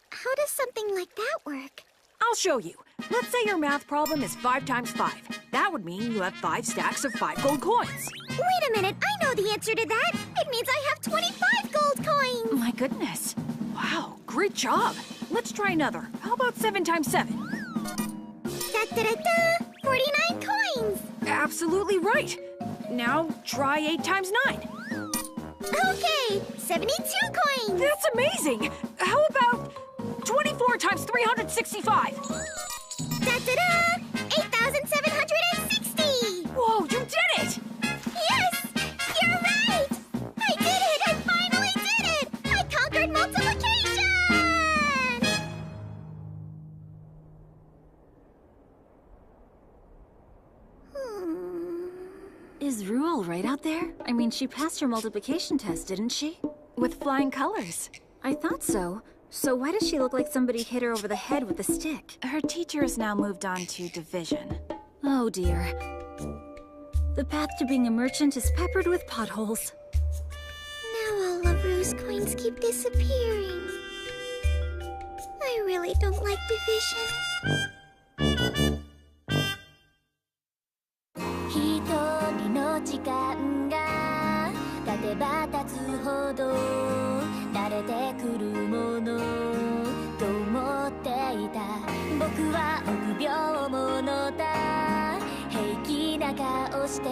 How does something like that work? I'll show you. Let's say your math problem is 5 times 5. That would mean you have 5 stacks of 5 gold coins. Wait a minute, I know the answer to that! It means I have 25 gold coins! My goodness. Wow, great job. Let's try another. How about 7 times 7? Da-da-da-da! 49 coins! Absolutely right. Now try 8 times 9. Okay, 72 coins! That's amazing! How about 24 times 365? Da-da-da! 8,760! Whoa, you did it! Yes! You're right! I did it! I finally did it! I conquered multiplication! Is Rue all right out there? I mean, she passed her multiplication test, didn't she? With flying colors. I thought so. So why does she look like somebody hit her over the head with a stick? Her teacher has now moved on to division. Oh dear. The path to being a merchant is peppered with potholes. Now all of Rue's coins keep disappearing. I really don't like division. 一人の時間が経てば経つほど慣れてくるものと思っていた僕は臆病者だ平気な顔して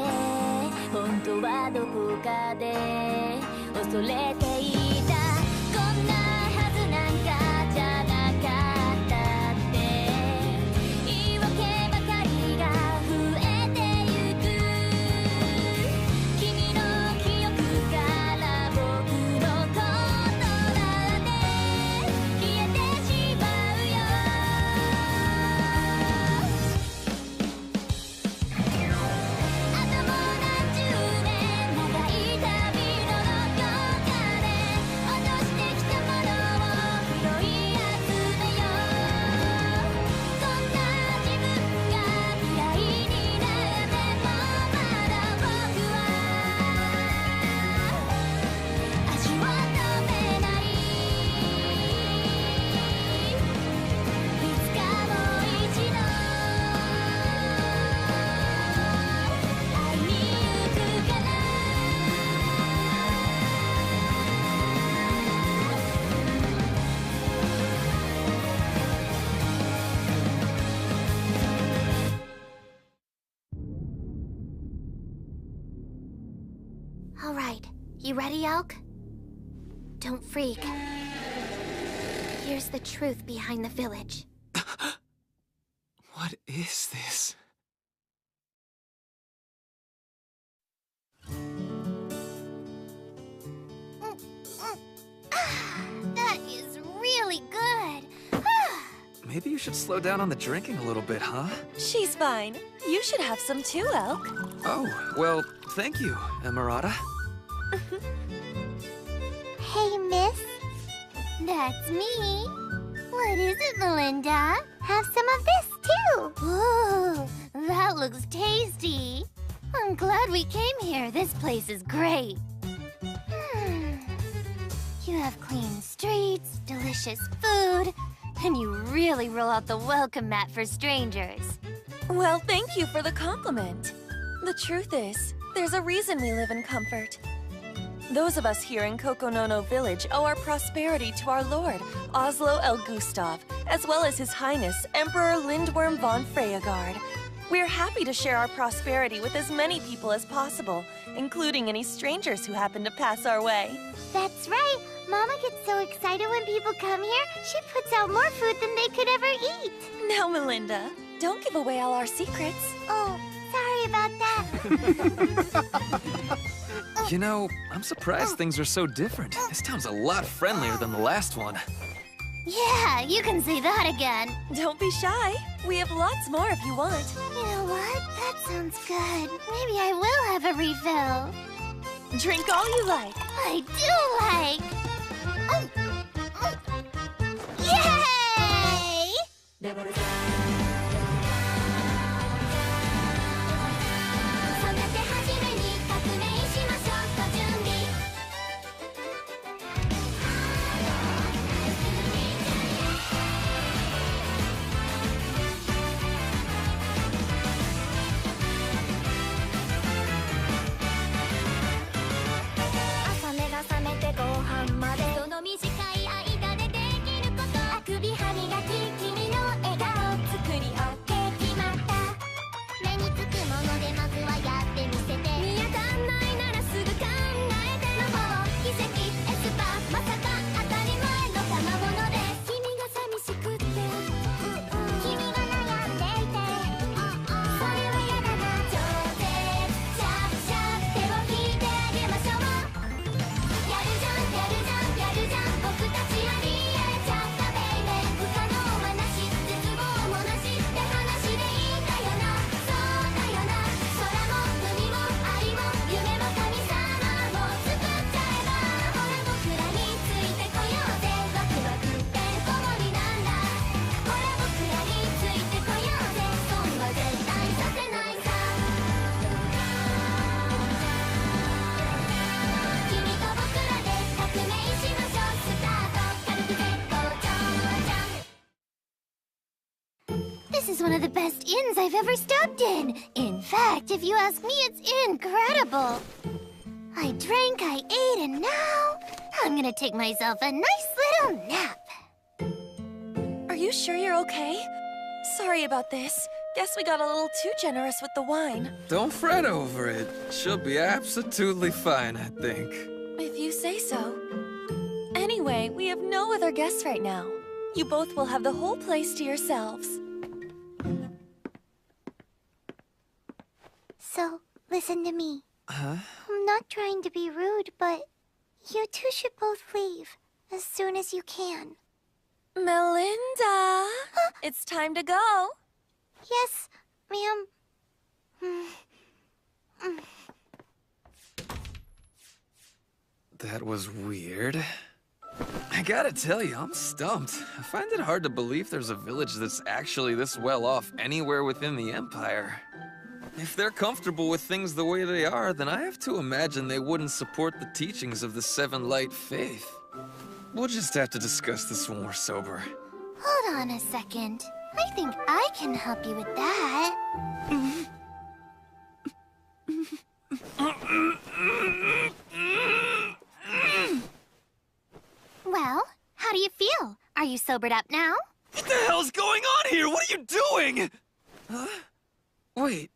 本当はどこかで恐れていたこんなはずなんかじゃなかったって言い訳ばかりが増えてゆく君の記憶から僕のことだって消えてしまうよあともう何十年長い旅のどこかで You ready, Elk? Don't freak. Here's the truth behind the village. What is this? That is really good. Maybe you should slow down on the drinking a little bit, huh? She's fine. You should have some too, Elk. Oh, well, thank you, Emerata. Hey, miss. That's me. What is it, Melinda? Have some of this, too. Ooh, that looks tasty. I'm glad we came here. This place is great. You have clean streets, delicious food, and you really roll out the welcome mat for strangers. Well, thank you for the compliment. The truth is, there's a reason we live in comfort. Those of us here in Kokonono Village owe our prosperity to our lord, Oslo El Gustav, as well as His Highness, Emperor Lindworm von Freyagard. We're happy to share our prosperity with as many people as possible, including any strangers who happen to pass our way. That's right. Mama gets so excited when people come here, she puts out more food than they could ever eat. Now, Melinda, don't give away all our secrets. Oh, sorry about that. You know, I'm surprised things are so different. This town's a lot friendlier than the last one. Yeah, you can say that again. Don't be shy. We have lots more if you want. You know what? That sounds good. Maybe I will have a refill. Drink all you like. I do like. Yay! This is one of the best inns I've ever stopped in. In fact, if you ask me, it's incredible. I drank, I ate, and now I'm gonna take myself a nice little nap. Are you sure you're okay? Sorry about this. Guess we got a little too generous with the wine. Don't fret over it. She'll be absolutely fine, I think. If you say so. Anyway, we have no other guests right now. You both will have the whole place to yourselves. So, listen to me. Huh? I'm not trying to be rude, but you two should both leave as soon as you can. Melinda! It's time to go. Yes, ma'am. That was weird. I gotta tell you, I'm stumped. I find it hard to believe there's a village that's actually this well off anywhere within the Empire. If they're comfortable with things the way they are, then I have to imagine they wouldn't support the teachings of the Seven Light Faith. We'll just have to discuss this when we're sober. Hold on a second. I think I can help you with that. Well, how do you feel? Are you sobered up now? What the hell's going on here? What are you doing? Huh? Wait,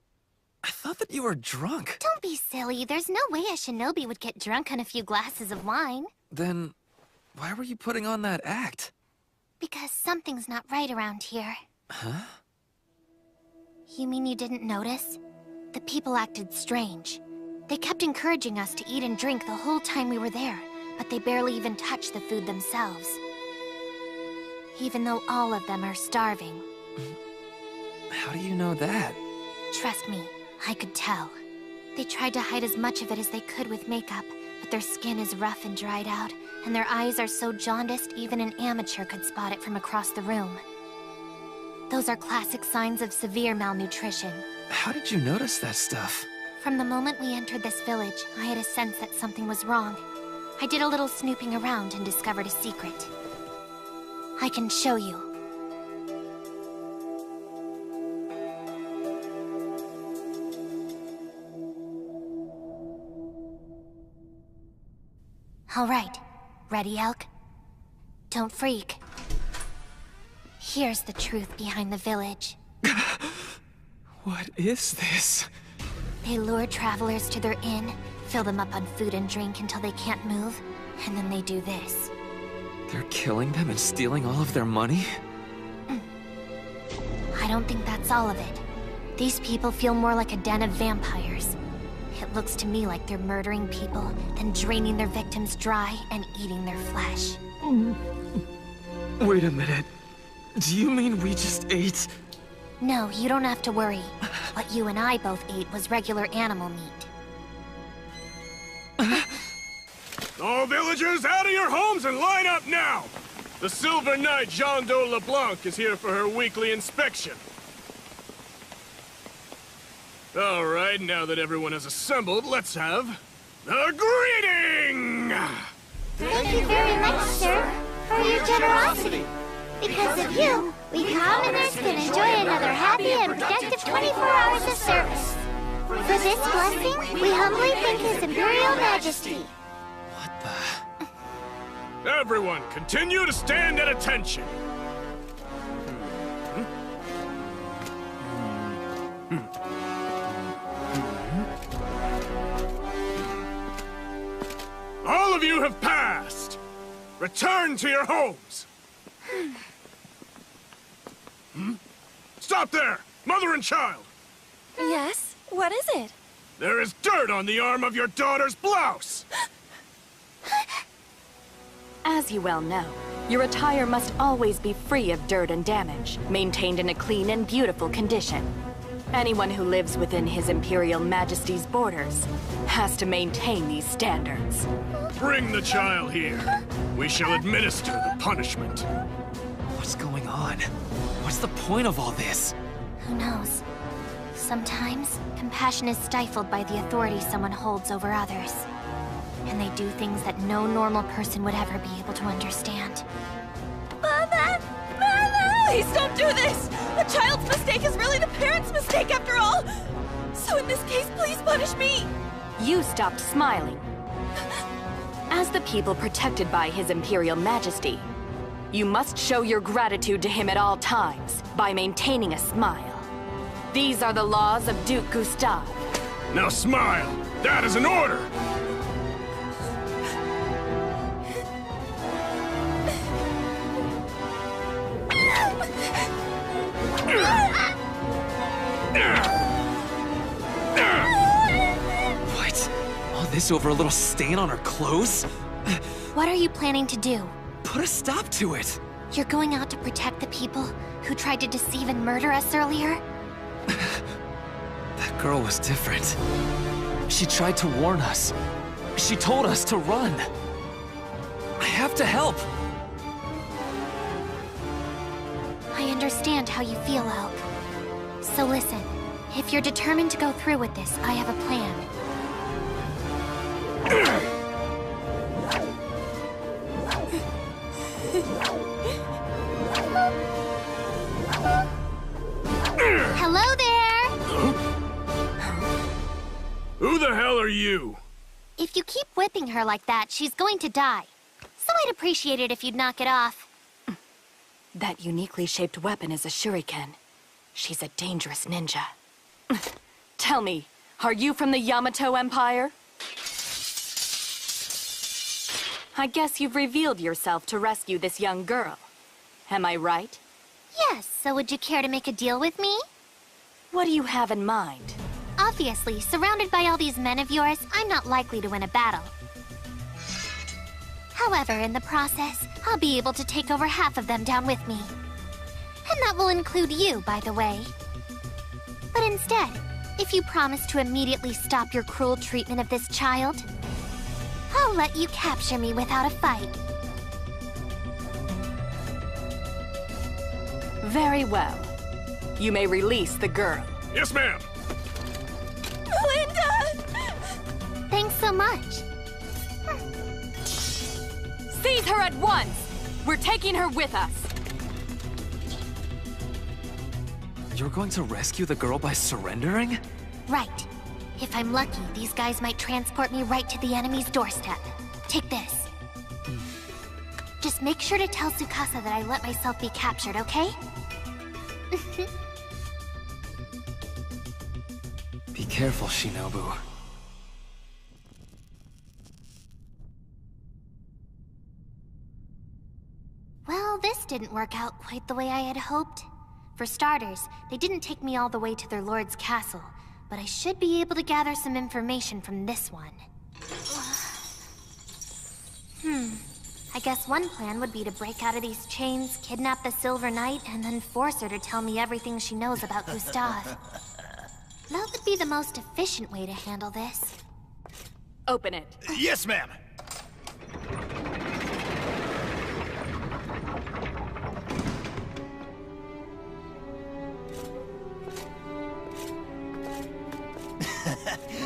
I thought that you were drunk. Don't be silly. There's no way a shinobi would get drunk on a few glasses of wine. Then, why were you putting on that act? Because something's not right around here. Huh? You mean you didn't notice? The people acted strange. They kept encouraging us to eat and drink the whole time we were there, but they barely even touched the food themselves. Even though all of them are starving. How do you know that? Trust me, I could tell. They tried to hide as much of it as they could with makeup, but their skin is rough and dried out, and their eyes are so jaundiced even an amateur could spot it from across the room. Those are classic signs of severe malnutrition. How did you notice that stuff? From the moment we entered this village, I had a sense that something was wrong. I did a little snooping around and discovered a secret. I can show you. All right. Ready, Elk? Don't freak. Here's the truth behind the village. What is this? They lure travelers to their inn, fill them up on food and drink until they can't move, and then they do this. They're killing them and stealing all of their money? I don't think that's all of it. These people feel more like a den of vampires. It looks to me like they're murdering people, then draining their victims dry and eating their flesh. Wait a minute. Do you mean we just ate? No, you don't have to worry. What you and I both ate was regular animal meat. All villagers, out of your homes and line up now! The Silver Knight Jean de LeBlanc is here for her weekly inspection. All right, now that everyone has assembled, let's have the greeting! Thank you very much, sir, for your generosity. Because of you, we commoners can enjoy another happy and productive 24 hours of service. For this blessing, we humbly thank His Imperial Majesty. Everyone, continue to stand at attention. All of you have passed. Return to your homes. Stop there! Mother and child! Yes? What is it? There is dirt on the arm of your daughter's blouse! As you well know, your attire must always be free of dirt and damage, maintained in a clean and beautiful condition. Anyone who lives within His Imperial Majesty's borders has to maintain these standards. Bring the child here. We shall administer the punishment. What's going on? What's the point of all this? Who knows? Sometimes, compassion is stifled by the authority someone holds over others. And they do things that no normal person would ever be able to understand. Mother! Mother! Please don't do this! The child's mistake is really the parent's mistake after all! So in this case, please punish me! You stopped smiling. As the people protected by His Imperial Majesty, you must show your gratitude to him at all times by maintaining a smile. These are the laws of Duke Gustave. Now smile! That is an order! What? All this over a little stain on her clothes? What are you planning to do? Put a stop to it! You're going out to protect the people who tried to deceive and murder us earlier? That girl was different. She tried to warn us. She told us to run. I have to help. I understand how you feel, Elk. So listen, if you're determined to go through with this, I have a plan. Hello there! Who the hell are you? If you keep whipping her like that, she's going to die. So I'd appreciate it if you'd knock it off. That uniquely shaped weapon is a shuriken. She's a dangerous ninja. Tell me, are you from the Yamato Empire? I guess you've revealed yourself to rescue this young girl. Am I right? Yes, so would you care to make a deal with me? What do you have in mind? Obviously, surrounded by all these men of yours, I'm not likely to win a battle. However, in the process, I'll be able to take over half of them down with me. And that will include you, by the way. But instead, if you promise to immediately stop your cruel treatment of this child, I'll let you capture me without a fight. Very well. You may release the girl. Yes, ma'am. Linda! Thanks so much. Seize her at once! We're taking her with us. You're going to rescue the girl by surrendering? Right. If I'm lucky, these guys might transport me right to the enemy's doorstep. Take this. Just make sure to tell Tsukasa that I let myself be captured, okay? Be careful, Shinobu. Well, this didn't work out quite the way I had hoped. For starters, they didn't take me all the way to their lord's castle, but I should be able to gather some information from this one. I guess one plan would be to break out of these chains, kidnap the Silver Knight, and then force her to tell me everything she knows about Gustav. That would be the most efficient way to handle this. Open it. Yes, ma'am.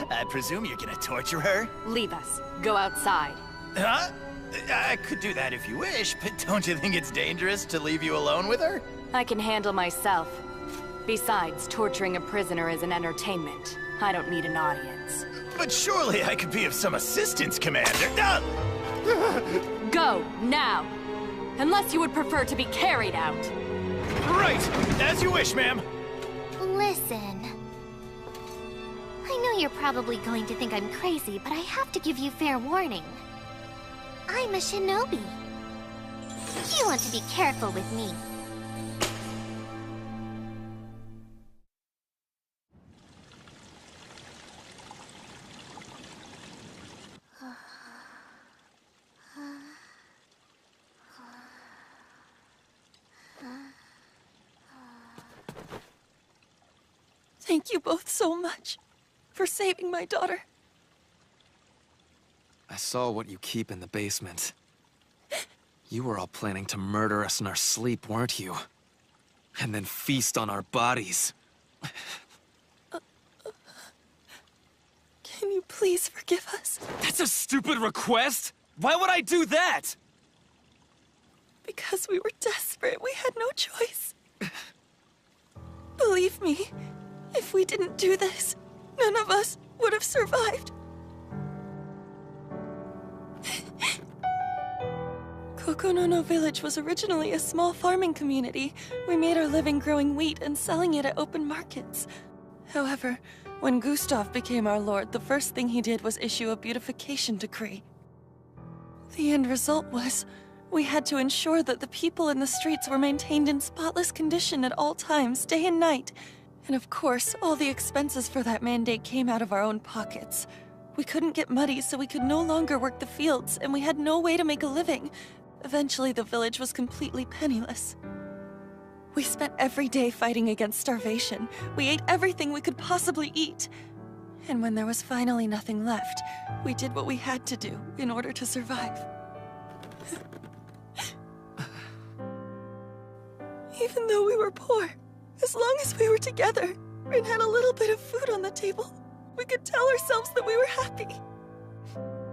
I presume you're gonna torture her? Leave us. Go outside. Huh? I could do that if you wish, but don't you think it's dangerous to leave you alone with her? I can handle myself. Besides, torturing a prisoner is an entertainment. I don't need an audience. But surely I could be of some assistance, Commander. Go, now! Unless you would prefer to be carried out. Right! As you wish, ma'am. Listen. I know you're probably going to think I'm crazy, but I have to give you fair warning. I'm a shinobi. You want to be careful with me. Thank you both so much for saving my daughter. I saw what you keep in the basement. You were all planning to murder us in our sleep, weren't you? And then feast on our bodies. Can you please forgive us? That's a stupid request! Why would I do that? Because we were desperate, we had no choice. Believe me, if we didn't do this, none of us would have survived. Kokonono village was originally a small farming community. We made our living growing wheat and selling it at open markets. However, when Gustav became our lord, the first thing he did was issue a beautification decree. The end result was, we had to ensure that the people in the streets were maintained in spotless condition at all times, day and night. And of course, all the expenses for that mandate came out of our own pockets. We couldn't get muddy, so we could no longer work the fields, and we had no way to make a living. Eventually, the village was completely penniless. We spent every day fighting against starvation. We ate everything we could possibly eat. And when there was finally nothing left, we did what we had to do in order to survive. Even though we were poor, as long as we were together and had a little bit of food on the table, we could tell ourselves that we were happy.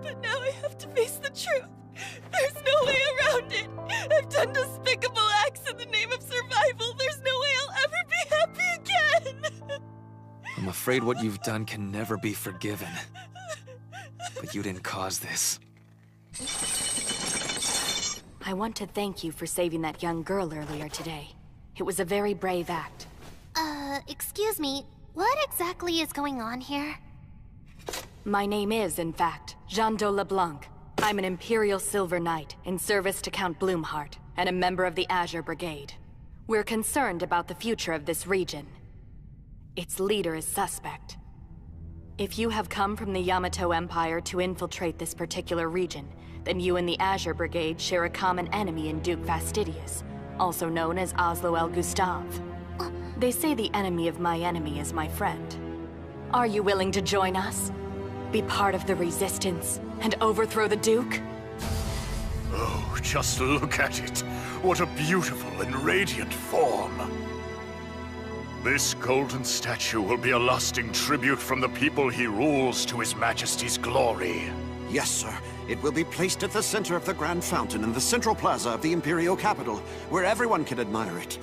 But now I have to face the truth. There's no way around it. I've done despicable acts in the name of survival. There's no way I'll ever be happy again. I'm afraid what you've done can never be forgiven. But you didn't cause this. I want to thank you for saving that young girl earlier today. It was a very brave act. Excuse me. What exactly is going on here? My name is, in fact, Jando LeBlanc. I'm an Imperial Silver Knight in service to Count Bloomheart, and a member of the Azure Brigade. We're concerned about the future of this region. Its leader is suspect. If you have come from the Yamato Empire to infiltrate this particular region, then you and the Azure Brigade share a common enemy in Duke Fastidius, also known as Oslo El Gustave. They say the enemy of my enemy is my friend. Are you willing to join us? Be part of the resistance and overthrow the Duke? Oh, just look at it. What a beautiful and radiant form. This golden statue will be a lasting tribute from the people he rules to His Majesty's glory. Yes, sir. It will be placed at the center of the Grand Fountain in the central plaza of the Imperial capital, where everyone can admire it.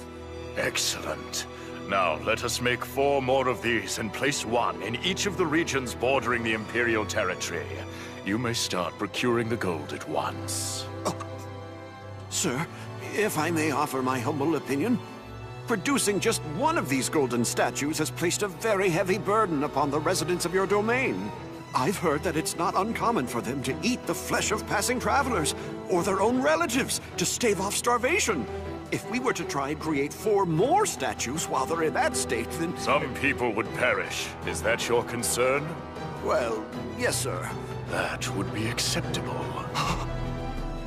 Excellent. Now, let us make 4 more of these and place 1 in each of the regions bordering the Imperial territory. You may start procuring the gold at once. Oh. Sir, if I may offer my humble opinion, producing just one of these golden statues has placed a very heavy burden upon the residents of your domain. I've heard that it's not uncommon for them to eat the flesh of passing travelers, or their own relatives, to stave off starvation. If we were to try and create 4 more statues while they're in that state, then... Some people would perish. Is that your concern? Well, yes, sir. That would be acceptable.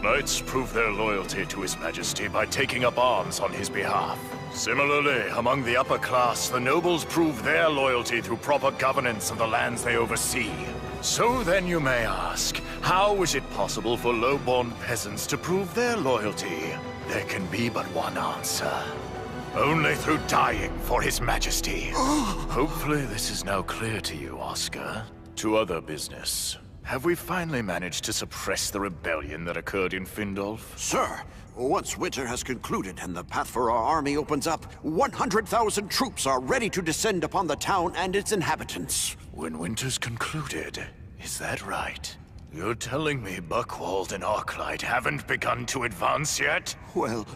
Knights prove their loyalty to His Majesty by taking up arms on his behalf. Similarly, among the upper class, the nobles prove their loyalty through proper governance of the lands they oversee. So then you may ask, how is it possible for low-born peasants to prove their loyalty? There can be but one answer. Only through dying for His Majesty. Hopefully this is now clear to you, Oscar. To other business. Have we finally managed to suppress the rebellion that occurred in Findolf? Sir, once winter has concluded and the path for our army opens up, 100,000 troops are ready to descend upon the town and its inhabitants. When winter's concluded, is that right? You're telling me Buckwald and Arclight haven't begun to advance yet? Well,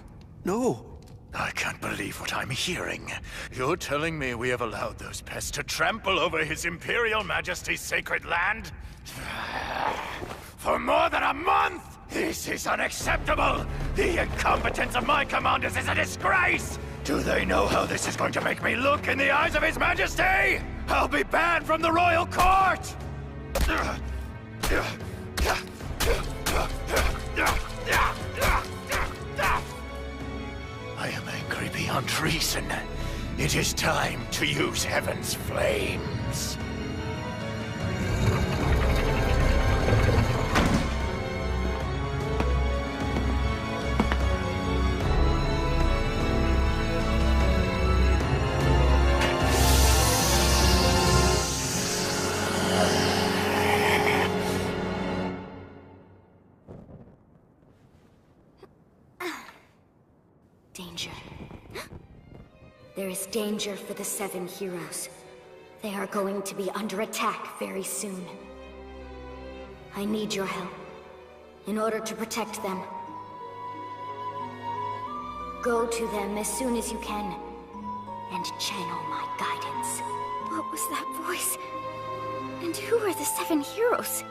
no. I can't believe what I'm hearing. You're telling me we have allowed those pests to trample over His Imperial Majesty's sacred land? For more than a month? This is unacceptable! The incompetence of my commanders is a disgrace! Do they know how this is going to make me look in the eyes of His Majesty? I'll be banned from the royal court! I am angry beyond reason. It is time to use Heaven's flames. Danger. There is danger for the 7 heroes. They are going to be under attack very soon. I need your help in order to protect them. Go to them as soon as you can and channel my guidance. What was that voice? And who are the 7 heroes?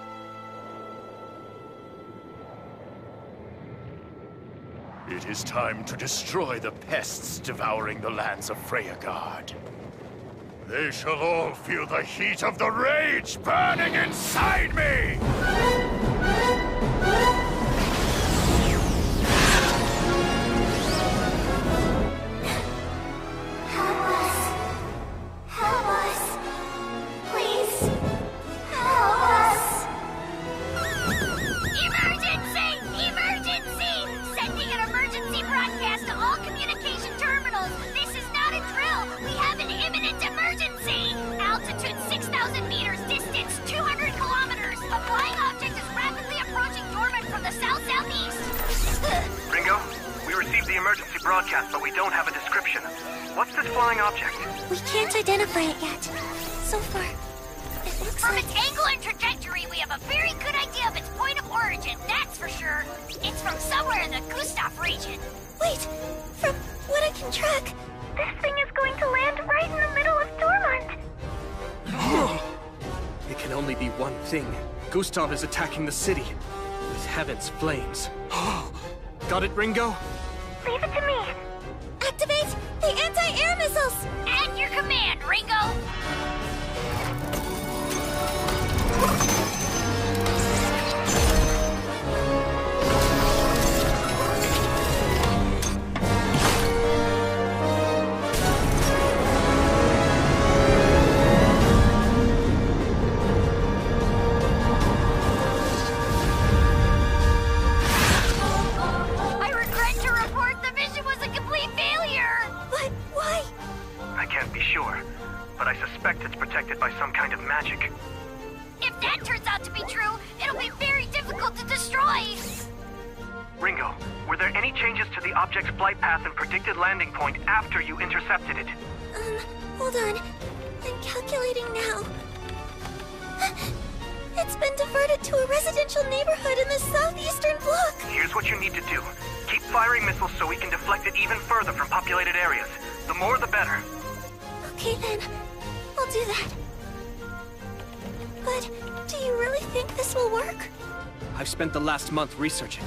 It is time to destroy the pests devouring the lands of Freyagard. They shall all feel the heat of the rage burning inside me! Help us. Help us. Please. Help us. Emergency! Emergency! Sending an emergency broadcast to all communication terminals. This is not a drill. We have an imminent emergency. Altitude 6,000 meters, distance 200 kilometers. A flying object is rapidly approaching Dormant from the south-southeast. Ringo, we received the emergency broadcast, but we don't have a description. What's this flying object? We can't identify it yet. So far, it looks From like... its angle and trajectory, we have a very good idea of its point of origin, that's for sure. It's from somewhere in the Gustav region. Wait! From what I can track, this thing is going to land right in the middle of Dormant. be one thing. Gustav is attacking the city with Heaven's flames. Got it, Ringo? Leave it to me. Activate the anti-air missiles! At your command, Ringo! But I suspect it's protected by some kind of magic. If that turns out to be true, it'll be very difficult to destroy! Ringo, were there any changes to the object's flight path and predicted landing point after you intercepted it? Hold on. I'm calculating now. It's been diverted to a residential neighborhood in the southeastern block. Here's what you need to do. Keep firing missiles so we can deflect it even further from populated areas. The more, the better. Okay then, I'll do that. But do you really think this will work? I've spent the last month researching,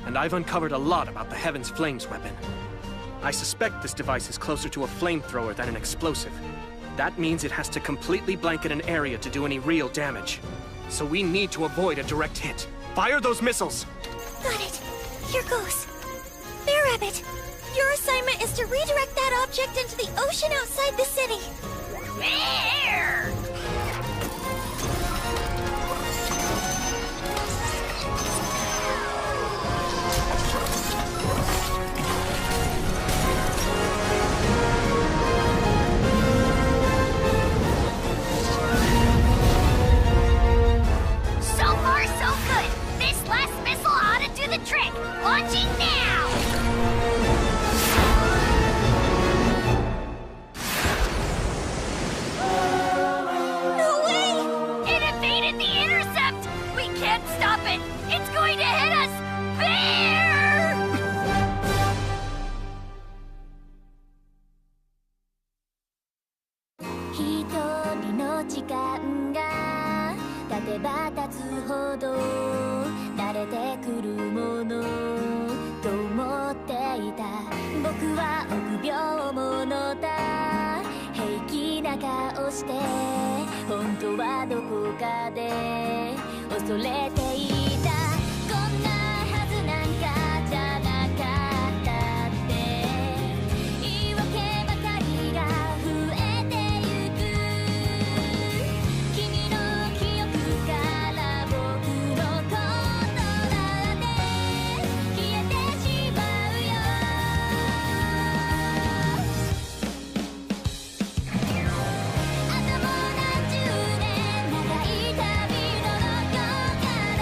and I've uncovered a lot about the Heaven's Flames weapon. I suspect this device is closer to a flamethrower than an explosive. That means it has to completely blanket an area to do any real damage. So we need to avoid a direct hit. Fire those missiles! Got it. Here goes. Bear Rabbit, your assignment is to redirect that object into the ocean outside the city. Bear! So far, so good. This last missile ought to do the trick. Launching now! No way! It evaded the intercept! We can't stop it! It's going to hit us! Bear! 一人の時間が経てば経つほど慣れてくるものと思っていた僕は臆病者だ平気な顔して本当はどこかで恐れていたこんなはずなんかじゃなかったって言い訳ばかりが増えてゆく君の記憶から僕のことなんて消えてしまうよあともう何十年長い旅のどこかで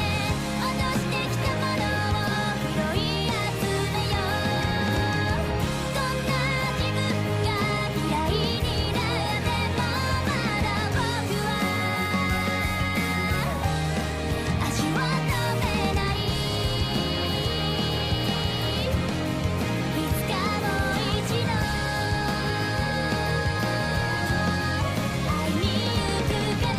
落としてきたものを拾い集めようこんな自分が嫌いになってもまだ僕は足を止めないいつかもう一度会いに行くから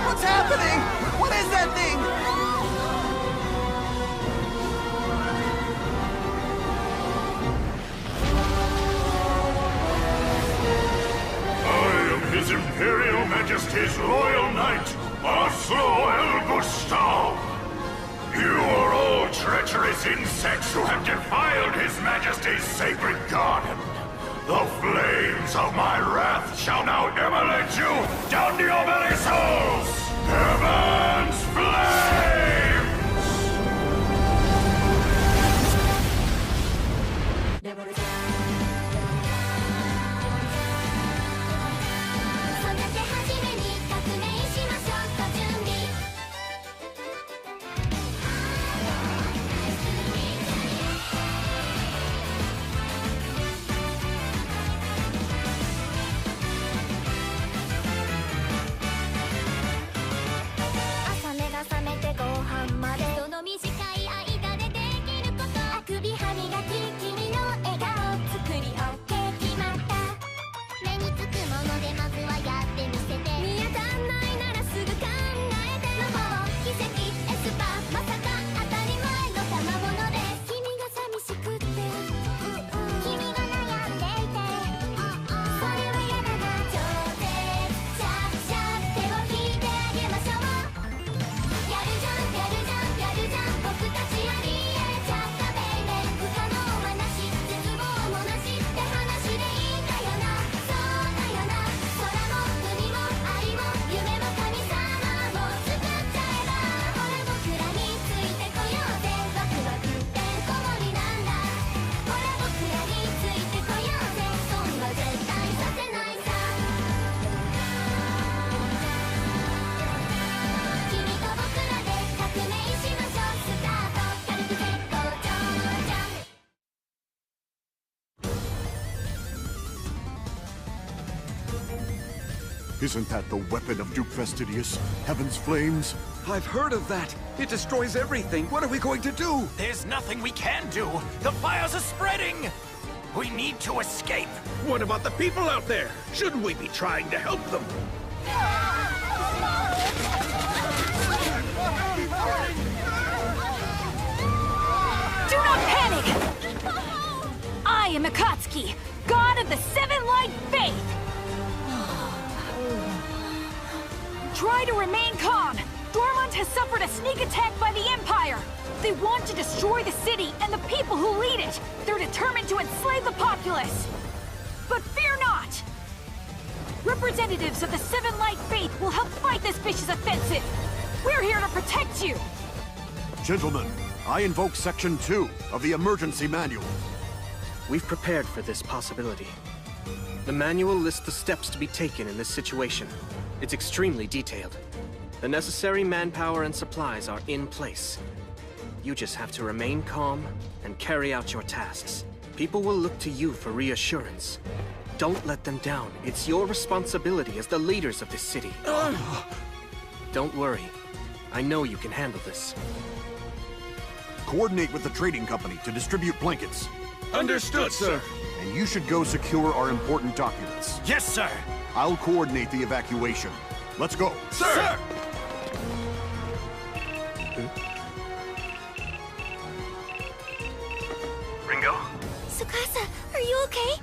What's happening? What is that thing? I am His Imperial Majesty's Loyal Knight, Oslo El Gustav. You are all treacherous insects who have defiled His Majesty's sacred garden. The flames of my wrath shall now immolate you down to your very souls! Heaven's flames! Isn't that the weapon of Duke Fastidious? Heaven's flames? I've heard of that. It destroys everything. What are we going to do? There's nothing we can do. The fires are spreading. We need to escape. What about the people out there? Shouldn't we be trying to help them? Do not panic! I am Akatsuki, god of the Seven Light Faith. Try to remain calm. Dormont has suffered a sneak attack by the Empire. They want to destroy the city and the people who lead it. They're determined to enslave the populace. But fear not! Representatives of the Seven Light Faith will help fight this vicious offensive. We're here to protect you. Gentlemen, I invoke Section 2 of the Emergency Manual. We've prepared for this possibility. The manual lists the steps to be taken in this situation. It's extremely detailed. The necessary manpower and supplies are in place. You just have to remain calm and carry out your tasks. People will look to you for reassurance. Don't let them down. It's your responsibility as the leaders of this city. Don't worry. I know you can handle this. Coordinate with the trading company to distribute blankets. Understood, sir. And you should go secure our important documents. Yes, sir. I'll coordinate the evacuation. Let's go. Sir! Ringo? Tsukasa, are you okay?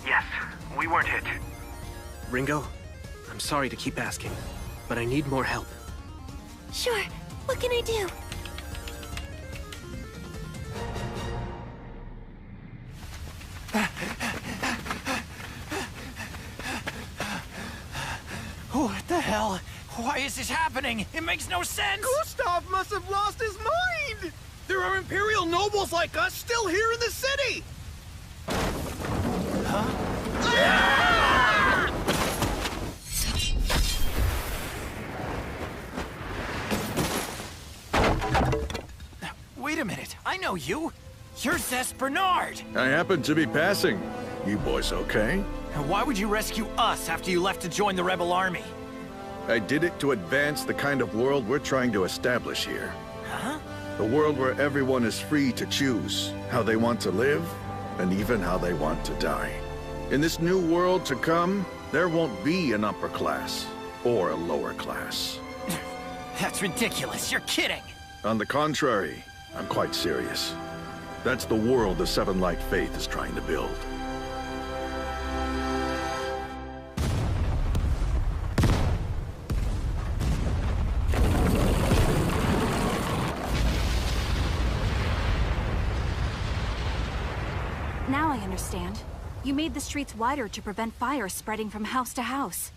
Yes, we weren't hit. Ringo, I'm sorry to keep asking, but I need more help. Sure. What can I do? What the hell? Why is this happening? It makes no sense! Gustav must have lost his mind! There are Imperial nobles like us still here in the city! Huh? Wait a minute, I know you! You're Zest Bernard! I happened to be passing. You boys okay? Why would you rescue us after you left to join the rebel army? I did it to advance the kind of world we're trying to establish here. Huh? A world where everyone is free to choose how they want to live, and even how they want to die. In this new world to come, there won't be an upper class, or a lower class. That's ridiculous, you're kidding! On the contrary, I'm quite serious. That's the world the Seven Light Faith is trying to build. Now I understand. You made the streets wider to prevent fire spreading from house to house.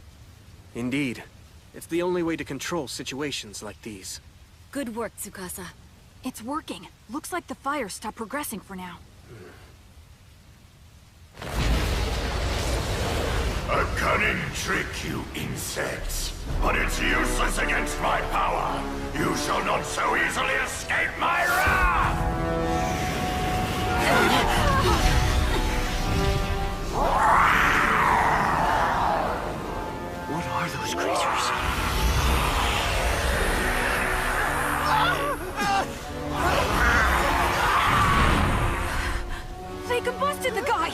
Indeed. It's the only way to control situations like these. Good work, Tsukasa. It's working. Looks like the fire stopped progressing for now. A cunning trick, you insects. But it's useless against my power. You shall not so easily escape my wrath! What are those creatures? They combusted the guy!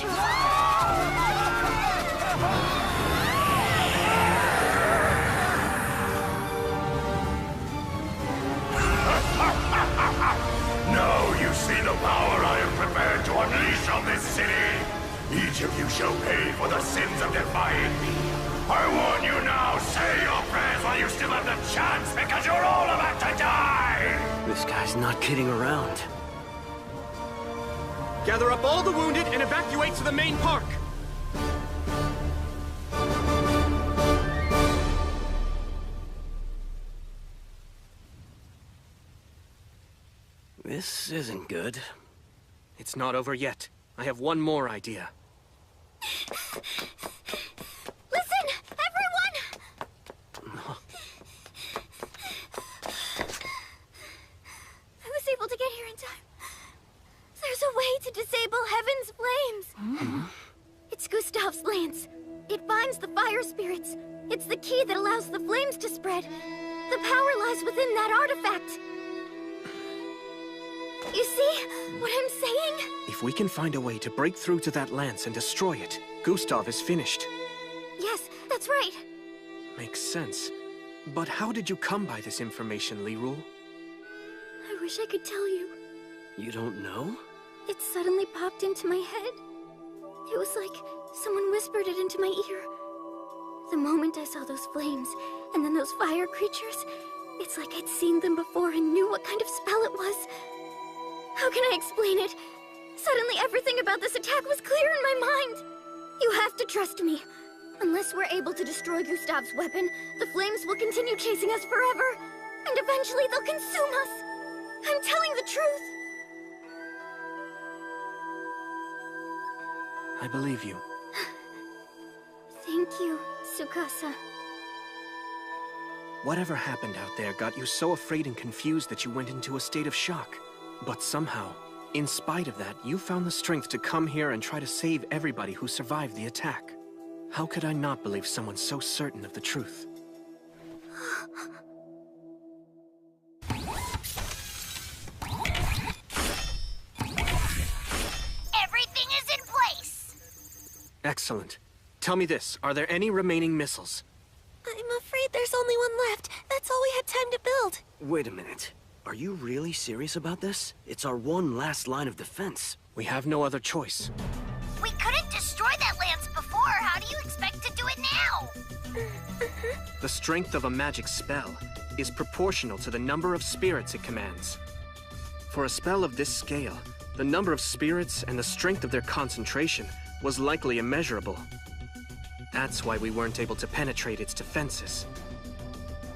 believe me. I warn you now, say your prayers while you still have the chance, because you're all about to die! This guy's not kidding around. Gather up all the wounded and evacuate to the main park! This isn't good. It's not over yet. I have one more idea. Listen, everyone! I was able to get here in time. There's a way to disable Heaven's flames. It's Gustav's lance. It binds the fire spirits. It's the key that allows the flames to spread. The power lies within that artifact. You see what I'm saying? If we can find a way to break through to that lance and destroy it, Gustav is finished. Yes, that's right. Makes sense. But how did you come by this information, Lirul? I wish I could tell you. You don't know? It suddenly popped into my head. It was like someone whispered it into my ear. The moment I saw those flames, and then those fire creatures, it's like I'd seen them before and knew what kind of spell it was. How can I explain it? Suddenly everything about this attack was clear in my mind. You have to trust me. Unless we're able to destroy Gustav's weapon, the flames will continue chasing us forever. And eventually they'll consume us. I'm telling the truth. I believe you. Thank you, Tsukasa. Whatever happened out there got you so afraid and confused that you went into a state of shock. But somehow, in spite of that, you found the strength to come here and try to save everybody who survived the attack. How could I not believe someone so certain of the truth? Everything is in place! Excellent. Tell me this, are there any remaining missiles? I'm afraid there's only one left. That's all we had time to build. Wait a minute. Are you really serious about this? It's our one last line of defense. We have no other choice. We couldn't destroy that lance before. How do you expect to do it now? The strength of a magic spell is proportional to the number of spirits it commands. For a spell of this scale, the number of spirits and the strength of their concentration was likely immeasurable. That's why we weren't able to penetrate its defenses.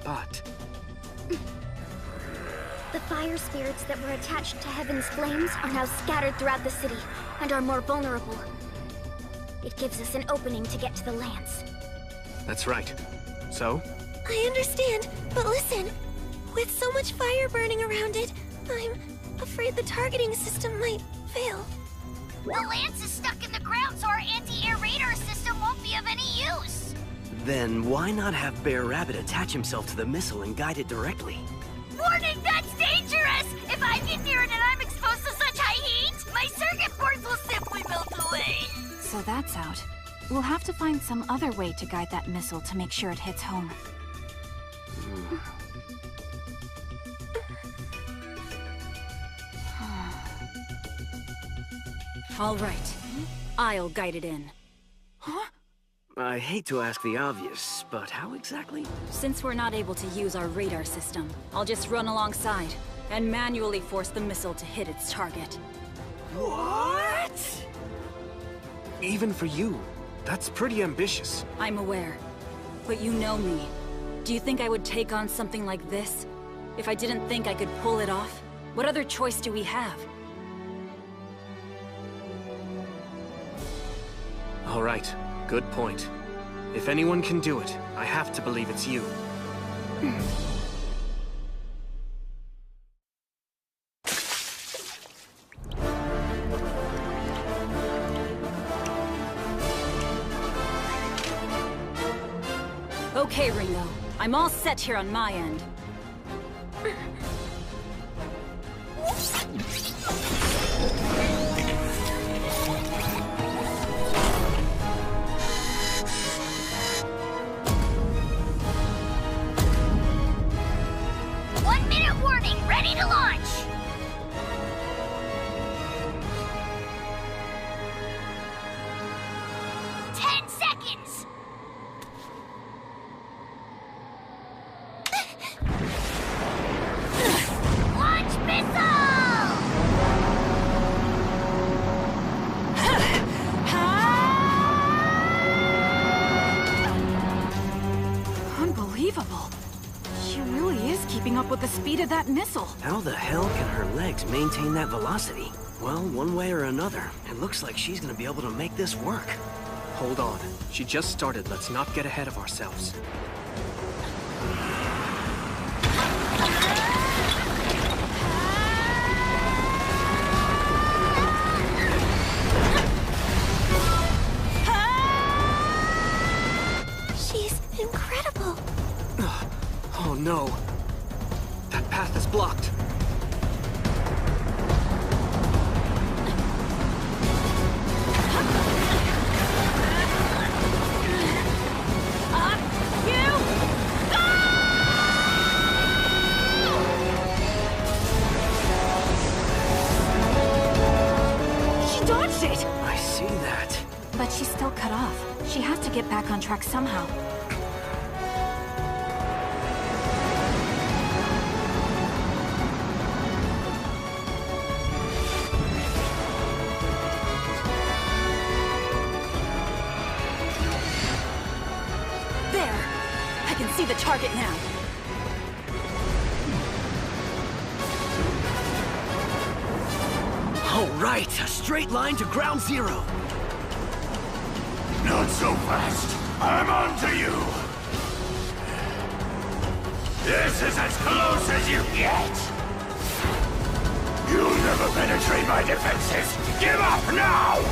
But the fire spirits that were attached to Heaven's flames are now scattered throughout the city and are more vulnerable. It gives us an opening to get to the lance. That's right. So? I understand, but listen. With so much fire burning around it, I'm afraid the targeting system might fail. The lance is stuck in the ground, so our anti-air radar system won't be of any use. Then why not have Bear Rabbit attach himself to the missile and guide it directly? Warning, that's dangerous! If I get near it and I'm exposed to such high heat, my circuit boards will simply melt away. So that's out. We'll have to find some other way to guide that missile to make sure it hits home. All right. I'll guide it in. Huh? I hate to ask the obvious, but how exactly? Since we're not able to use our radar system, I'll just run alongside and manually force the missile to hit its target. What? Even for you, that's pretty ambitious. I'm aware. But you know me. Do you think I would take on something like this? If I didn't think I could pull it off? What other choice do we have? All right, good point. If anyone can do it, I have to believe it's you. Okay, Ringo. I'm all set here on my end. Ready to launch! unbelievable. She really is keeping up with the speed of that missile. How the hell can her legs maintain that velocity? Well, one way or another, it looks like she's gonna be able to make this work. Hold on. She just started. Let's not get ahead of ourselves. She's incredible. Oh no. That path is blocked. I see that. But she's still cut off. She has to get back on track somehow. There! I can see the target now. All right, a straight line to ground zero. Not so fast. I'm on to you. This is as close as you get. You'll never penetrate my defenses. Give up now!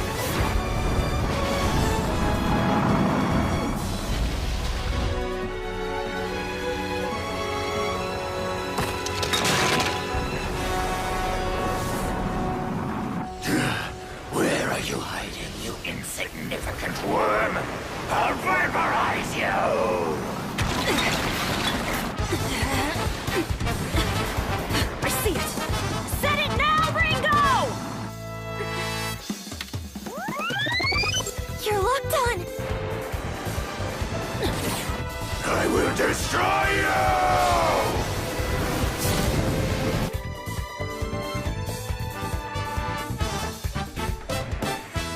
Where are you hiding, you insignificant worm? I'll vaporize you! I see it! Set it now, Ringo! You're locked on. I will destroy you!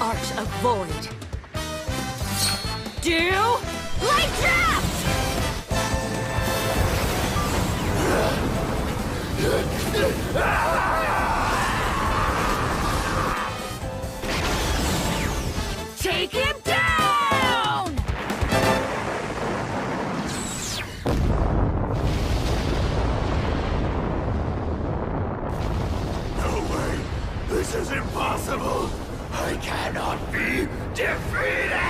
Arch of Void. Do light draft! Take him down! No way! This is impossible! I cannot be defeated!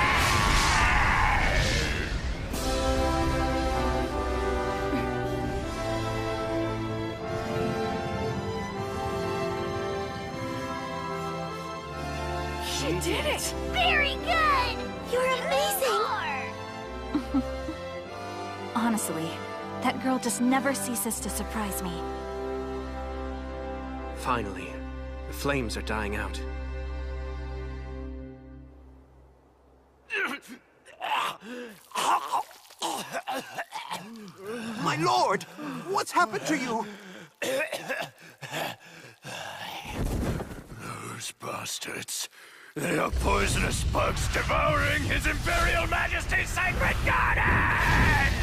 She did it! Very good. You're amazing. Honestly, that girl just never ceases to surprise me. Finally, the flames are dying out. My lord! What's happened to you? Those bastards. They are poisonous bugs devouring His Imperial Majesty's sacred garden!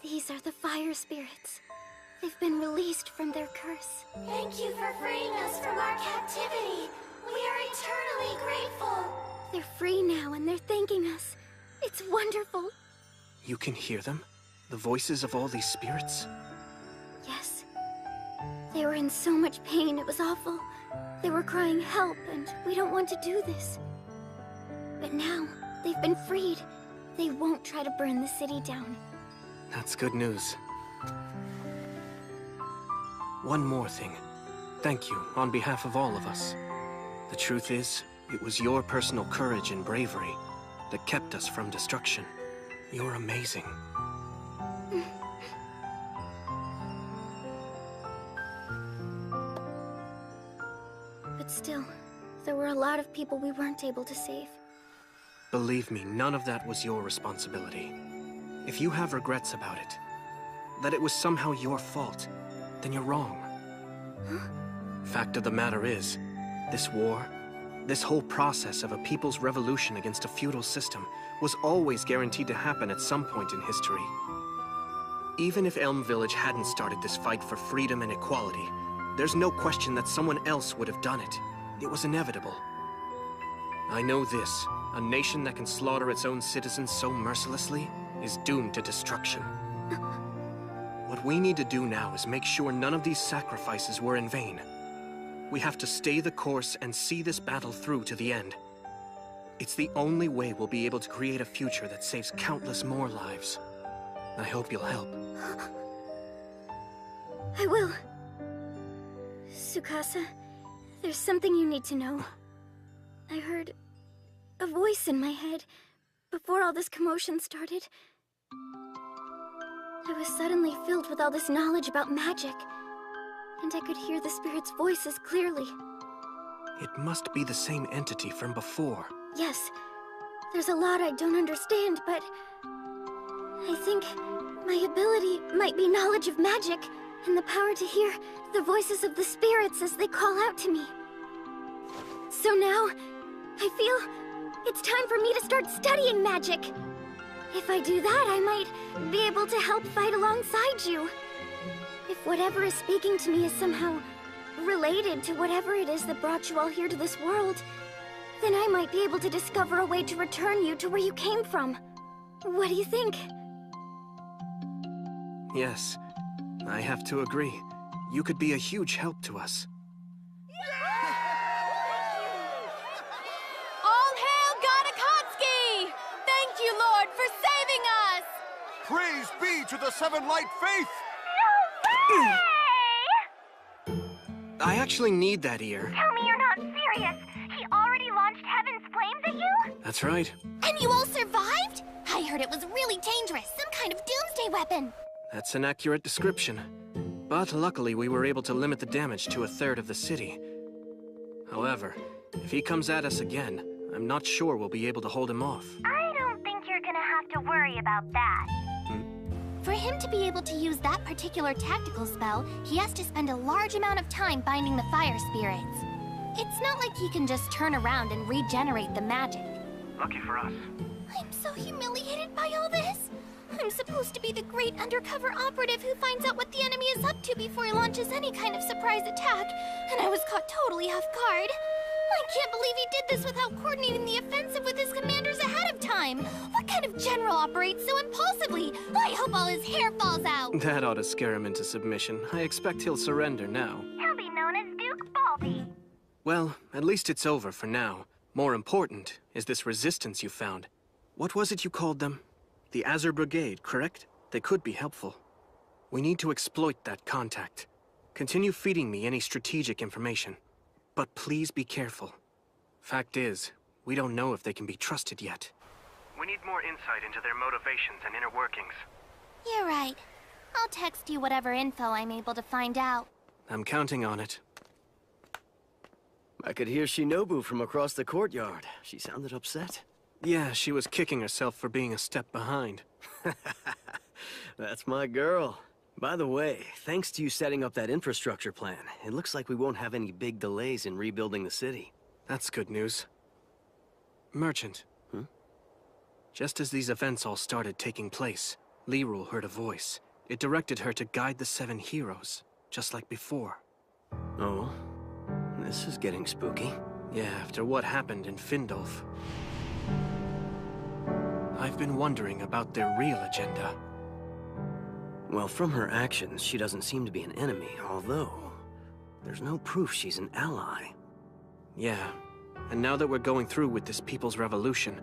These are the fire spirits. They've been released from their curse. Thank you for freeing us from our captivity. We are eternally grateful. They're free now and they're thanking us. It's wonderful. You can hear them? The voices of all these spirits? Yes. They were in so much pain, it was awful. They were crying help, and we don't want to do this. But now, they've been freed. They won't try to burn the city down. That's good news. One more thing. Thank you on behalf of all of us. The truth is, it was your personal courage and bravery that kept us from destruction. You're amazing. But still, there were a lot of people we weren't able to save. Believe me, none of that was your responsibility. If you have regrets about it, that it was somehow your fault, then you're wrong. Fact of the matter is, this war, this whole process of a people's revolution against a feudal system was always guaranteed to happen at some point in history. Even if Elm Village hadn't started this fight for freedom and equality, there's no question that someone else would have done it. It was inevitable. I know this, a nation that can slaughter its own citizens so mercilessly is doomed to destruction. What we need to do now is make sure none of these sacrifices were in vain. We have to stay the course and see this battle through to the end. It's the only way we'll be able to create a future that saves countless more lives. I hope you'll help. I will. Tsukasa, there's something you need to know. I heard a voice in my head before all this commotion started. I was suddenly filled with all this knowledge about magic, and I could hear the spirit's voices clearly. It must be the same entity from before. Yes, there's a lot I don't understand, but I think my ability might be knowledge of magic and the power to hear the voices of the spirits as they call out to me. So now, I feel it's time for me to start studying magic. If I do that, I might be able to help fight alongside you. If whatever is speaking to me is somehow related to whatever it is that brought you all here to this world, then I might be able to discover a way to return you to where you came from. What do you think? Yes, I have to agree. You could be a huge help to us. All hail God Akatsuki! Thank you, Lord, for saving us! Praise be to the Seven Light Faith! I actually need that ear. Tell me you're not serious! He already launched Heaven's Flames at you? That's right. And you all survived? I heard it was really dangerous, some kind of doomsday weapon. That's an accurate description. But luckily we were able to limit the damage to 1/3 of the city. However, if he comes at us again, I'm not sure we'll be able to hold him off. I don't think you're gonna have to worry about that. For him to be able to use that particular tactical spell, he has to spend a large amount of time binding the fire spirits. It's not like he can just turn around and regenerate the magic. Lucky for us. I'm so humiliated by all this. I'm supposed to be the great undercover operative who finds out what the enemy is up to before he launches any kind of surprise attack, and I was caught totally off guard. I can't believe he did this without coordinating the offensive with his commanders ahead of time. What kind of general operates so impulsively? I hope all his hair falls out. That ought to scare him into submission. I expect he'll surrender now. He'll be known as Duke Baldy. Well, at least it's over for now. More important is this resistance you found. What was it you called them? The Azure Brigade, correct? They could be helpful. We need to exploit that contact. Continue feeding me any strategic information. But please be careful. Fact is, we don't know if they can be trusted yet. We need more insight into their motivations and inner workings. You're right. I'll text you whatever info I'm able to find out. I'm counting on it. I could hear Shinobu from across the courtyard. She sounded upset. Yeah, she was kicking herself for being a step behind. That's my girl. By the way, thanks to you setting up that infrastructure plan, it looks like we won't have any big delays in rebuilding the city. That's good news. Merchant. Just as these events all started taking place, Lirul heard a voice. It directed her to guide the 7 heroes, just like before. Oh? This is getting spooky. Yeah, after what happened in Findolf. I've been wondering about their real agenda. Well, from her actions, she doesn't seem to be an enemy, although there's no proof she's an ally. Yeah, and now that we're going through with this People's Revolution,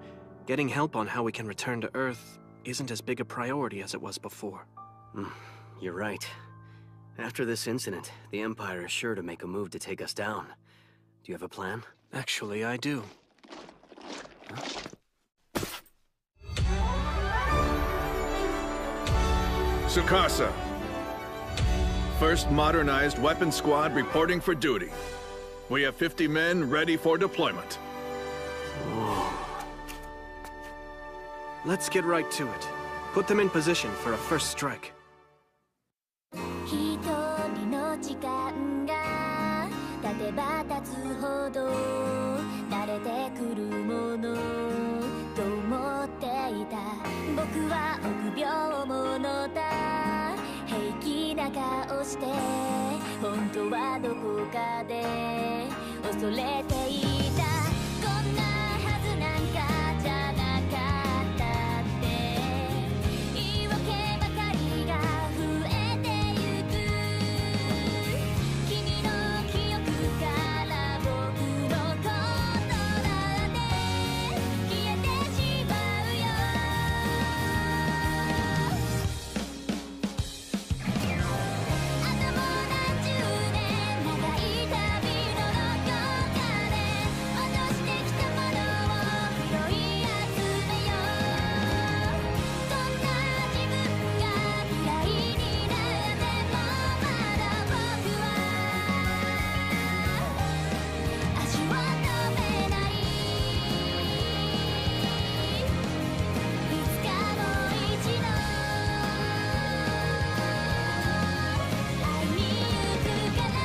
getting help on how we can return to Earth isn't as big a priority as it was before. You're right. After this incident, the Empire is sure to make a move to take us down. Do you have a plan? Actually, I do. Tsukasa. First modernized weapon squad reporting for duty. We have 50 men ready for deployment. Let's get right to it. Put them in position for a first strike. ばたつほど慣れてくるものと思っていた。僕は臆病者だ。平気な顔して本当はどこかで恐れていた。こんなはずなんかじゃなかったって言い訳ばかりが増えてゆく。君の記憶から僕のことなんて消えてしまうよ。あともう何十年長い旅のどこかで落としてきたものを拾い集めよう。そんな自分が嫌いになってもまだ僕は足を止めない。いつかもう一度会いに行くから。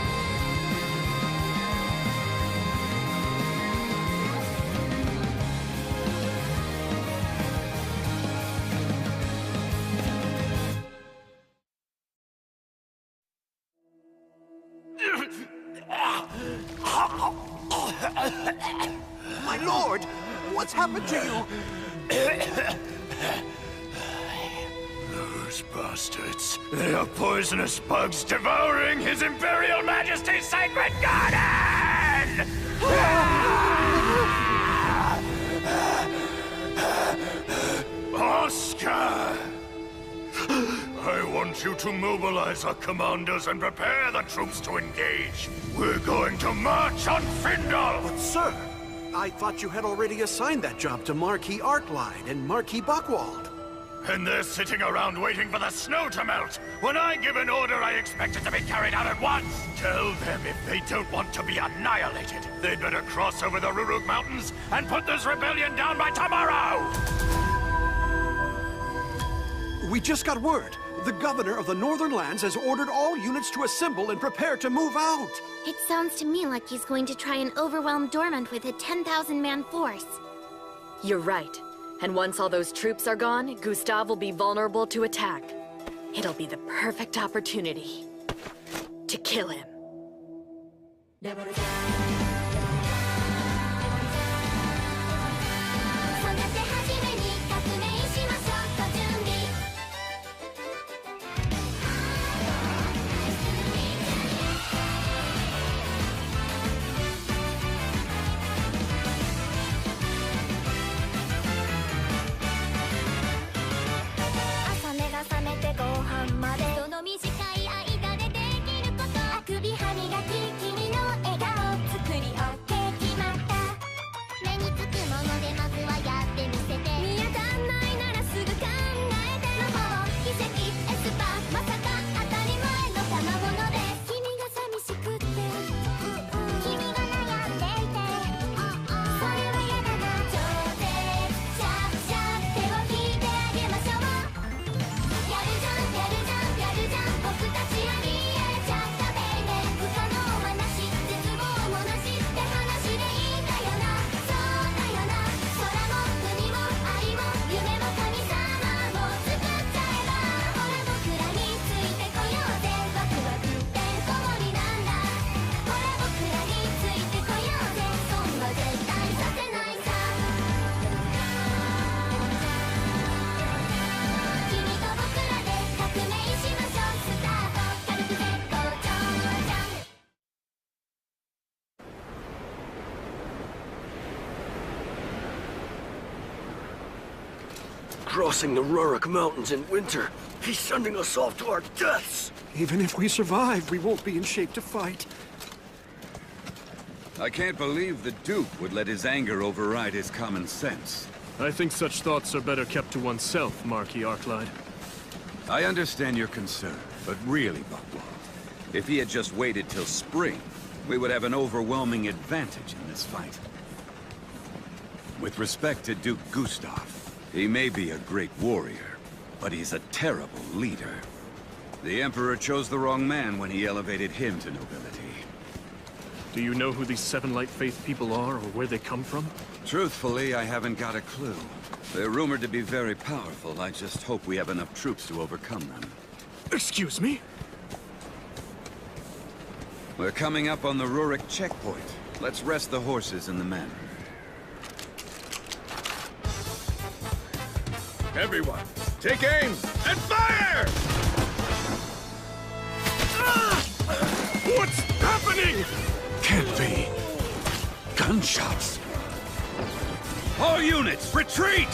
My lord, what's happened to you? Those bastards. They are poisonous bugs devouring His Imperial Majesty's sacred garden! Oscar! I want you to mobilize our commanders and prepare the troops to engage. We're going to march on Findal! But sir, I thought you had already assigned that job to Marquis Arcline and Marquis Buckwald. And they're sitting around waiting for the snow to melt. When I give an order, I expect it to be carried out at once. Tell them if they don't want to be annihilated, they'd better cross over the Ruruk Mountains and put this rebellion down by tomorrow! We just got word. The governor of the Northern Lands has ordered all units to assemble and prepare to move out. It sounds to me like he's going to try and overwhelm Dormant with a 10,000-man force. You're right. And once all those troops are gone, Gustav will be vulnerable to attack. It'll be the perfect opportunity to kill him. 朝目が覚めてご飯までその短い間でできること。あくび歯磨き、君の笑顔作り OK 決まった。目につくものでまずはやってみせて。見当たんないならすぐ考えて。魔法奇跡エスパーまさか当たり前の賜物で。君が寂しくって君が悩んでいてそれは嫌だな。超絶シャッシャッ手を引いてあげましょう。やるじゃんやるじゃんやるじゃん僕たちありえちゃったベイベー。不可能はなし絶望もなしって話でいいんだよな。そうだよな。空も海も愛も夢も神様も作っちゃえば。ほら僕らについてこようぜ。ワクワクってこもりなんだ。ほら僕らについてこようぜ。そんな絶対させないさ。君と僕らで革命しましょう。スタート軽く絶好調じゃん。Crossing the Ruruk Mountains in winter. He's sending us off to our deaths. Even if we survive, we won't be in shape to fight. I can't believe the Duke would let his anger override his common sense. I think such thoughts are better kept to oneself, Marquis Arcline. I understand your concern, but really, Buckwald, if he had just waited till spring, we would have an overwhelming advantage in this fight. With respect to Duke Gustav, he may be a great warrior, but he's a terrible leader. The Emperor chose the wrong man when he elevated him to nobility. Do you know who these Seven Light Faith people are, or where they come from? Truthfully, I haven't got a clue. They're rumored to be very powerful. I just hope we have enough troops to overcome them. Excuse me? We're coming up on the Rurik checkpoint. Let's rest the horses and the men. Everyone, take aim and fire! What's happening? Can't be. Gunshots. All units, retreat!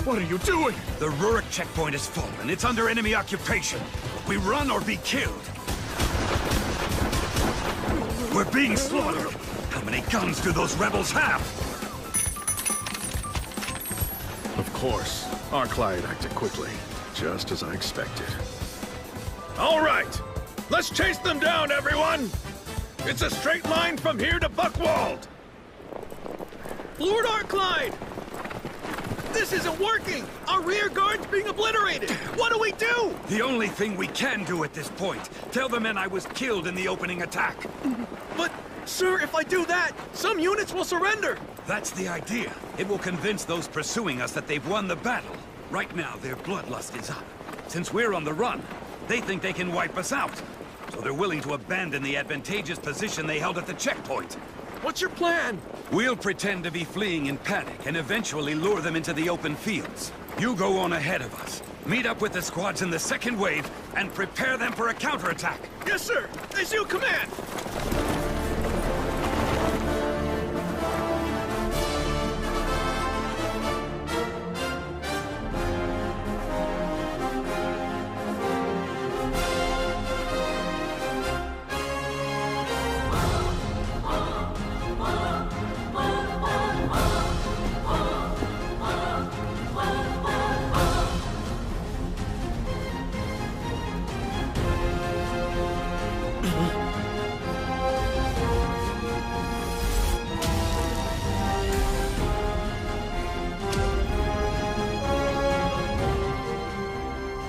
What are you doing? The Rurik checkpoint is fallen. It's under enemy occupation. We run or be killed. We're being slaughtered. How many guns do those rebels have? Of course. Our client acted quickly, just as I expected. All right! Let's chase them down, everyone! It's a straight line from here to Buckwald! Lord Arklyde! This isn't working! Our rear guard's being obliterated! What do we do? The only thing we can do at this point. Tell the men I was killed in the opening attack. But, sir, if I do that, some units will surrender! That's the idea. It will convince those pursuing us that they've won the battle. Right now, their bloodlust is up. Since we're on the run, they think they can wipe us out. So they're willing to abandon the advantageous position they held at the checkpoint. What's your plan? We'll pretend to be fleeing in panic and eventually lure them into the open fields. You go on ahead of us. Meet up with the squads in the second wave and prepare them for a counterattack. Yes, sir! As you command!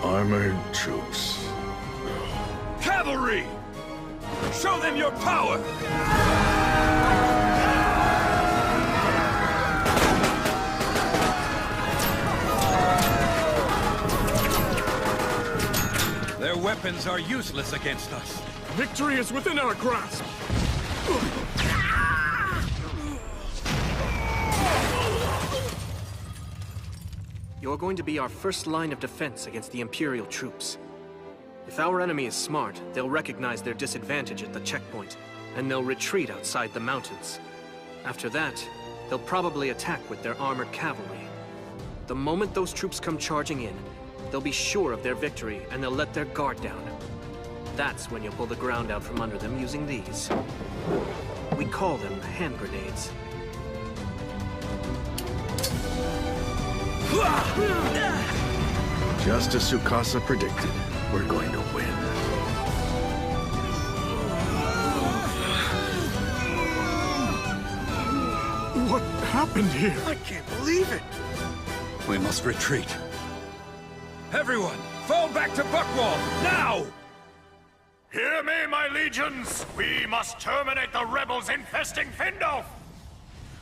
Armored troops. Cavalry! Show them your power! Their weapons are useless against us. Victory is within our grasp. You're going to be our first line of defense against the Imperial troops. If our enemy is smart, they'll recognize their disadvantage at the checkpoint, and they'll retreat outside the mountains. After that, they'll probably attack with their armored cavalry. The moment those troops come charging in, they'll be sure of their victory, and they'll let their guard down. That's when you'll pull the ground out from under them using these. We call them hand grenades. Just as Tsukasa predicted, we're going to win. What happened here? I can't believe it! We must retreat. Everyone, fall back to Buckwald, now! Hear me, my legions! We must terminate the rebels infesting Findolf!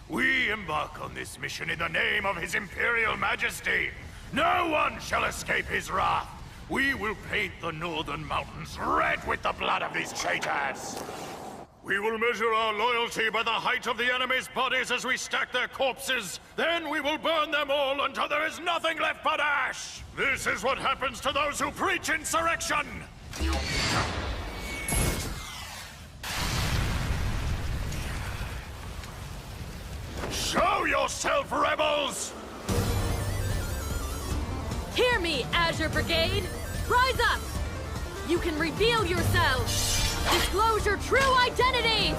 We embark on this mission in the name of His Imperial Majesty. No one shall escape his wrath. We will paint the northern mountains red with the blood of these traitors. We will measure our loyalty by the height of the enemy's bodies as we stack their corpses. Then we will burn them all until there is nothing left but ash. This is what happens to those who preach insurrection. Show yourself, rebels! Hear me, Azure Brigade! Rise up! You can reveal yourselves! Disclose your true identities!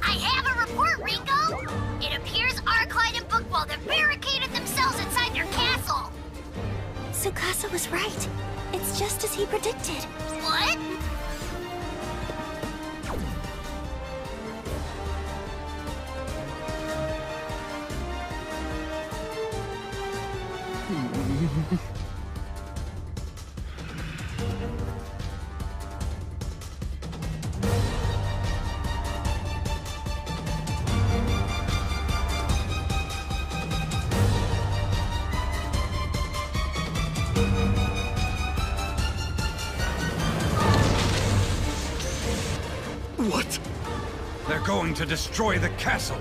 I have a report, Ringo! It appears Arklyde and Buckwald have barricaded themselves inside their castle! Tsukasa was right. It's just as he predicted. What? going to destroy the castle.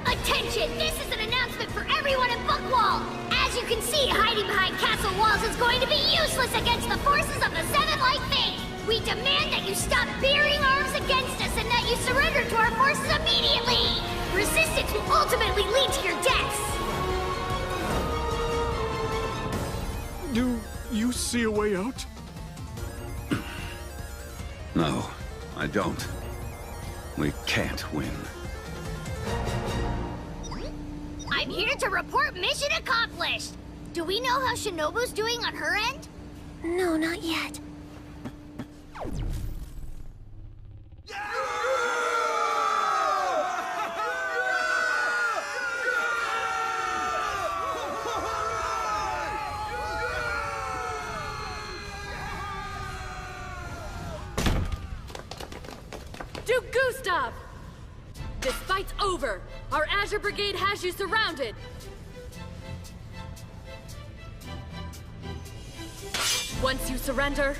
Attention! This is an announcement for everyone in Buckwall! As you can see, hiding behind castle walls is going to be useless against the forces of the Seven Light Faith! We demand that you stop bearing arms against us and that you surrender to our forces immediately! Resistance will ultimately lead to your deaths! Do you see a way out? No, I don't. We can't win. I'm here to report mission accomplished! Do we know how Shinobu's doing on her end? No, not yet. To Gustav! This fight's over! Our Azure Brigade has you surrounded! Once you surrender,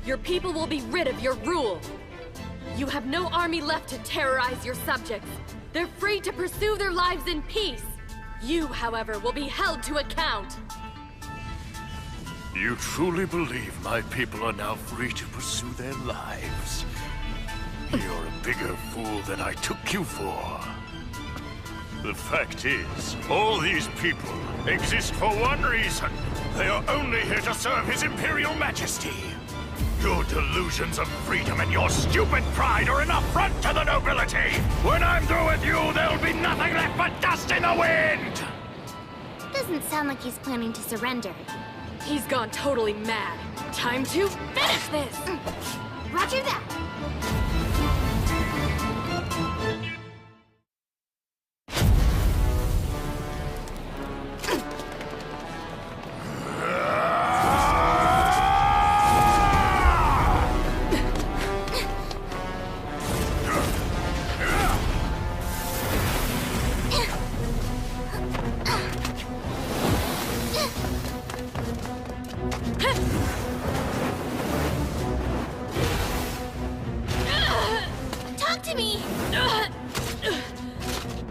your people will be rid of your rule. You have no army left to terrorize your subjects. They're free to pursue their lives in peace. You, however, will be held to account. You truly believe my people are now free to pursue their lives? You're a bigger fool than I took you for. The fact is, all these people exist for one reason. They are only here to serve His Imperial Majesty. Your delusions of freedom and your stupid pride are an affront to the nobility. When I'm through with you, there'll be nothing left but dust in the wind! Doesn't sound like he's planning to surrender. He's gone totally mad. Time to finish this! Roger that!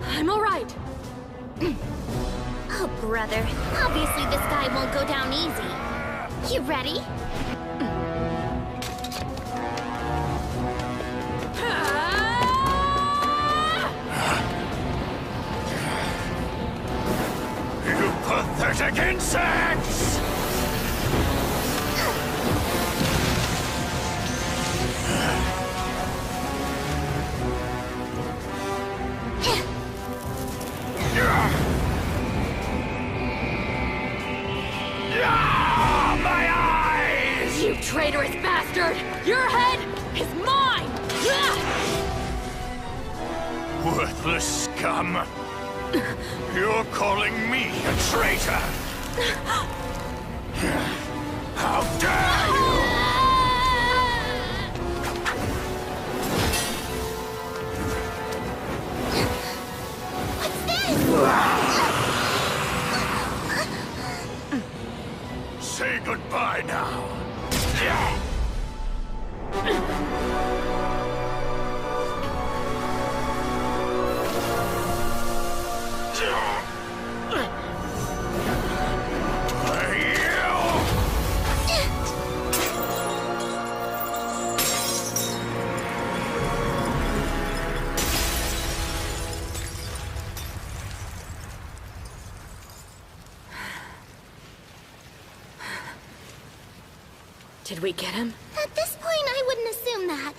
I'm all right. Oh, brother. Obviously this guy won't go down easy. You ready? You pathetic insects! My eyes! You traitorous bastard! Your head is mine! Worthless scum! You're calling me a traitor! How dare you! What's this? Say goodbye now. Did we get him? At this point, I wouldn't assume that.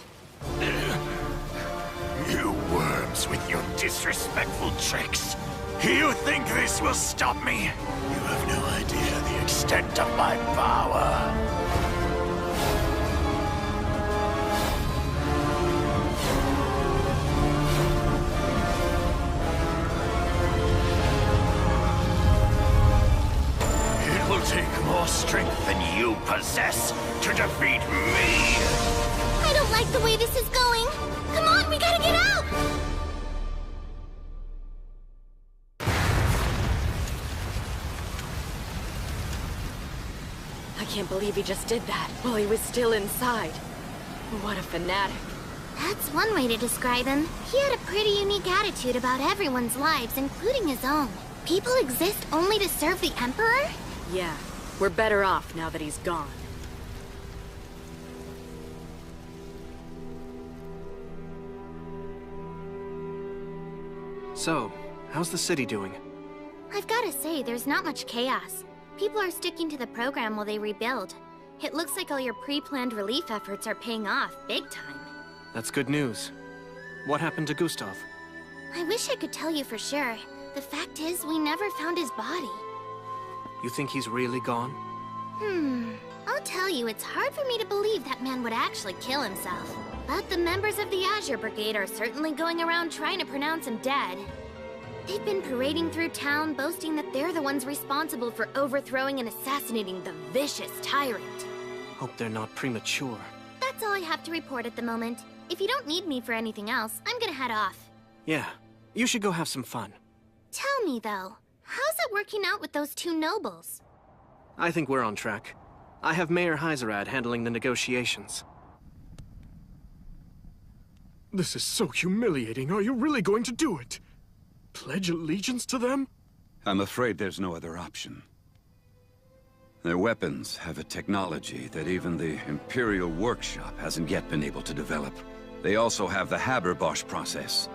You worms with your disrespectful tricks. You think this will stop me? You have no idea the extent of my power. It will take more strength than you possess to defeat me! I don't like the way this is going. Come on, we gotta get out! I can't believe he just did that while he was still inside. What a fanatic. That's one way to describe him. He had a pretty unique attitude about everyone's lives, including his own. People exist only to serve the Emperor? Yeah, we're better off now that he's gone. So, how's the city doing? I've gotta say, there's not much chaos. People are sticking to the program while they rebuild. It looks like all your pre-planned relief efforts are paying off, big time. That's good news. What happened to Gustav? I wish I could tell you for sure. The fact is, we never found his body. You think he's really gone? I'll tell you, it's hard for me to believe that man would actually kill himself. But the members of the Azure Brigade are certainly going around trying to pronounce him dead. They've been parading through town, boasting that they're the ones responsible for overthrowing and assassinating the vicious tyrant. Hope they're not premature. That's all I have to report at the moment. If you don't need me for anything else, I'm gonna head off. Yeah, you should go have some fun. Tell me, though, how's it working out with those two nobles? I think we're on track. I have Mayor Iserad handling the negotiations. This is so humiliating. Are you really going to do it? Pledge allegiance to them? I'm afraid there's no other option. Their weapons have a technology that even the Imperial Workshop hasn't yet been able to develop. They also have the Haberbosch process,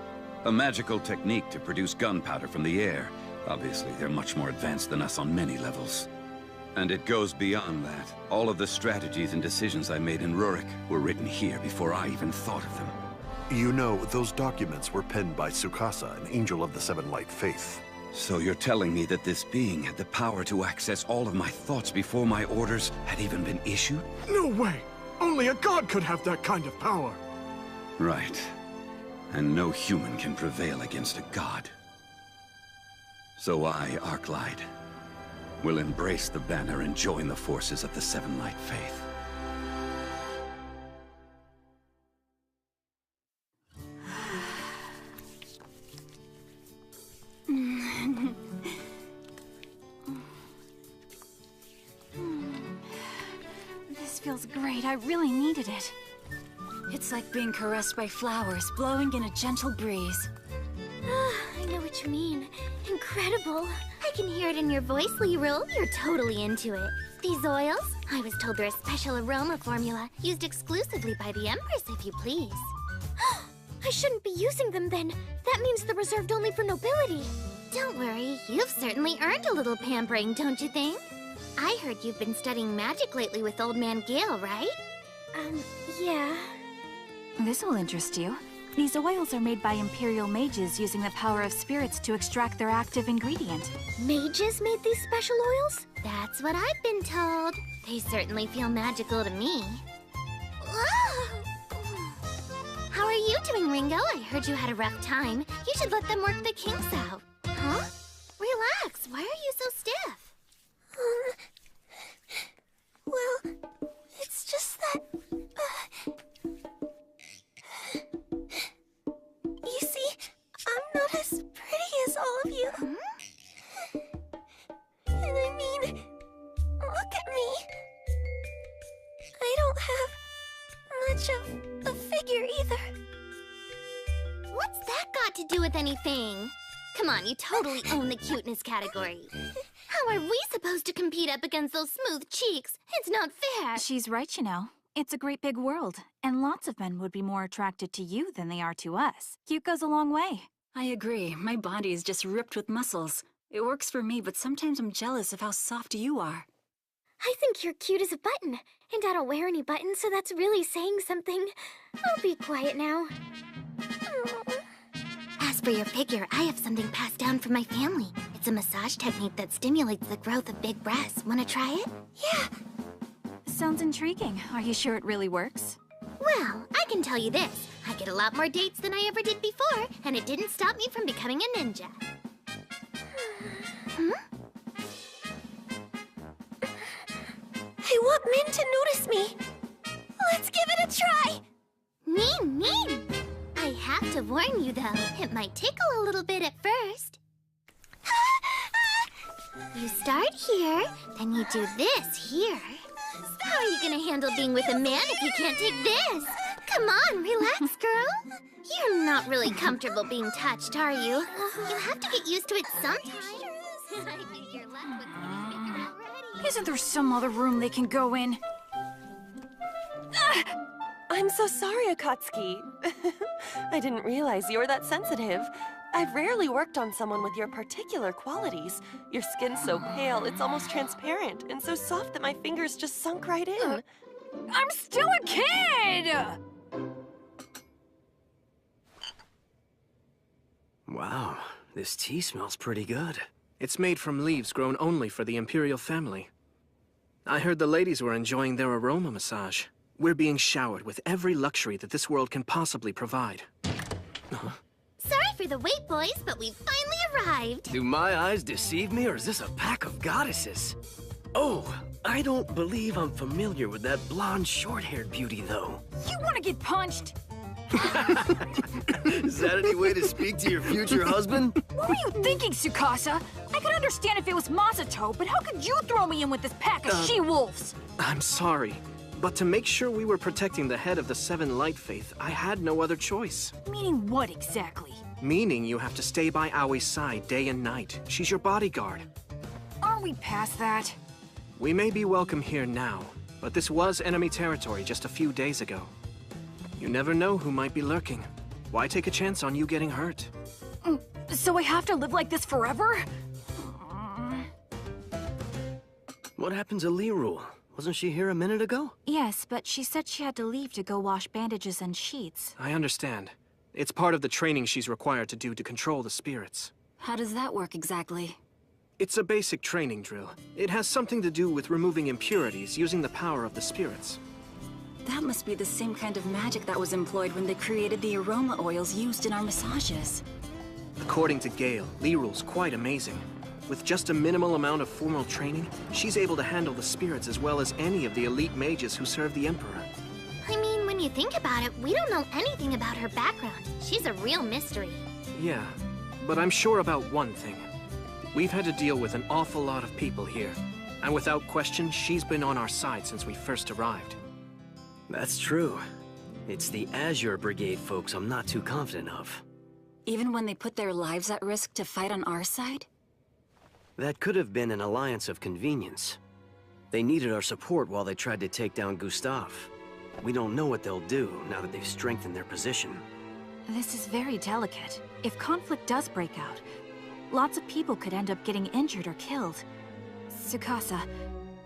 a magical technique to produce gunpowder from the air. Obviously, they're much more advanced than us on many levels. And it goes beyond that. All of the strategies and decisions I made in Rurik were written here before I even thought of them. You know, those documents were penned by Tsukasa, an angel of the Seven Light Faith. So you're telling me that this being had the power to access all of my thoughts before my orders had even been issued? No way! Only a god could have that kind of power! Right. And no human can prevail against a god. So I, Arclight, will embrace the banner and join the forces of the Seven Light Faith. This feels great. I really needed it. It's like being caressed by flowers, blowing in a gentle breeze. I know what you mean. Incredible. I can hear it in your voice, Lirul. You're totally into it. These oils? I was told they're a special aroma formula, used exclusively by the Empress, if you please. I shouldn't be using them then. That means they're reserved only for nobility. Don't worry, you've certainly earned a little pampering, don't you think? I heard you've been studying magic lately with Old Man Gale, right? Yeah. This will interest you. These oils are made by Imperial mages using the power of spirits to extract their active ingredient. Mages made these special oils? That's what I've been told. They certainly feel magical to me. How are you doing, Ringo? I heard you had a rough time. You should let them work the kinks out. Huh? Relax. Why are you so stiff? Well, it's just that... You see, I'm not as pretty as all of you. And I mean, look at me. I don't have much of a figure either. What's that got to do with anything? Come on, you totally own the cuteness category. How are we supposed to compete up against those smooth cheeks? It's not fair. She's right, you know. It's a great big world, and lots of men would be more attracted to you than they are to us. Cute goes a long way. I agree. My body is just ripped with muscles. It works for me, but sometimes I'm jealous of how soft you are. I think you're cute as a button, and I don't wear any buttons, so that's really saying something. I'll be quiet now. As for your figure, I have something passed down from my family. It's a massage technique that stimulates the growth of big breasts. Want to try it? Yeah. Sounds intriguing. Are you sure it really works? Well, I can tell you this. I get a lot more dates than I ever did before, and it didn't stop me from becoming a ninja. I want men to notice me. Let's give it a try. Mean. I have to warn you, though. It might tickle a little bit at first. You start here, then you do this here. How are you gonna handle being with a man if you can't take this? Come on, relax, girl. You're not really comfortable being touched, are you? You have to get used to it sometime. I think you're left with something to figure out already. Isn't there some other room they can go in? I'm so sorry, Akatsuki. I didn't realize you were that sensitive. I've rarely worked on someone with your particular qualities. Your skin's so pale, it's almost transparent, and so soft that my fingers just sunk right in. I'm still a kid! Wow, this tea smells pretty good. It's made from leaves grown only for the Imperial family. I heard the ladies were enjoying their aroma massage. We're being showered with every luxury that this world can possibly provide. Sorry for the wait, boys, but we finally arrived. Do my eyes deceive me, or is this a pack of goddesses? Oh, I don't believe I'm familiar with that blonde, short-haired beauty, though. You want to get punched? Is that any way to speak to your future husband? What were you thinking, Tsukasa? I could understand if it was Masato, but how could you throw me in with this pack of she-wolves? I'm sorry, but to make sure we were protecting the head of the Seven Light Faith, I had no other choice. Meaning what exactly? Meaning you have to stay by Aoi's side day and night. She's your bodyguard. Aren't we past that? We may be welcome here now, but this was enemy territory just a few days ago. You never know who might be lurking. Why take a chance on you getting hurt? So I have to live like this forever? What happened to Lirul? Wasn't she here a minute ago? Yes, but she said she had to leave to go wash bandages and sheets. I understand. It's part of the training she's required to do to control the spirits. How does that work exactly? It's a basic training drill. It has something to do with removing impurities using the power of the spirits. That must be the same kind of magic that was employed when they created the aroma oils used in our massages. According to Gale, Lirul's quite amazing. With just a minimal amount of formal training, she's able to handle the spirits as well as any of the elite mages who serve the Emperor. I mean, when you think about it, we don't know anything about her background. She's a real mystery. Yeah, but I'm sure about one thing. We've had to deal with an awful lot of people here, and without question, she's been on our side since we first arrived. That's true. It's the Azure Brigade folks I'm not too confident of. Even when they put their lives at risk to fight on our side? That could have been an alliance of convenience. They needed our support while they tried to take down Gustav. We don't know what they'll do now that they've strengthened their position. This is very delicate. If conflict does break out, lots of people could end up getting injured or killed. Tsukasa,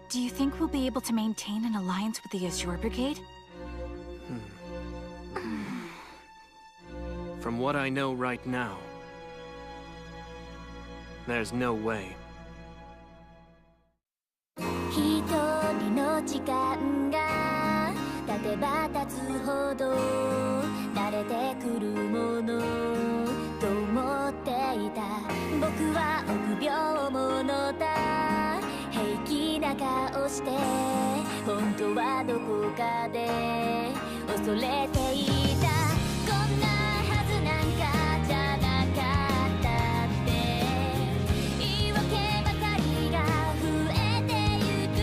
do you think we'll be able to maintain an alliance with the Azure Brigade? From what I know right now, there's no way. 一人の時間が経てば経つほど慣れてくるものと思っていた僕は臆病者だ平気な顔して本当はどこかで恐れていたこんなはずなんかじゃなかったって言い訳ばかりが増えてゆく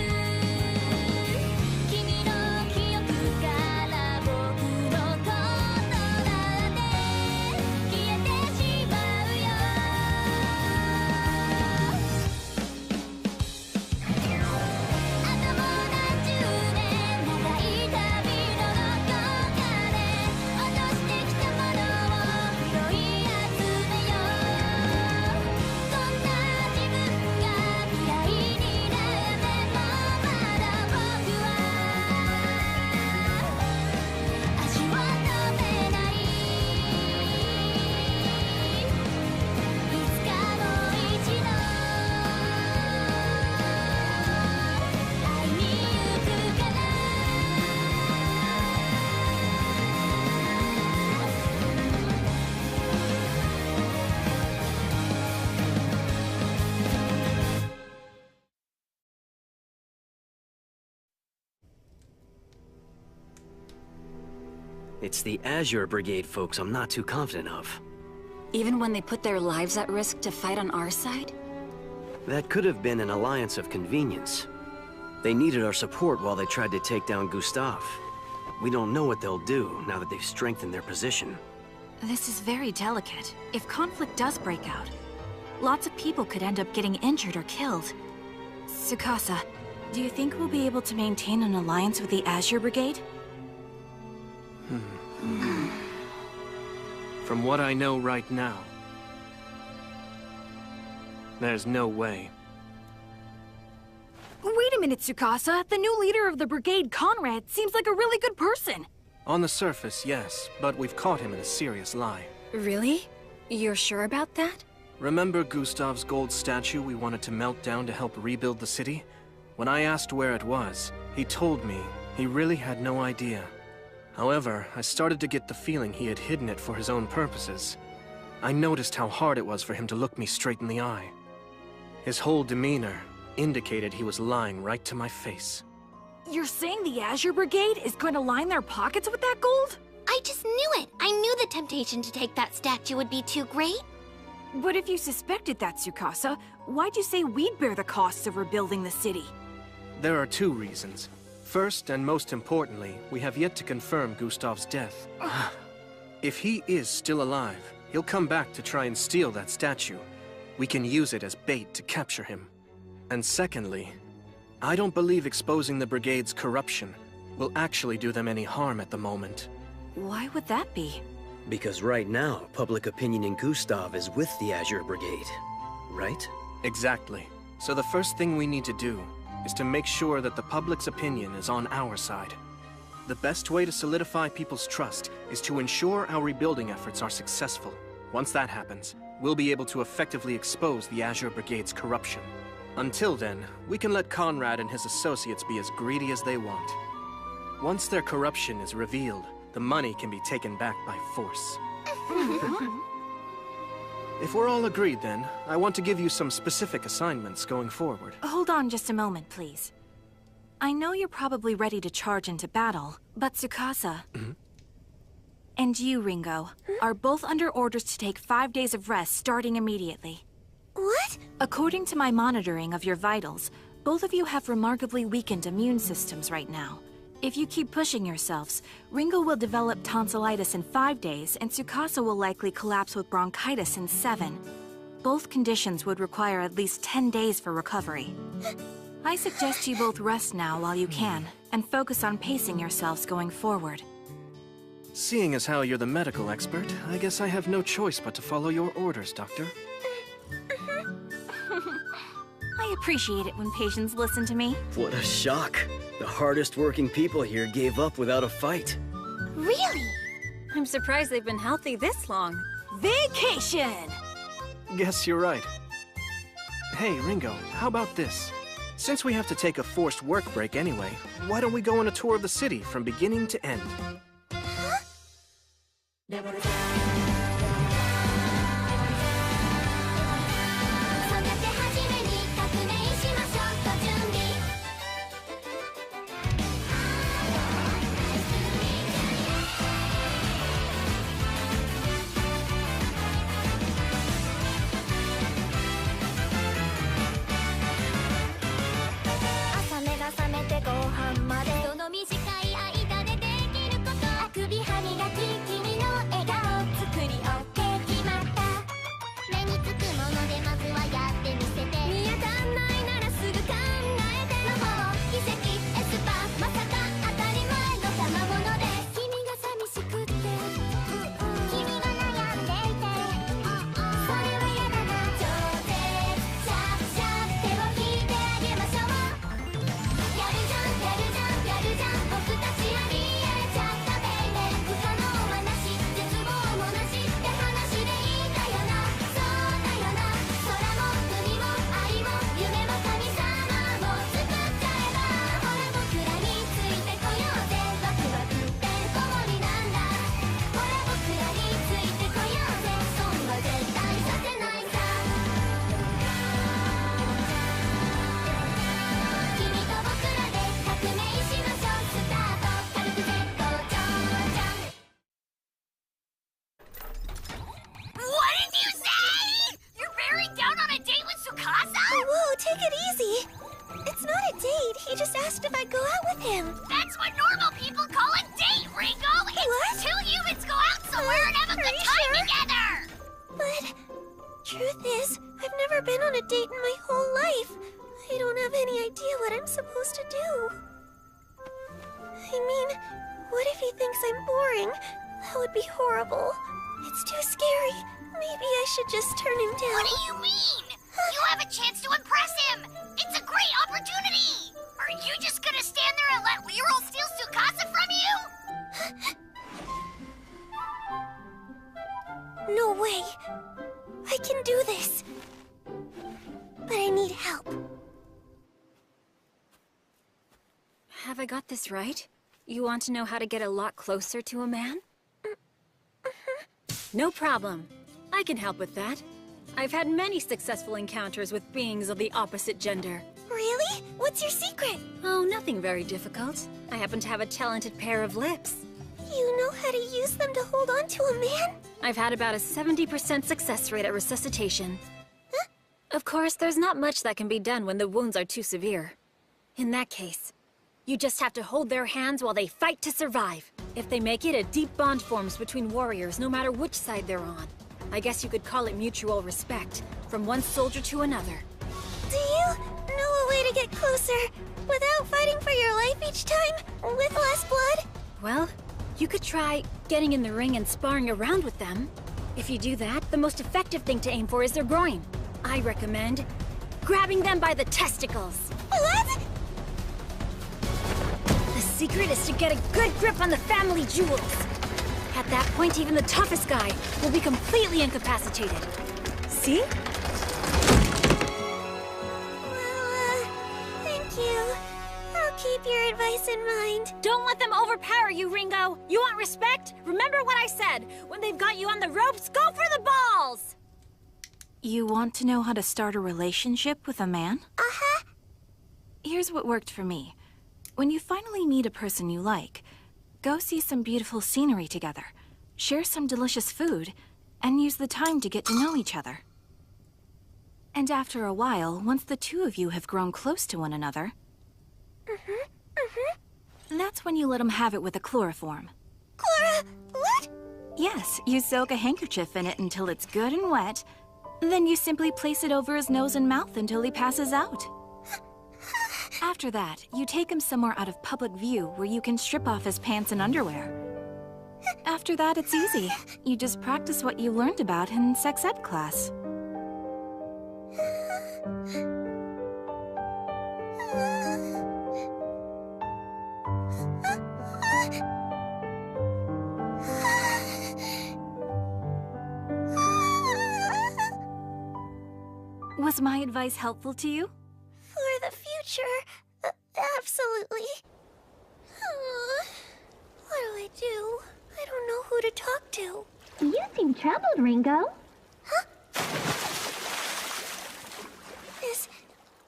君の記憶から僕のことなんて消えてしまうよあともう何十年長い旅のどこかで落としてきたものを拾い集めようこんな自分が嫌いになってもまだ僕は足を止めないいつかもう一度会いに行くからIt's the Azure Brigade folks I'm not too confident of. Even when they put their lives at risk to fight on our side? That could have been an alliance of convenience. They needed our support while they tried to take down Gustav. We don't know what they'll do now that they've strengthened their position. This is very delicate. If conflict does break out, lots of people could end up getting injured or killed. Tsukasa, do you think we'll be able to maintain an alliance with the Azure Brigade? From what I know right now, there's no way. Wait a minute, Tsukasa. The new leader of the brigade, Conrad, seems like a really good person. On the surface, yes, but we've caught him in a serious lie. Really? You're sure about that? Remember Gustav's gold statue we wanted to melt down to help rebuild the city? When I asked where it was, he told me he really had no idea. However, I started to get the feeling he had hidden it for his own purposes. I noticed how hard it was for him to look me straight in the eye. His whole demeanor indicated he was lying right to my face. You're saying the Azure Brigade is going to line their pockets with that gold? I just knew it! I knew the temptation to take that statue would be too great. But if you suspected that, Tsukasa, why'd you say we'd bear the costs of rebuilding the city? There are two reasons. First, and most importantly, we have yet to confirm Gustav's death. If he is still alive, he'll come back to try and steal that statue. We can use it as bait to capture him. And secondly, I don't believe exposing the Brigade's corruption will actually do them any harm at the moment. Why would that be? Because right now, public opinion in Gustav is with the Azure Brigade, right? Exactly. So the first thing we need to do is to make sure that the public's opinion is on our side. The best way to solidify people's trust is to ensure our rebuilding efforts are successful. Once that happens, we'll be able to effectively expose the Azure Brigade's corruption. Until then, we can let Conrad and his associates be as greedy as they want. Once their corruption is revealed, the money can be taken back by force. If we're all agreed then, I want to give you some specific assignments going forward. Hold on just a moment, please. I know you're probably ready to charge into battle, but Tsukasa and you, Ringo, are both under orders to take 5 days of rest starting immediately. What? According to my monitoring of your vitals, both of you have remarkably weakened immune systems right now. If you keep pushing yourselves, Ringo will develop tonsillitis in 5 days, and Tsukasa will likely collapse with bronchitis in 7. Both conditions would require at least 10 days for recovery. I suggest you both rest now while you can, and focus on pacing yourselves going forward. Seeing as how you're the medical expert, I guess I have no choice but to follow your orders, Doctor. I appreciate it when patients listen to me. What a shock. The hardest working people here gave up without a fight. Really? I'm surprised they've been healthy this long. Vacation! Guess you're right. Hey, Ringo, how about this? Since we have to take a forced work break anyway, why don't we go on a tour of the city from beginning to end? Take it easy. It's not a date. He just asked if I'd go out with him. That's what normal people call a date! truth is, I've never been on a date in my whole life. I don't have any idea what I'm supposed to do. I mean, what if he thinks I'm boring? That would be horrible. It's too scary. Maybe I should just turn him down. What do you mean? You have a chance to impress him! It's a great opportunity! Are you just gonna stand there and let Leroy steal Tsukasa from you? No way. I can do this. But I need help. Have I got this right? You want to know how to get a lot closer to a man? No problem. I can help with that. I've had many successful encounters with beings of the opposite gender. Really? What's your secret? Oh, nothing very difficult. I happen to have a talented pair of lips. You know how to use them to hold on to a man? I've had about a 70% success rate at resuscitation. Huh? Of course, there's not much that can be done when the wounds are too severe. In that case, you just have to hold their hands while they fight to survive. If they make it, a deep bond forms between warriors, no matter which side they're on. I guess you could call it mutual respect, from one soldier to another. Do you know a way to get closer, without fighting for your life each time, with less blood? Well, you could try getting in the ring and sparring around with them. If you do that, the most effective thing to aim for is their groin. I recommend grabbing them by the testicles. What? The secret is to get a good grip on the family jewels. At that point, even the toughest guy will be completely incapacitated. See? Well, thank you. I'll keep your advice in mind. Don't let them overpower you, Ringo! You want respect? Remember what I said! When they've got you on the ropes, go for the balls! You want to know how to start a relationship with a man? Uh-huh. Here's what worked for me. When you finally meet a person you like, go see some beautiful scenery together, share some delicious food, and use the time to get to know each other. And after a while, once the two of you have grown close to one another, that's when you let him have it with a chloroform. What? Yes, you soak a handkerchief in it until it's good and wet, then you simply place it over his nose and mouth until he passes out. After that, you take him somewhere out of public view where you can strip off his pants and underwear. After that, it's easy. You just practice what you learned about in sex ed class. Was my advice helpful to you? For the future, absolutely. What do I do? I don't know who to talk to. You seem troubled, Ringo. Huh? Is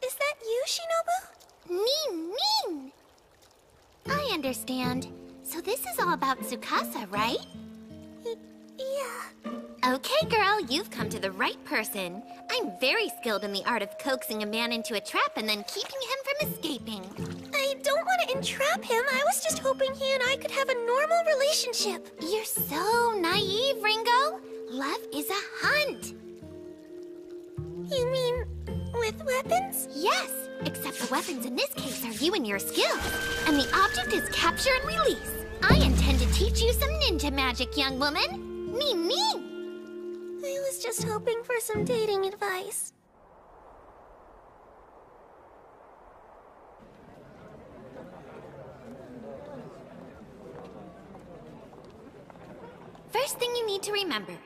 that you, Shinobu? Mean! I understand. So this is all about Tsukasa, right? Yeah. Okay, girl, you've come to the right person. I'm very skilled in the art of coaxing a man into a trap and then keeping him from escaping. I don't want to entrap him. I was just hoping he and I could have a normal relationship. You're so naive, Ringo. Love is a hunt. You mean with weapons? Yes, except the weapons in this case are you and your skills. And the object is capture and release. I intend to teach you some ninja magic, young woman. Me. I was just hoping for some dating advice. First thing you need to remember.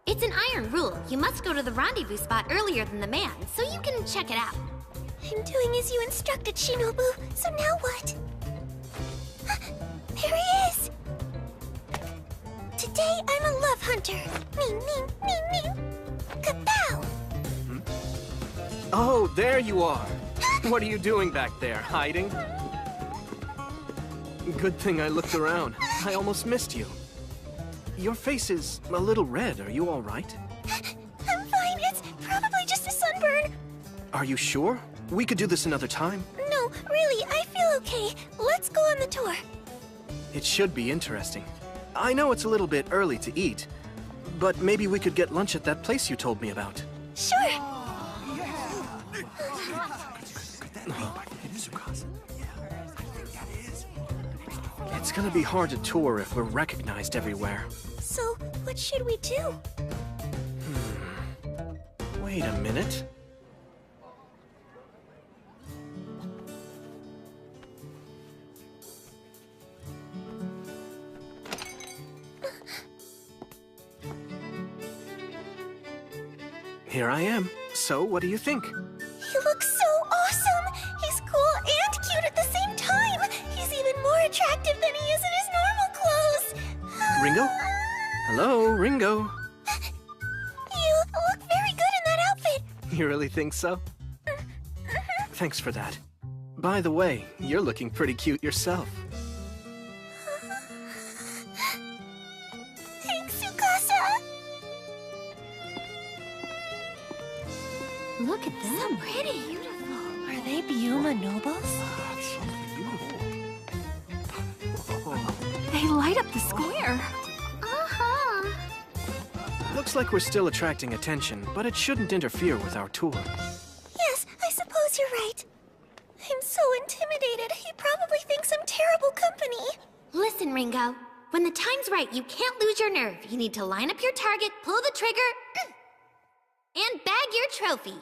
It's an iron rule. You must go to the rendezvous spot earlier than the man, so you can check it out. I'm doing as you instructed, Shinobu. So now what? There he is! Today, I'm a love hunter. Me. Kapow! Oh, there you are. What are you doing back there, hiding? Good thing I looked around. I almost missed you. Your face is a little red. Are you all right? I'm fine. It's probably just a sunburn. Are you sure? We could do this another time. No, really, I feel okay. Let's go on the tour. It should be interesting. I know it's a little bit early to eat, but maybe we could get lunch at that place you told me about. Sure. It's gonna be hard to tour if we're recognized everywhere. So, what should we do? Wait a minute. Here I am. So, what do you think? He looks so awesome! He's cool and cute at the same time! He's even more attractive than he is in his normal clothes! Ringo? Hello, Ringo. You look very good in that outfit! You really think so? Thanks for that. By the way, you're looking pretty cute yourself. Thanks, Tsukasa! Look at them. So pretty. Beautiful. Are they Byuma nobles? They light up the square. Uh-huh. Looks like we're still attracting attention, but it shouldn't interfere with our tour. Yes, I suppose you're right. I'm so intimidated. He probably thinks I'm terrible company. Listen, Ringo. When the time's right, you can't lose your nerve. You need to line up your target, pull the trigger, and bag your trophy.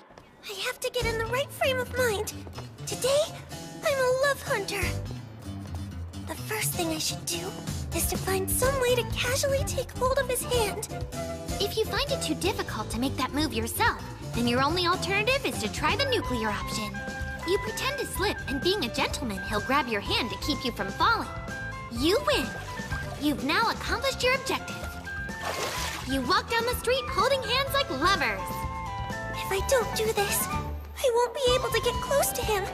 I have to get in the right frame of mind. Today, I'm a love hunter. The first thing I should do is to find some way to casually take hold of his hand. If you find it too difficult to make that move yourself, then your only alternative is to try the nuclear option. You pretend to slip, and being a gentleman, he'll grab your hand to keep you from falling. You win. You've now accomplished your objective. You walk down the street holding hands like lovers. If I don't do this, I won't be able to get close to him.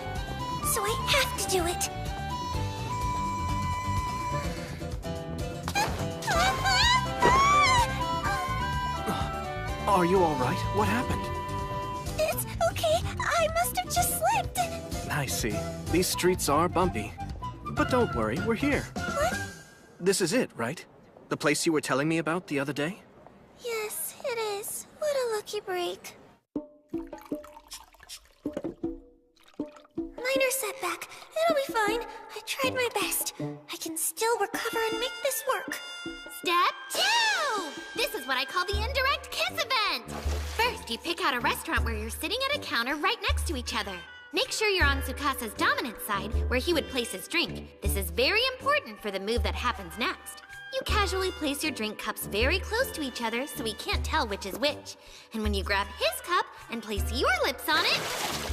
So I have to do it. Are you all right? What happened? It's okay. I must have just slipped. I see. These streets are bumpy. But don't worry, we're here. What? This is it, right? The place you were telling me about the other day? Yes, it is. What a lucky break. Minor setback. It'll be fine. I tried my best. I can still recover and make this work. Step 2! This is what I call the indirect kiss event! First, you pick out a restaurant where you're sitting at a counter right next to each other. Make sure you're on Tsukasa's dominant side, where he would place his drink. This is very important for the move that happens next. You casually place your drink cups very close to each other so he can't tell which is which. And when you grab his cup and place your lips on it,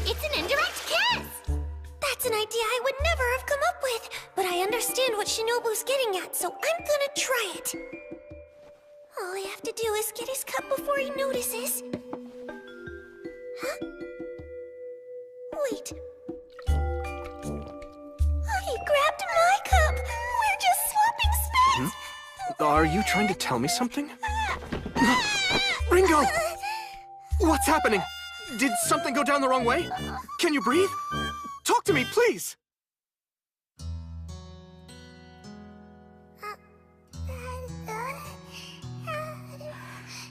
it's an indirect kiss! That's an idea I would never have come up with, but I understand what Shinobu's getting at, so I'm gonna try it. All I have to do is get his cup before he notices. Huh? Wait. He grabbed my cup! We're just swapping spits! Are you trying to tell me something? Ringo! What's happening? Did something go down the wrong way? Can you breathe? Talk to me, please!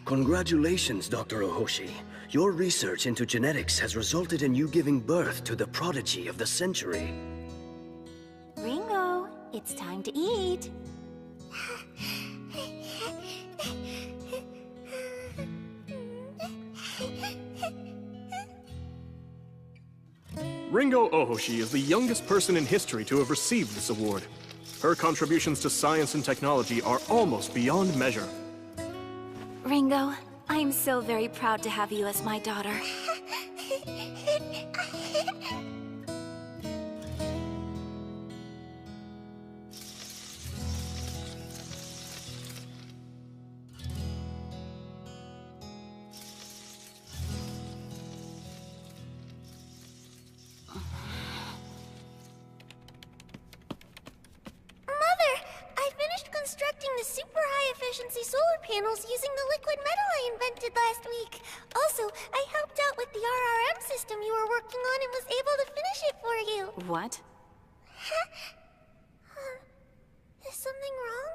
Congratulations, Dr. Ohoshi. Your research into genetics has resulted in you giving birth to the prodigy of the century. Ringo, it's time to eat. Ringo Ohoshi is the youngest person in history to have received this award. Her contributions to science and technology are almost beyond measure. Ringo, I'm so very proud to have you as my daughter. constructing the super high-efficiency solar panels using the liquid metal I invented last week. Also, I helped out with the RRM system you were working on and was able to finish it for you. What? Is something wrong?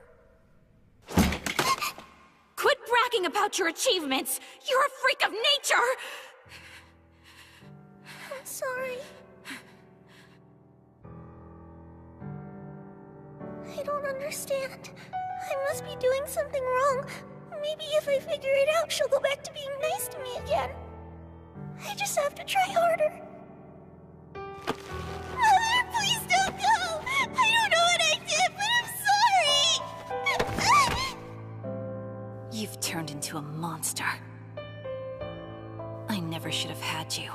Quit bragging about your achievements! You're a freak of nature! I'm sorry. I don't understand. I must be doing something wrong. Maybe if I figure it out, she'll go back to being nice to me again. I just have to try harder. Mother, please don't go! I don't know what I did, but I'm sorry! You've turned into a monster. I never should have had you.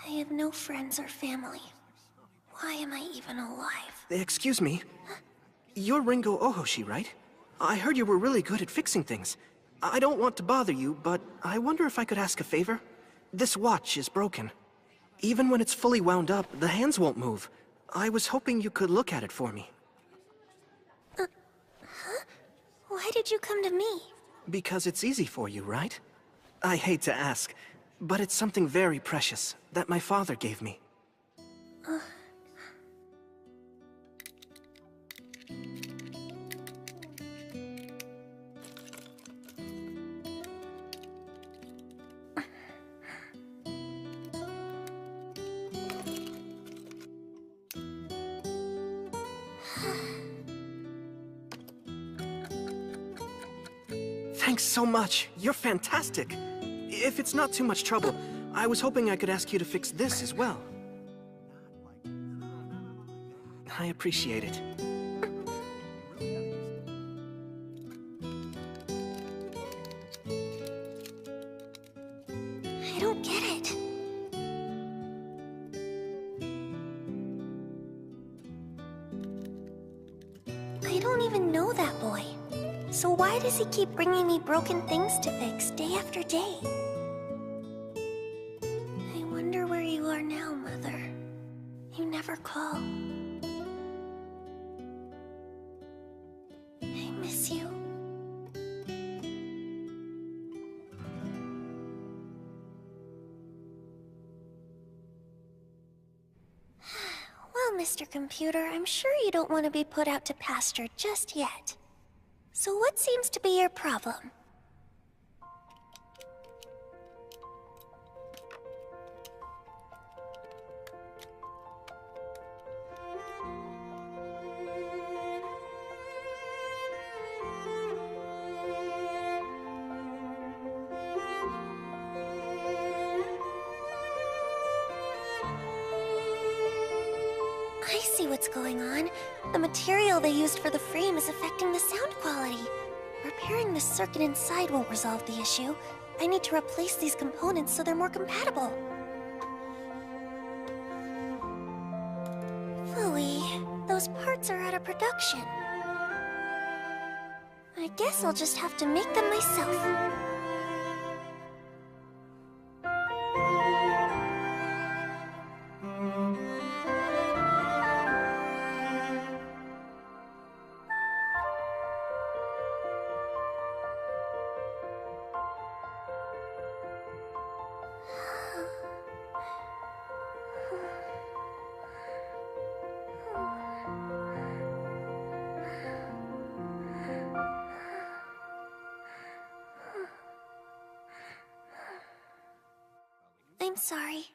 I have no friends or family. Why am I even alive? Excuse me. You're Ringo Ohoshi, right? I heard you were really good at fixing things. I don't want to bother you, but I wonder if I could ask a favor? This watch is broken. Even when it's fully wound up, the hands won't move. I was hoping you could look at it for me. Huh? Why did you come to me? Because it's easy for you, right? I hate to ask, but it's something very precious that my father gave me. Thanks so much. You're fantastic. If it's not too much trouble, I was hoping I could ask you to fix this as well. I appreciate it. I don't get it. I don't even know that boy. So why does he keep bringing me broken things to fix day after day? I wonder where you are now, Mother. You never call. I miss you. Well, Mr. Computer, I'm sure you don't want to be put out to pasture just yet. So what seems to be your problem? I see what's going on. The material they used for the frame is affecting the sound quality. Repairing the circuit inside won't resolve the issue. I need to replace these components so they're more compatible. Phooey, those parts are out of production. I guess I'll just have to make them myself. I'm sorry.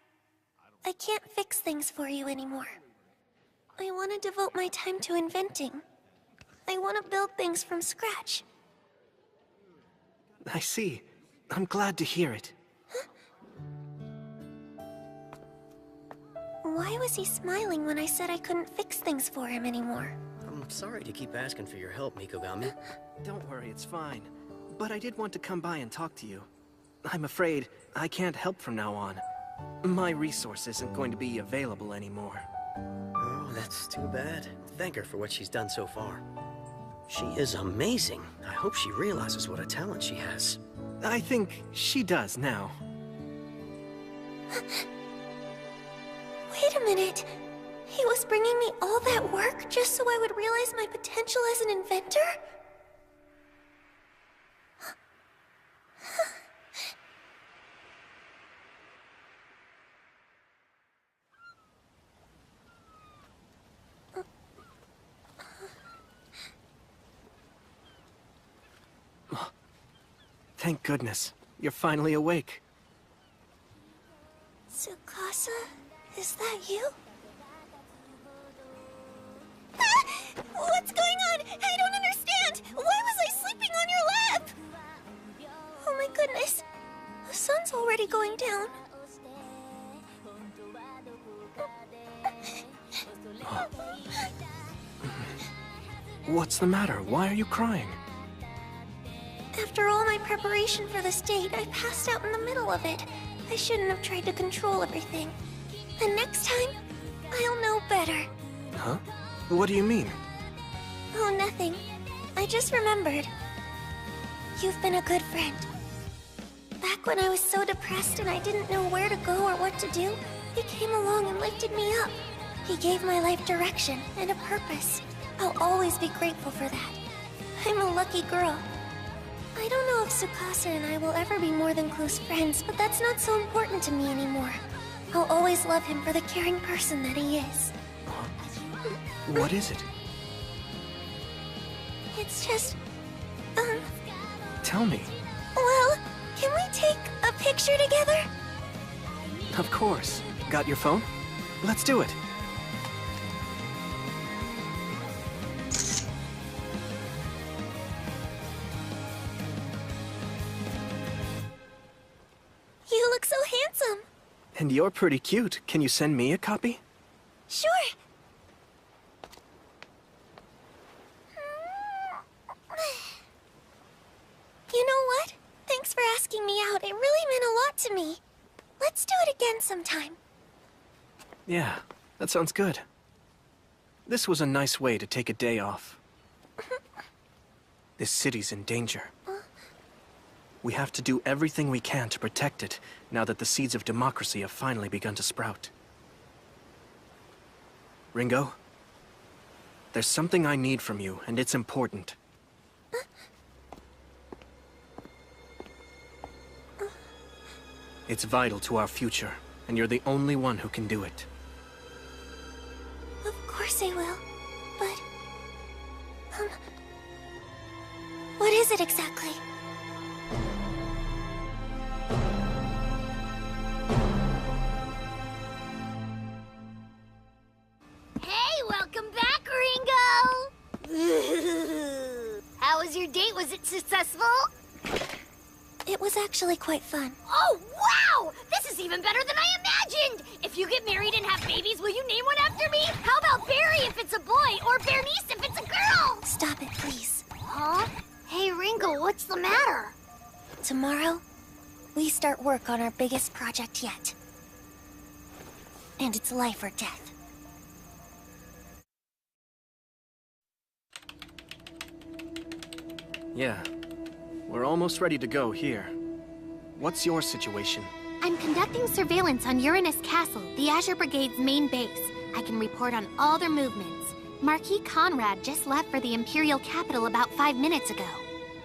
I can't fix things for you anymore. I want to devote my time to inventing. I want to build things from scratch. I see. I'm glad to hear it. Why was he smiling when I said I couldn't fix things for him anymore? I'm sorry to keep asking for your help, Mikogami. Don't worry, it's fine. But I did want to come by and talk to you. I'm afraid I can't help from now on. My resource isn't going to be available anymore. Oh, that's too bad. Thank her for what she's done so far. She is amazing. I hope she realizes what a talent she has. I think she does now. Wait a minute. He was bringing me all that work just so I would realize my potential as an inventor? Thank goodness. You're finally awake. Tsukasa, is that you? Ah! What's going on? I don't understand! Why was I sleeping on your lap? Oh my goodness. The sun's already going down. What's the matter? Why are you crying? After all my preparation for this date, I passed out in the middle of it. I shouldn't have tried to control everything. And next time, I'll know better. Huh? What do you mean? Oh, nothing. I just remembered. You've been a good friend. Back when I was so depressed and I didn't know where to go or what to do, he came along and lifted me up. He gave my life direction and a purpose. I'll always be grateful for that. I'm a lucky girl. I don't know if Tsukasa and I will ever be more than close friends, but that's not so important to me anymore. I'll always love him for the caring person that he is. What is it? It's just... Tell me. Well, can we take a picture together? Of course. Got your phone? Let's do it. You look so handsome. And you're pretty cute. Can you send me a copy? Sure. You know what? Thanks for asking me out. It really meant a lot to me. Let's do it again sometime. Yeah, that sounds good. This was a nice way to take a day off. This city's in danger. We have to do everything we can to protect it, now that the seeds of democracy have finally begun to sprout. Ringo, there's something I need from you, and it's important. It's vital to our future, and you're the only one who can do it. Of course I will, but... what is it exactly? Hey, welcome back, Ringo! How was your date? Was it successful? It was actually quite fun. Oh, wow! This is even better than I imagined! If you get married and have babies, will you name one after me? How about Barry if it's a boy, or Bernice if it's a girl? Stop it, please. Huh? Hey, Ringo, what's the matter? Tomorrow, we start work on our biggest project yet. And it's life or death. Yeah. We're almost ready to go here. What's your situation? I'm conducting surveillance on Uranus Castle, the Azure Brigade's main base. I can report on all their movements. Marquis Conrad just left for the Imperial capital about 5 minutes ago.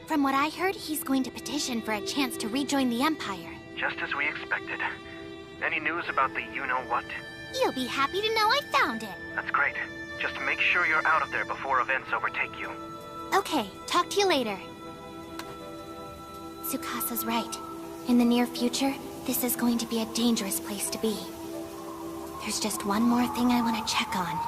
From what I heard, he's going to petition for a chance to rejoin the Empire. Just as we expected. Any news about the you-know-what? You'll be happy to know I found it. That's great. Just make sure you're out of there before events overtake you. Okay, talk to you later. Tsukasa's right. In the near future, this is going to be a dangerous place to be. There's just one more thing I want to check on.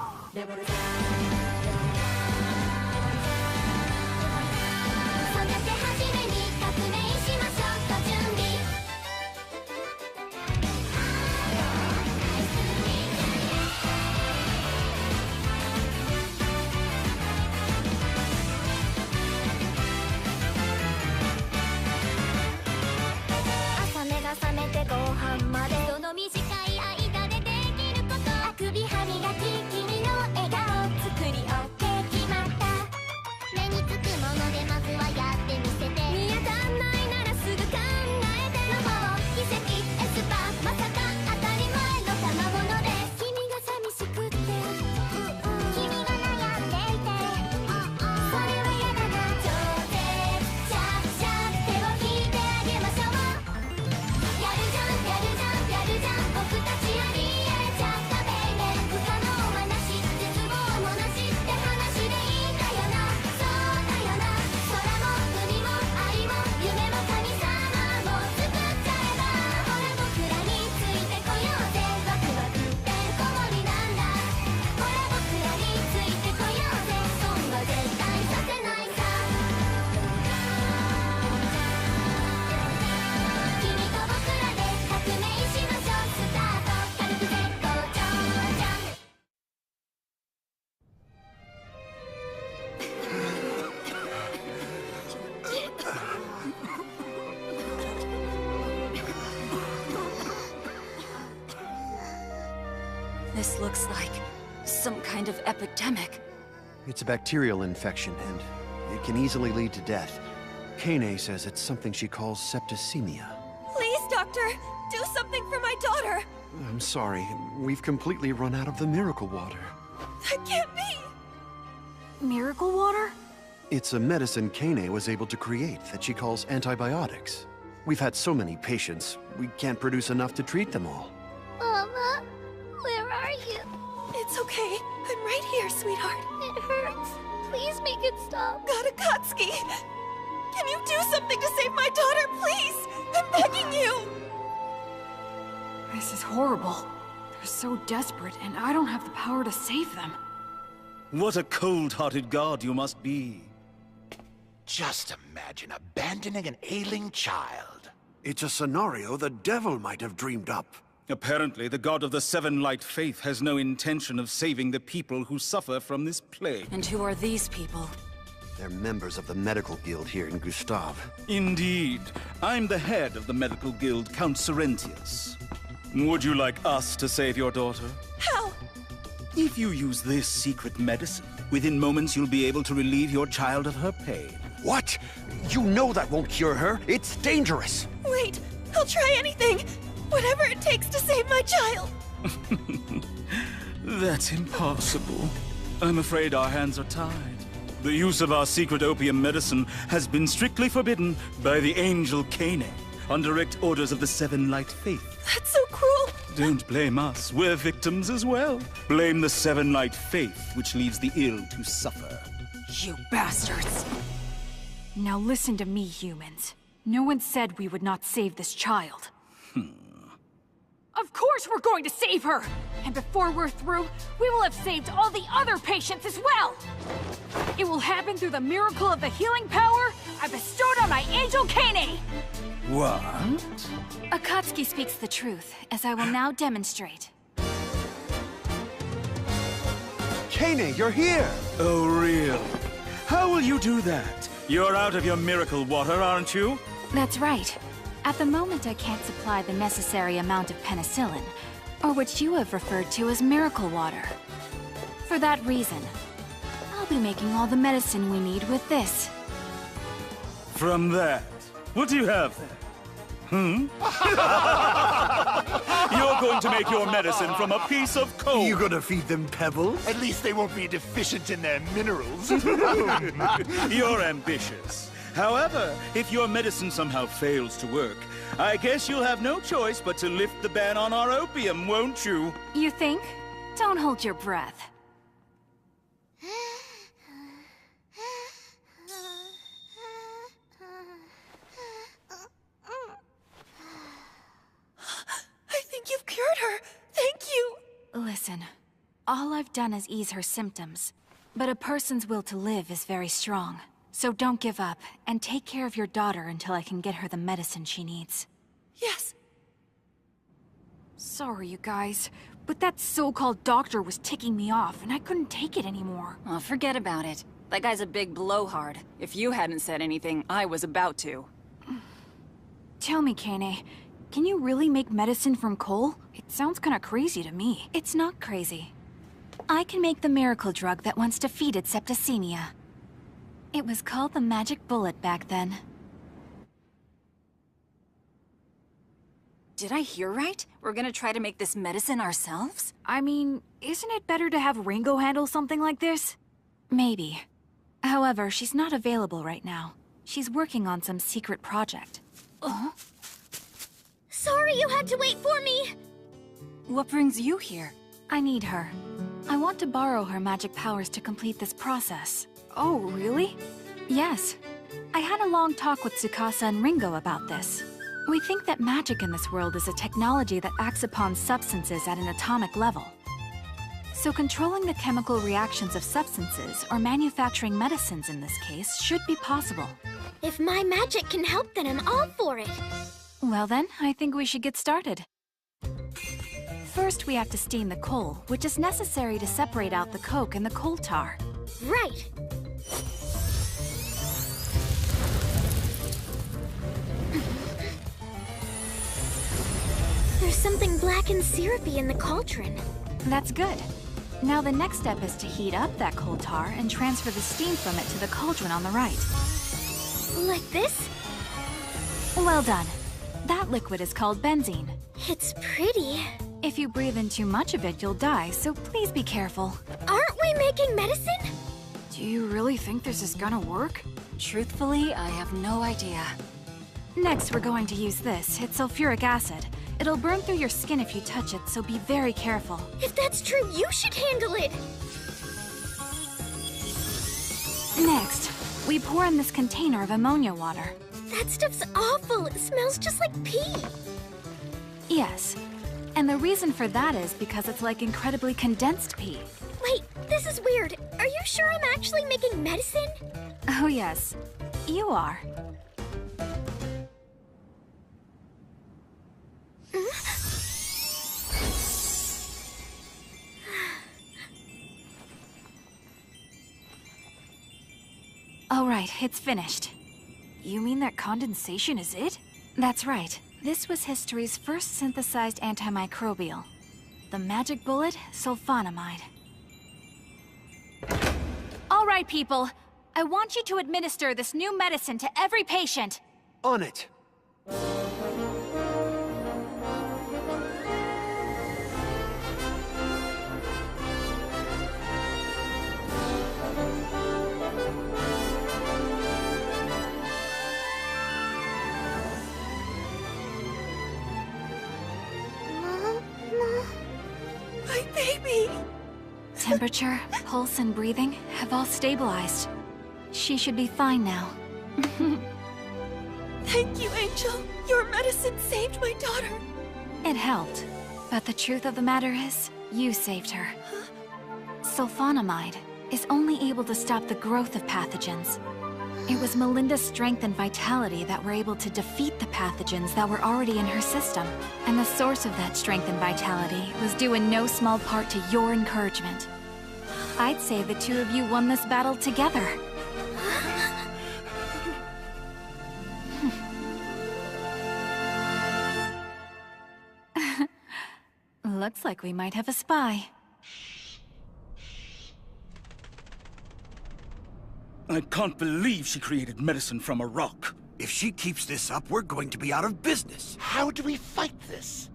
This looks like some kind of epidemic. It's a bacterial infection, and it can easily lead to death. Kane says it's something she calls septicemia. Please, Doctor, do something for my daughter. I'm sorry, we've completely run out of the miracle water. That can't be. Miracle water? It's a medicine Kane was able to create that she calls antibiotics. We've had so many patients, we can't produce enough to treat them all. Mama, where are you? It's okay. I'm right here, sweetheart. It hurts. Please make it stop. Godakatsuki! Can you do something to save my daughter, please? I'm begging you! This is horrible. They're so desperate, and I don't have the power to save them. What a cold-hearted god you must be. Just imagine abandoning an ailing child. It's a scenario the devil might have dreamed up. Apparently, the god of the Seven Light Faith has no intention of saving the people who suffer from this plague. And who are these people? They're members of the medical guild here in Gustav. Indeed. I'm the head of the medical guild, Count Sorrentius. Would you like us to save your daughter? How? If you use this secret medicine, within moments you'll be able to relieve your child of her pain. What? You know that won't cure her. It's dangerous. Wait, I'll try anything. Whatever it takes to save my child. That's impossible. I'm afraid our hands are tied. The use of our secret opium medicine has been strictly forbidden by the angel Kane, on direct orders of the Seven Light Faith. That's so cruel. Don't blame us. We're victims as well. Blame the Seven Light Faith, which leaves the ill to suffer. You bastards. Now listen to me, humans. No one said we would not save this child. Of course we're going to save her! And before we're through, we will have saved all the other patients as well! It will happen through the miracle of the healing power I bestowed on my angel Kane! What? Akatsuki speaks the truth, as I will now demonstrate. Kane, you're here! Oh, really? How will you do that? You're out of your miracle water, aren't you? That's right. At the moment, I can't supply the necessary amount of penicillin, or what you have referred to as miracle water. For that reason, I'll be making all the medicine we need with this. From that, what do you have there? You're going to make your medicine from a piece of coal. You gonna feed them pebbles? At least they won't be deficient in their minerals. You're ambitious. However, if your medicine somehow fails to work, I guess you'll have no choice but to lift the ban on our opium, won't you? You think? Don't hold your breath. I think you've cured her. Thank you. Listen, all I've done is ease her symptoms. But a person's will to live is very strong. So don't give up, and take care of your daughter until I can get her the medicine she needs. Yes. Sorry, you guys, but that so-called doctor was ticking me off, and I couldn't take it anymore. Oh, forget about it. That guy's a big blowhard. If you hadn't said anything, I was about to. Tell me, Kane, can you really make medicine from coal? It sounds kinda crazy to me. It's not crazy. I can make the miracle drug that once defeated septicemia. It was called the magic bullet back then. Did I hear right? We're gonna try to make this medicine ourselves? I mean, isn't it better to have Ringo handle something like this? Maybe. However, she's not available right now. She's working on some secret project. Sorry you had to wait for me! What brings you here? I need her. I want to borrow her magic powers to complete this process. Oh, really? Yes. I had a long talk with Tsukasa and Ringo about this. We think that magic in this world is a technology that acts upon substances at an atomic level. So controlling the chemical reactions of substances, or manufacturing medicines in this case, should be possible. If my magic can help, then I'm all for it. Well then, I think we should get started. First, we have to steam the coal, which is necessary to separate out the coke and the coal tar. Right. There's something black and syrupy in the cauldron. That's good. Now the next step is to heat up that coal tar and transfer the steam from it to the cauldron on the right. Like this? Well done. That liquid is called benzene. It's pretty. If you breathe in too much of it, you'll die, so please be careful. Aren't we making medicine? Do you really think this is gonna work? Truthfully, I have no idea. Next, we're going to use this. It's sulfuric acid. It'll burn through your skin if you touch it, so be very careful. If that's true, you should handle it! Next, we pour in this container of ammonia water. That stuff's awful. It smells just like pee. Yes. And the reason for that is because it's like incredibly condensed pee. Wait, this is weird. Are you sure I'm actually making medicine? Oh yes, you are. All right, it's finished. You mean that condensation is it? That's right. This was history's first synthesized antimicrobial. The magic bullet, sulfonamide. All right, people. I want you to administer this new medicine to every patient. On it. My baby! Temperature, pulse, and breathing have all stabilized. She should be fine now. Thank you, Angel. Your medicine saved my daughter. It helped, but the truth of the matter is, you saved her. Sulfonamide is only able to stop the growth of pathogens. It was Melinda's strength and vitality that were able to defeat the pathogens that were already in her system. And the source of that strength and vitality was due in no small part to your encouragement. I'd say the two of you won this battle together. Looks like we might have a spy. I can't believe she created medicine from a rock. If she keeps this up, we're going to be out of business. How do we fight this?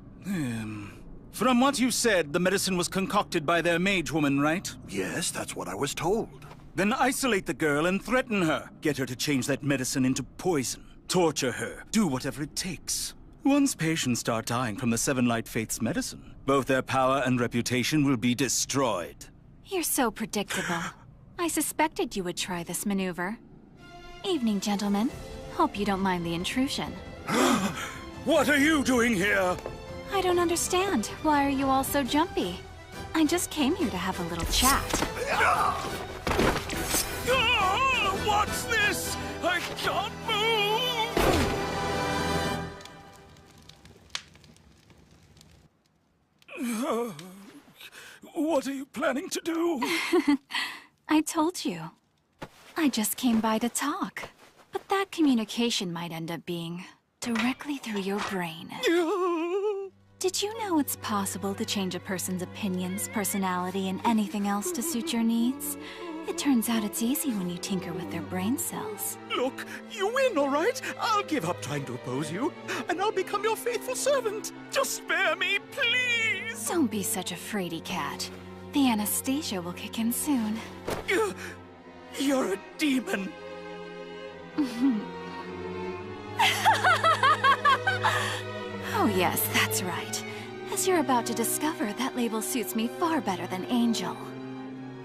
From what you said, the medicine was concocted by their mage woman, right? Yes, that's what I was told. Then isolate the girl and threaten her. Get her to change that medicine into poison. Torture her. Do whatever it takes. Once patients start dying from the Seven Light Faith's medicine, both their power and reputation will be destroyed. You're so predictable. I suspected you would try this maneuver. Evening, gentlemen. Hope you don't mind the intrusion. What are you doing here? I don't understand. Why are you all so jumpy? I just came here to have a little chat. What's this? I can't move! What are you planning to do? I told you. I just came by to talk. But that communication might end up being directly through your brain. Did you know it's possible to change a person's opinions, personality, and anything else to suit your needs? It turns out it's easy when you tinker with their brain cells. Look, you win, all right? I'll give up trying to oppose you, and I'll become your faithful servant. Just spare me, please! Don't be such a fraidy cat. The anesthesia will kick in soon. You're a demon. Oh yes, that's right. As you're about to discover, that label suits me far better than Angel.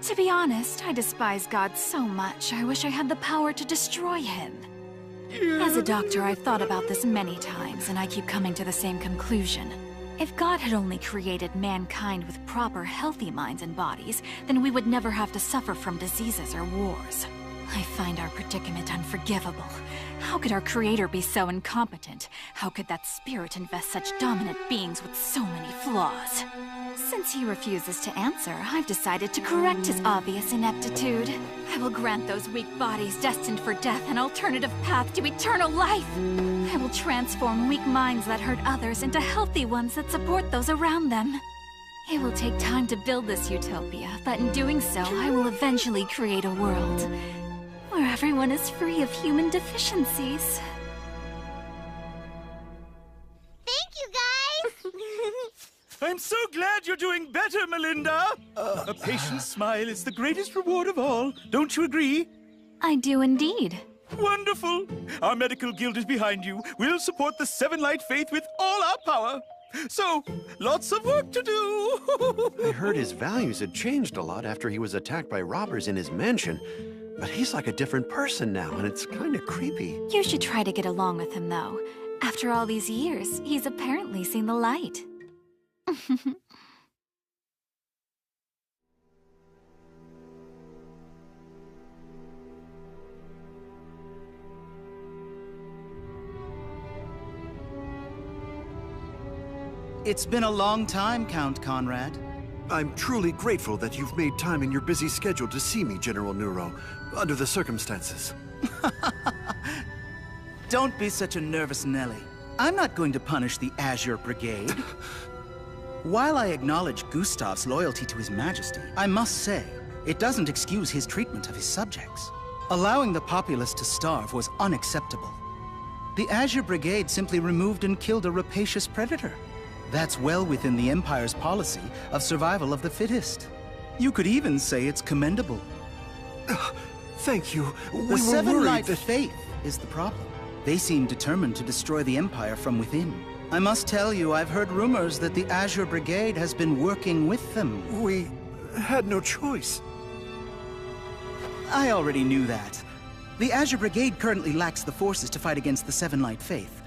To be honest, I despise God so much, I wish I had the power to destroy him. As a doctor, I've thought about this many times, and I keep coming to the same conclusion. If God had only created mankind with proper, healthy minds and bodies, then we would never have to suffer from diseases or wars. I find our predicament unforgivable. How could our creator be so incompetent? How could that spirit invest such dominant beings with so many flaws? Since he refuses to answer, I've decided to correct his obvious ineptitude. I will grant those weak bodies destined for death an alternative path to eternal life. I will transform weak minds that hurt others into healthy ones that support those around them. It will take time to build this utopia, but in doing so, I will eventually create a world where everyone is free of human deficiencies. Thank you, guys! I'm so glad you're doing better, Melinda! A patient smile is the greatest reward of all. Don't you agree? I do indeed. Wonderful! Our medical guild is behind you. We'll support the Seven Light Faith with all our power. So, lots of work to do! I heard his values had changed a lot after he was attacked by robbers in his mansion. But he's like a different person now, and it's kind of creepy. You should try to get along with him, though. After all these years, he's apparently seen the light. It's been a long time, Count Conrad. I'm truly grateful that you've made time in your busy schedule to see me, General Nero, under the circumstances. Don't be such a nervous Nelly. I'm not going to punish the Azure Brigade. While I acknowledge Gustav's loyalty to His Majesty, I must say, it doesn't excuse his treatment of his subjects. Allowing the populace to starve was unacceptable. The Azure Brigade simply removed and killed a rapacious predator. That's well within the Empire's policy of survival of the fittest. You could even say it's commendable. Thank you. The Seven Light Faith is the problem. They seem determined to destroy the Empire from within. I must tell you, I've heard rumors that the Azure Brigade has been working with them. We had no choice. I already knew that. The Azure Brigade currently lacks the forces to fight against the Seven Light Faith.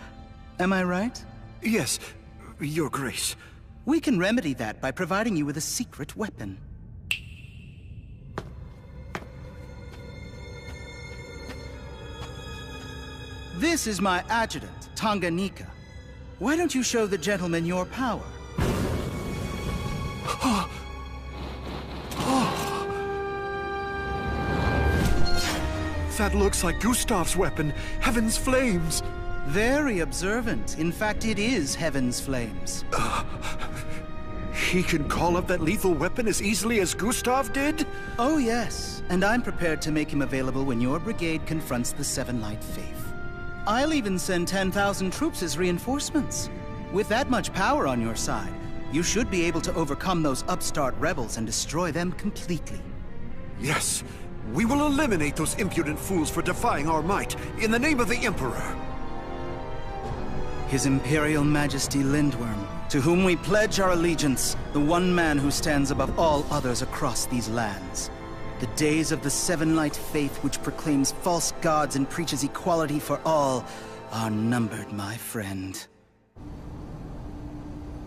Am I right? Yes, Your Grace. We can remedy that by providing you with a secret weapon. This is my adjutant, Tanganyika. Why don't you show the gentleman your power? That looks like Gustav's weapon, Heaven's Flames. Very observant. In fact, it is Heaven's Flames. He can call up that lethal weapon as easily as Gustav did? Oh yes, and I'm prepared to make him available when your brigade confronts the Seven Light Faith. I'll even send 10,000 troops as reinforcements. With that much power on your side, you should be able to overcome those upstart rebels and destroy them completely. Yes, we will eliminate those impudent fools for defying our might, in the name of the Emperor. His Imperial Majesty Lindworm, to whom we pledge our allegiance, the one man who stands above all others across these lands. The days of the Seven Light Faith, which proclaims false gods and preaches equality for all, are numbered, my friend.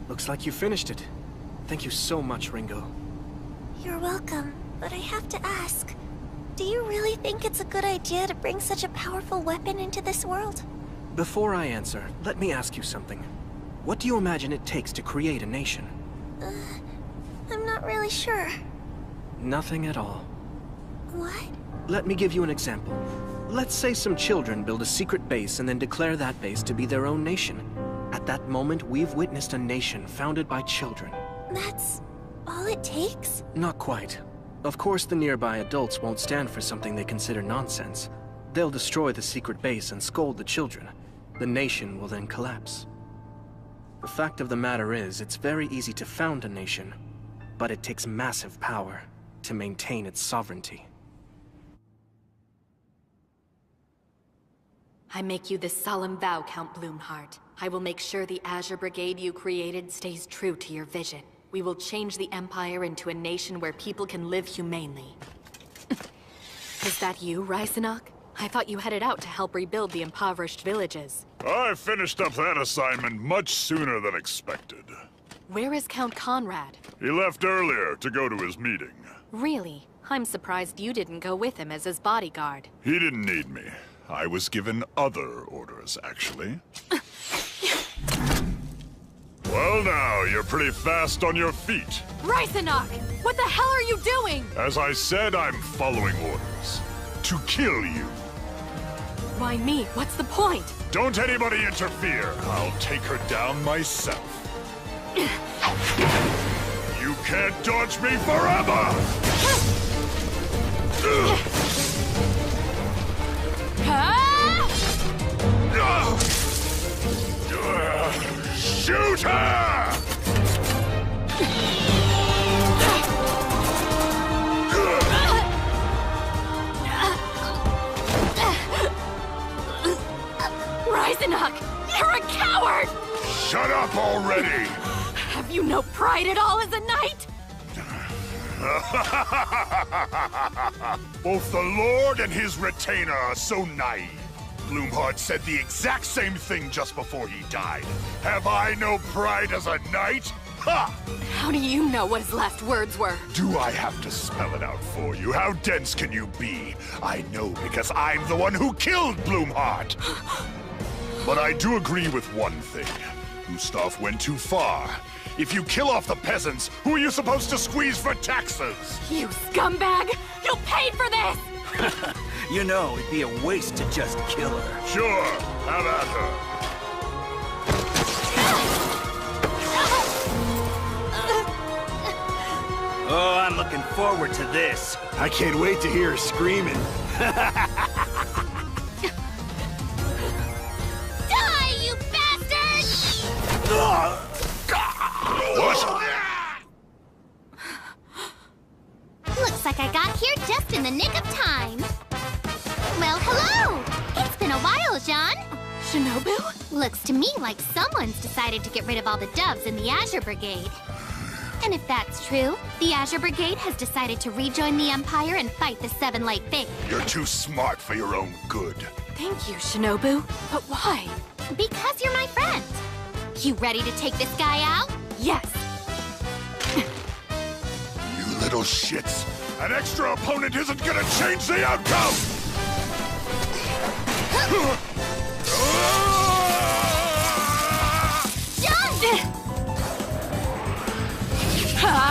Looks like you finished it. Thank you so much, Ringo. You're welcome, but I have to ask, do you really think it's a good idea to bring such a powerful weapon into this world? Before I answer, let me ask you something. What do you imagine it takes to create a nation? I'm not really sure. Nothing at all. What? Let me give you an example. Let's say some children build a secret base and then declare that base to be their own nation. At that moment, we've witnessed a nation founded by children. That's all it takes? Not quite. Of course, the nearby adults won't stand for something they consider nonsense. They'll destroy the secret base and scold the children. The nation will then collapse. The fact of the matter is, it's very easy to found a nation, but it takes massive power to maintain its sovereignty. I make you this solemn vow, Count Bloomheart. I will make sure the Azure Brigade you created stays true to your vision. We will change the Empire into a nation where people can live humanely. Is that you, Reisenach? I thought you headed out to help rebuild the impoverished villages. I finished up that assignment much sooner than expected. Where is Count Conrad? He left earlier to go to his meeting. Really? I'm surprised you didn't go with him as his bodyguard. He didn't need me. I was given other orders, actually. Well now, you're pretty fast on your feet. Reisenach! What the hell are you doing? As I said, I'm following orders. To kill you. Why me? What's the point? Don't anybody interfere. I'll take her down myself. You can't dodge me forever! Shoot her! Reisenach, you're a coward! Shut up already! Have you no pride at all as a knight? Both the Lord and his retainer are so naive. Gloomheart said the exact same thing just before he died. Have I no pride as a knight? Ha! How do you know what his last words were? Do I have to spell it out for you? How dense can you be? I know because I'm the one who killed Gloomheart. But I do agree with one thing. Gustav went too far. If you kill off the peasants, who are you supposed to squeeze for taxes? You scumbag! You paid for this! You know, it'd be a waste to just kill her. Sure, have at her. Oh, I'm looking forward to this. I can't wait to hear her screaming. Die, you bastard! What? Looks like I got here just in the nick of time. Well, hello! It's been a while, Jean. Shinobu? Looks to me like someone's decided to get rid of all the doves in the Azure Brigade. And if that's true, the Azure Brigade has decided to rejoin the Empire and fight the Seven Light Faith. You're too smart for your own good. Thank you, Shinobu. But why? Because you're my friend. You ready to take this guy out? Yes. You little shits. An extra opponent isn't gonna change the outcome! John!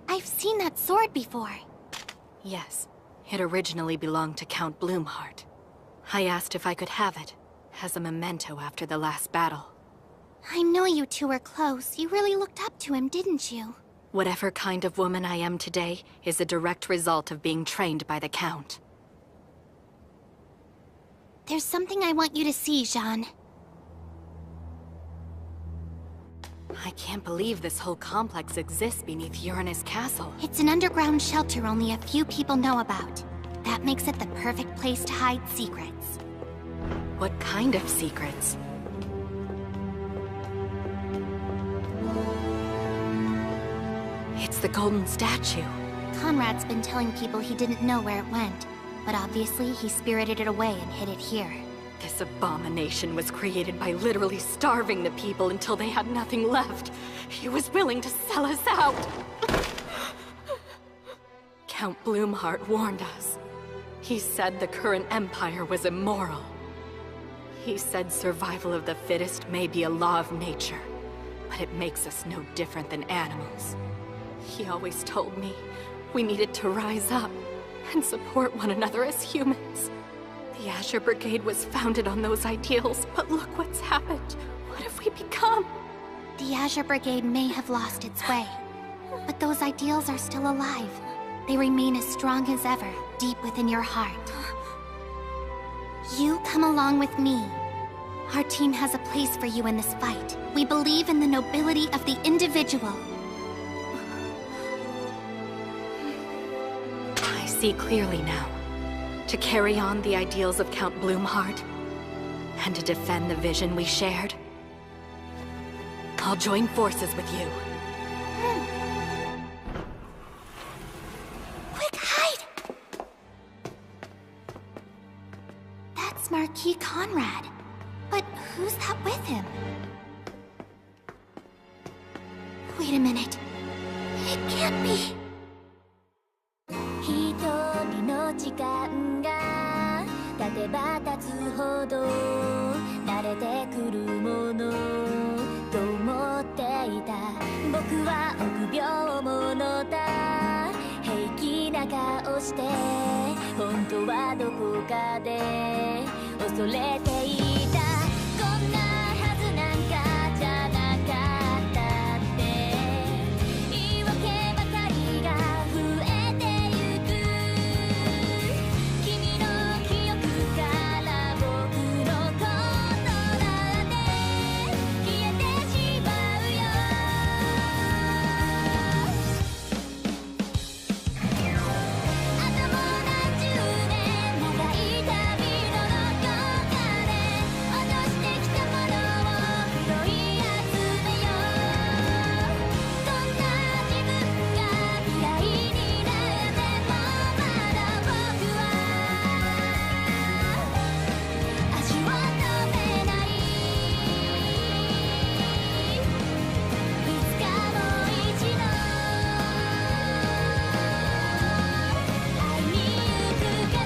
I've seen that sword before. Yes. It originally belonged to Count Bloomheart. I asked if I could have it, as a memento after the last battle. I know you two were close. You really looked up to him, didn't you? Whatever kind of woman I am today is a direct result of being trained by the Count. There's something I want you to see, Jean. I can't believe this whole complex exists beneath Uranus Castle. It's an underground shelter only a few people know about. That makes it the perfect place to hide secrets. What kind of secrets? It's the golden statue. Conrad's been telling people he didn't know where it went, but obviously he spirited it away and hid it here. This abomination was created by literally starving the people until they had nothing left. He was willing to sell us out. Count Bloomheart warned us. He said the current empire was immoral. He said survival of the fittest may be a law of nature, but it makes us no different than animals. He always told me we needed to rise up and support one another as humans. The Azure Brigade was founded on those ideals, but look what's happened. What have we become? The Azure Brigade may have lost its way, but those ideals are still alive. They remain as strong as ever, deep within your heart. You come along with me. Our team has a place for you in this fight. We believe in the nobility of the individual. I see clearly now. To carry on the ideals of Count Bloomheart, and to defend the vision we shared, I'll join forces with you. Quick, hide! That's Marquis Conrad. But who's that with him? Wait a minute. It can't be. 一人の時間が経てば経つほど慣れてくるものと思っていた僕は臆病者だ変はどこかで恐れていたこんなはずなんかじゃなかったって言い訳ばかりが増えてゆく君の記憶から僕のことなんて消えてしまうよあともう何十年長い旅のどこかで落としてきたものを拾い集めようそんな自分が嫌いになってもまだ僕は足を止めないいつかもう一度会いに行くから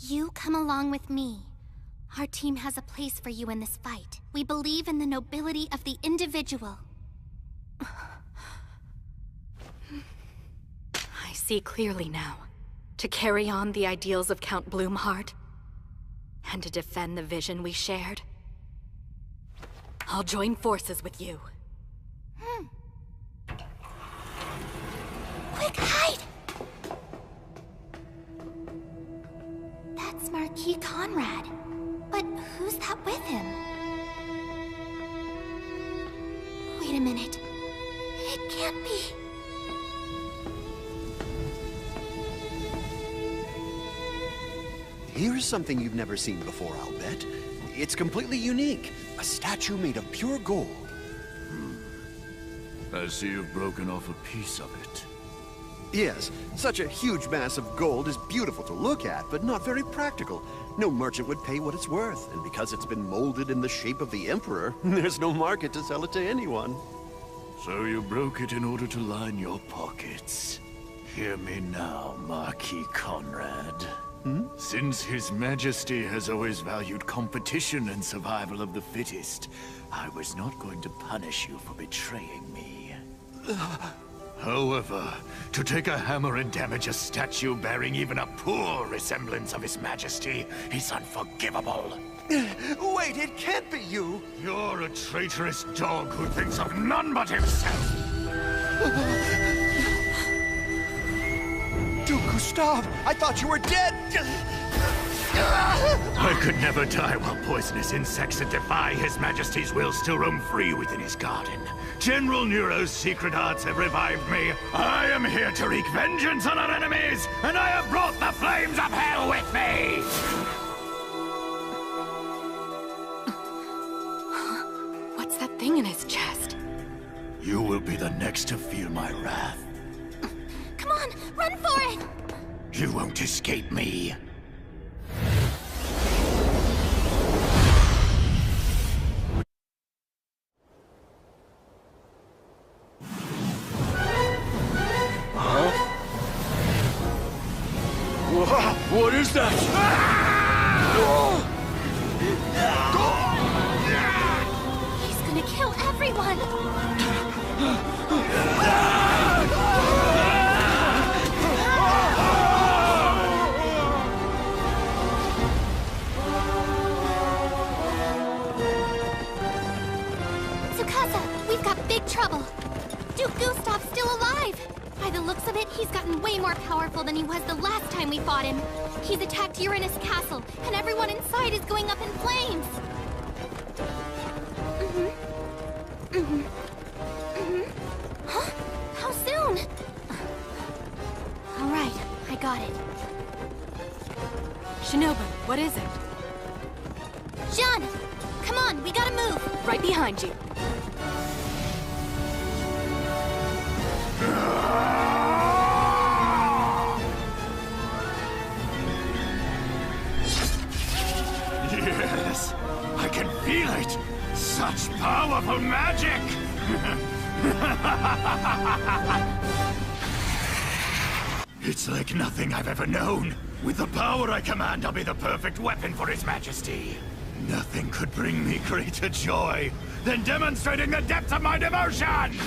You come along with me. Our team has a place for you in this fight. We believe in the nobility of the individual. I see clearly now. To carry on the ideals of Count Bloomheart, and to defend the vision we shared, I'll join forces with you. Quick, hide! That's Marquis Conrad. But who's that with him? Wait a minute. It can't be. Here is something you've never seen before, I'll bet. It's completely unique. A statue made of pure gold. I see you've broken off a piece of it. Yes, such a huge mass of gold is beautiful to look at, but not very practical. No merchant would pay what it's worth, and because it's been molded in the shape of the Emperor, there's no market to sell it to anyone. So you broke it in order to line your pockets. Hear me now, Marquis Conrad. Since His Majesty has always valued competition and survival of the fittest, I was not going to punish you for betraying me. However, to take a hammer and damage a statue bearing even a poor resemblance of His Majesty is unforgivable. Wait, it can't be you! You're a traitorous dog who thinks of none but himself! Duke Gustav, I thought you were dead! I could never die while poisonous insects that defy His Majesty's will still roam free within his garden. General Nero's secret arts have revived me. I am here to wreak vengeance on our enemies, and I have brought the flames of hell with me! What's that thing in his chest? You will be the next to feel my wrath. Come on, run for it! You won't escape me. What is that? He's gonna kill everyone! Tsukasa, we've got big trouble. Duke Gustav's still alive. By the looks of it, he's gotten way more powerful than he was the last time we fought him. He's attacked Uranus Castle, and everyone inside is going up in flames. Huh? How soon? All right, I got it. Shinobu, what is it? Jean, come on, we gotta move. Right behind you. Yes, I can feel it. Such powerful magic. It's like nothing I've ever known. With the power I command, I'll be the perfect weapon for His Majesty. Nothing could bring me greater joy than demonstrating the depth of my devotion!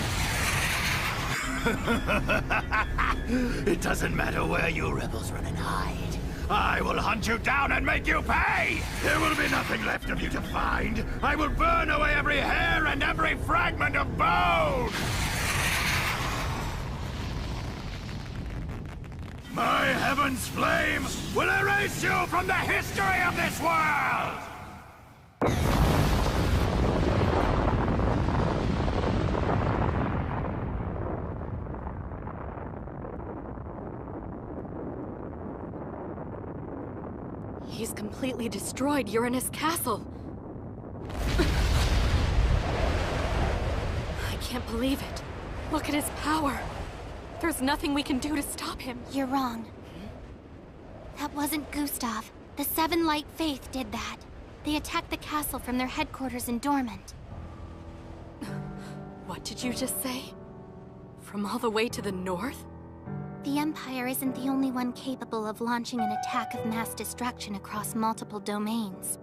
It doesn't matter where you rebels run and hide. I will hunt you down and make you pay! There will be nothing left of you to find. I will burn away every hair and every fragment of bone! My heaven's flame will erase you from the history of this world! He's completely destroyed Uranus Castle. I can't believe it. Look at his power. There's nothing we can do to stop him. You're wrong. That wasn't Gustav. The Seven Light Faith did that. They attacked the castle from their headquarters in Dormant. What did you just say? From all the way to the north? The Empire isn't the only one capable of launching an attack of mass destruction across multiple domains.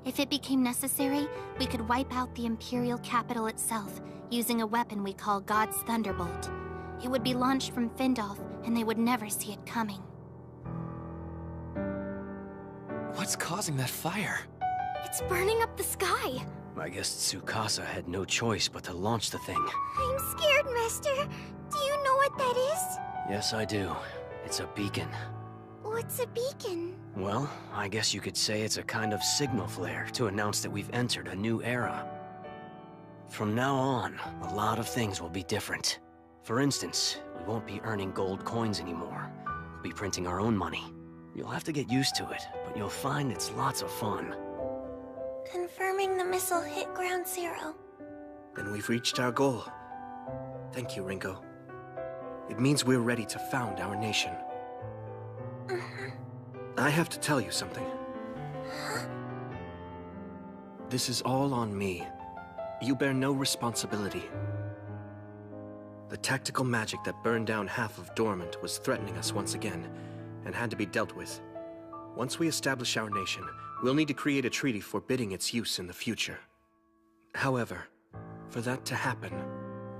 If it became necessary, we could wipe out the Imperial capital itself, using a weapon we call God's Thunderbolt. It would be launched from Findolf, and they would never see it coming. What's causing that fire? It's burning up the sky. I guess Tsukasa had no choice but to launch the thing. I'm scared, Master. Do you know what that is? Yes, I do. It's a beacon. What's a beacon? Well, I guess you could say it's a kind of signal flare to announce that we've entered a new era. From now on, a lot of things will be different. For instance, we won't be earning gold coins anymore. We'll be printing our own money. You'll have to get used to it, but you'll find it's lots of fun. Confirming the missile hit ground zero. Then we've reached our goal. Thank you, Ringo. It means we're ready to found our nation. I have to tell you something. This is all on me. You bear no responsibility. The tactical magic that burned down half of Dormant was threatening us once again, and had to be dealt with. Once we establish our nation, we'll need to create a treaty forbidding its use in the future. However, for that to happen,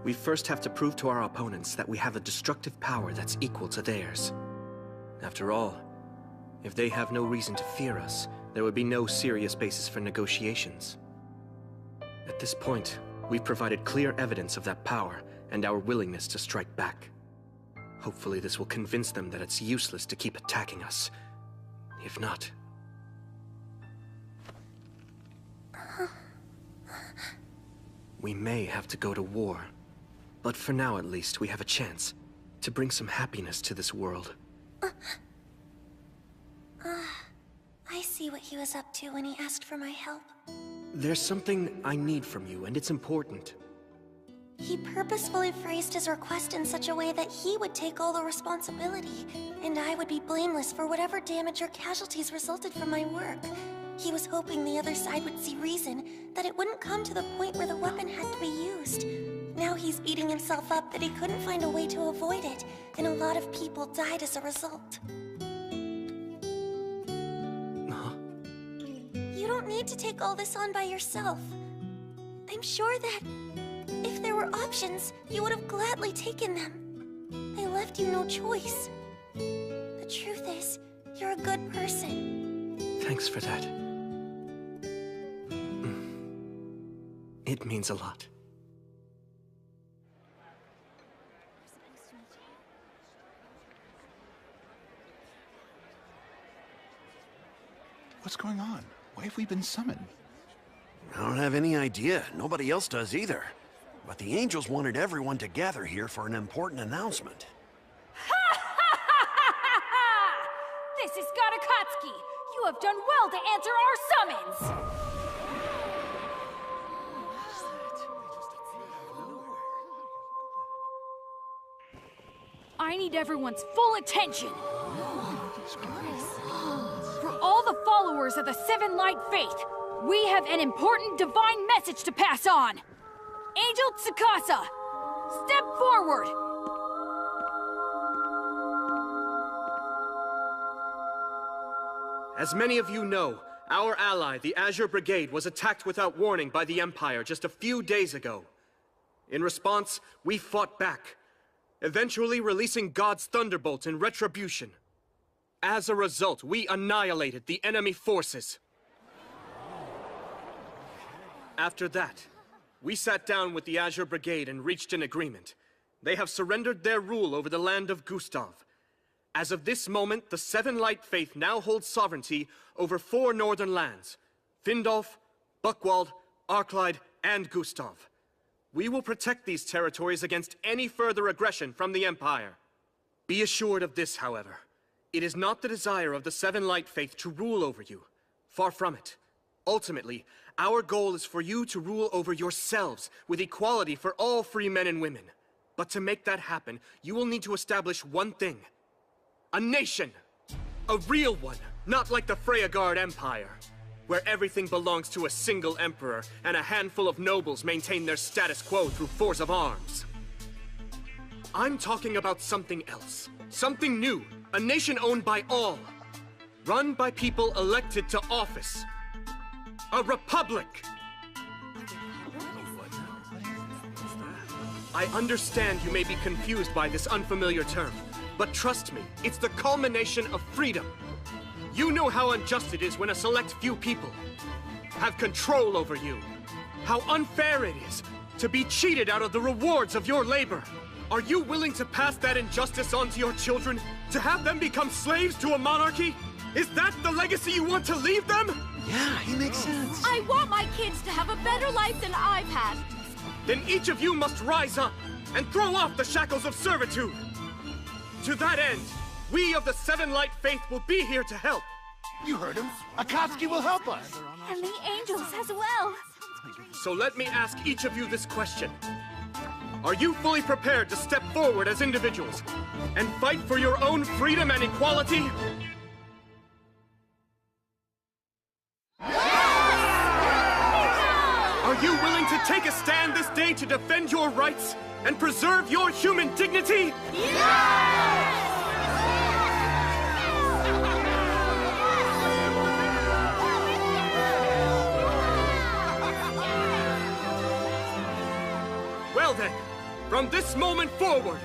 we first have to prove to our opponents that we have a destructive power that's equal to theirs. After all, if they have no reason to fear us, there would be no serious basis for negotiations. At this point, we've provided clear evidence of that power and our willingness to strike back. Hopefully this will convince them that it's useless to keep attacking us. If not... we may have to go to war. But for now, at least, we have a chance to bring some happiness to this world. I see what he was up to when he asked for my help. There's something I need from you, and it's important. He purposefully phrased his request in such a way that he would take all the responsibility, and I would be blameless for whatever damage or casualties resulted from my work. He was hoping the other side would see reason, that it wouldn't come to the point where the weapon had to be used. Now he's beating himself up that he couldn't find a way to avoid it, and a lot of people died as a result. You don't need to take all this on by yourself. I'm sure that if there were options, you would have gladly taken them. I left you no choice. The truth is, you're a good person. Thanks for that. It means a lot. What's going on? Why have we been summoned? I don't have any idea. Nobody else does either. But the angels wanted everyone to gather here for an important announcement. This is Gatakatsuki! You have done well to answer our summons! I need everyone's full attention! For all the followers of the Seven Light Faith, we have an important divine message to pass on! Angel Tsukasa, step forward! As many of you know, our ally, the Azure Brigade, was attacked without warning by the Empire just a few days ago. In response, we fought back, eventually releasing God's Thunderbolt in retribution. As a result, we annihilated the enemy forces. After that, we sat down with the Azure Brigade and reached an agreement. They have surrendered their rule over the land of Gustav. As of this moment, the Seven Light Faith now holds sovereignty over 4 northern lands: Findolf, Buckwald, Arclide, and Gustav. We will protect these territories against any further aggression from the Empire. Be assured of this, however. It is not the desire of the Seven Light Faith to rule over you. Far from it. Ultimately, our goal is for you to rule over yourselves with equality for all free men and women. But to make that happen, you will need to establish one thing. A nation! A real one, not like the Freyagard Empire, where everything belongs to a single emperor and a handful of nobles maintain their status quo through force of arms. I'm talking about something else. Something new. A nation owned by all. Run by people elected to office. A republic! I understand you may be confused by this unfamiliar term, but trust me, it's the culmination of freedom. You know how unjust it is when a select few people have control over you. How unfair it is to be cheated out of the rewards of your labor. Are you willing to pass that injustice on to your children? To have them become slaves to a monarchy? Is that the legacy you want to leave them? Yeah, he makes sense. I want my kids to have a better life than I've had. Then each of you must rise up and throw off the shackles of servitude. To that end, we of the Seven Light Faith will be here to help. You heard him. Akatsuki will help us. And the angels as well. So let me ask each of you this question. Are you fully prepared to step forward as individuals and fight for your own freedom and equality? Are you willing to take a stand this day to defend your rights and preserve your human dignity? Well then, from this moment forward,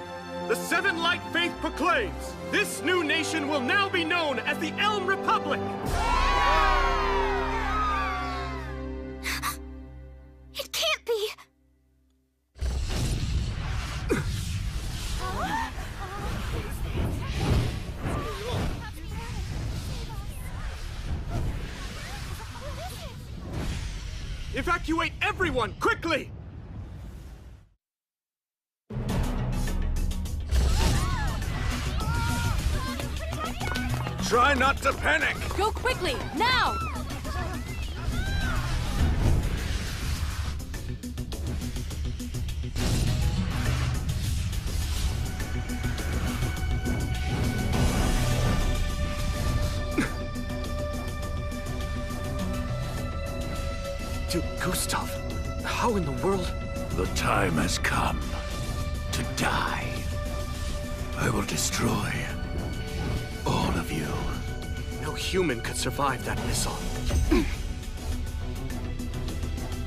the Seven Light Faith proclaims, this new nation will now be known as the Elm Republic! It can't be! Evacuate everyone, quickly! Try not to panic! Go quickly, now! To Gustav? How in the world? The time has come to die. I will destroy all of you. No human could survive that missile.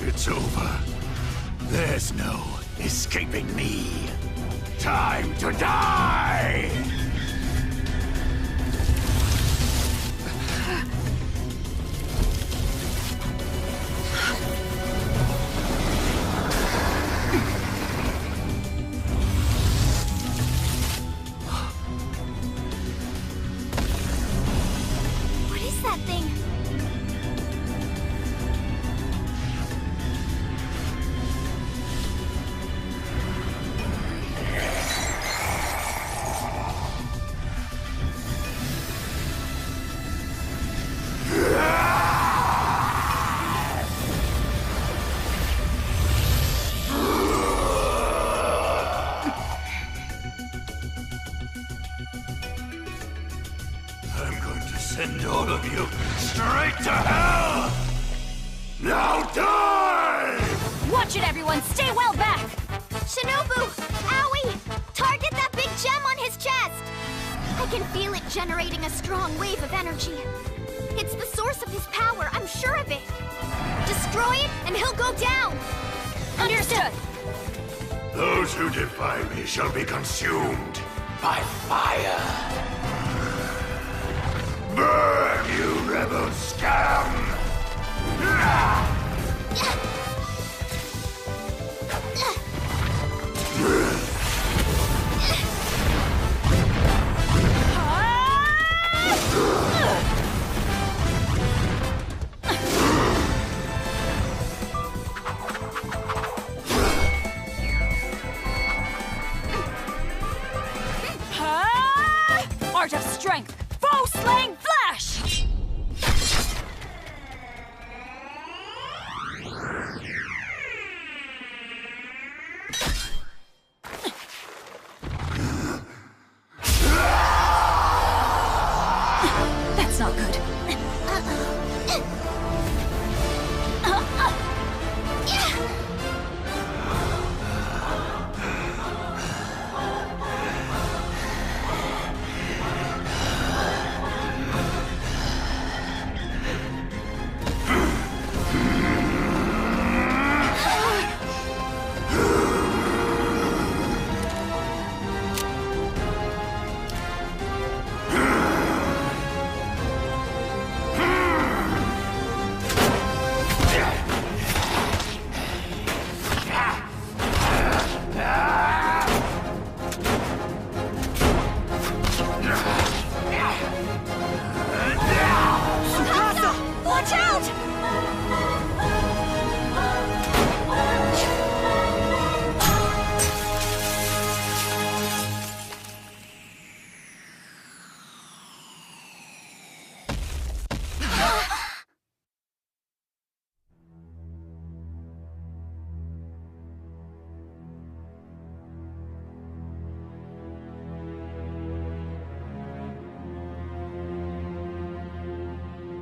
It's over. There's no escaping me. Time to die! What is that thing? I'm going to send all of you straight to hell! Now die! Watch it, everyone! Stay well back! Shinobu! Owie! Target that big gem on his chest! I can feel it generating a strong wave of energy. It's the source of his power, I'm sure of it. Destroy it, and he'll go down! Understood! Those who defy me shall be consumed by fire. Burn, you rebel scum! Art of strength! Foe slaying flash! That's not good.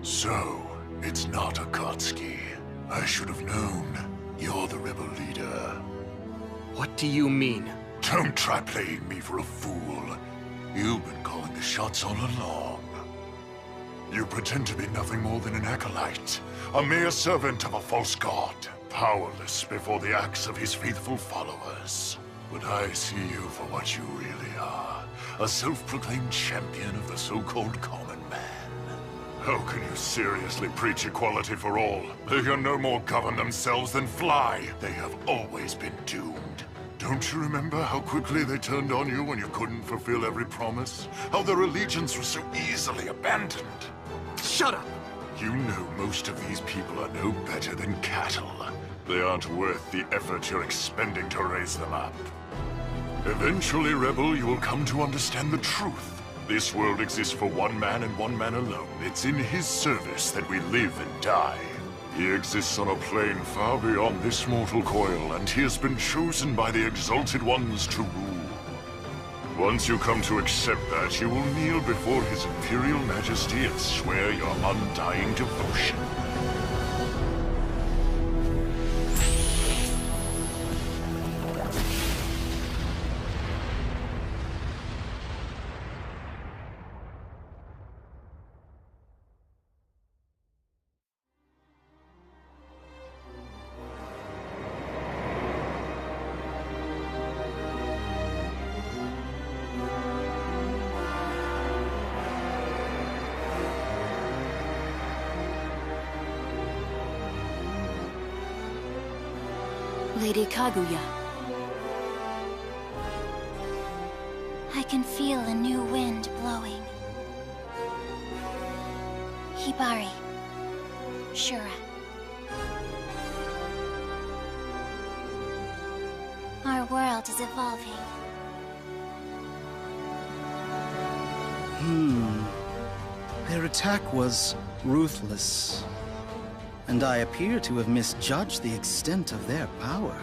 So, it's not Akatsuki. I should have known. You're the rebel leader. What do you mean? Don't try playing me for a fool. You've been calling the shots all along. You pretend to be nothing more than an acolyte, a mere servant of a false god, powerless before the acts of his faithful followers. But I see you for what you really are, a self-proclaimed champion of the so-called common man. How can you seriously preach equality for all? They can no more govern themselves than fly. They have always been doomed. Don't you remember how quickly they turned on you when you couldn't fulfill every promise? How their allegiance was so easily abandoned? Shut up! You know most of these people are no better than cattle. They aren't worth the effort you're expending to raise them up. Eventually, Rebel, you will come to understand the truth. This world exists for one man and one man alone. It's in his service that we live and die. He exists on a plane far beyond this mortal coil, and he has been chosen by the Exalted Ones to rule. Once you come to accept that, you will kneel before his Imperial Majesty and swear your undying devotion. Lady Kaguya. I can feel a new wind blowing. Hibari. Shura. Our world is evolving. Their attack was ruthless. And I appear to have misjudged the extent of their power.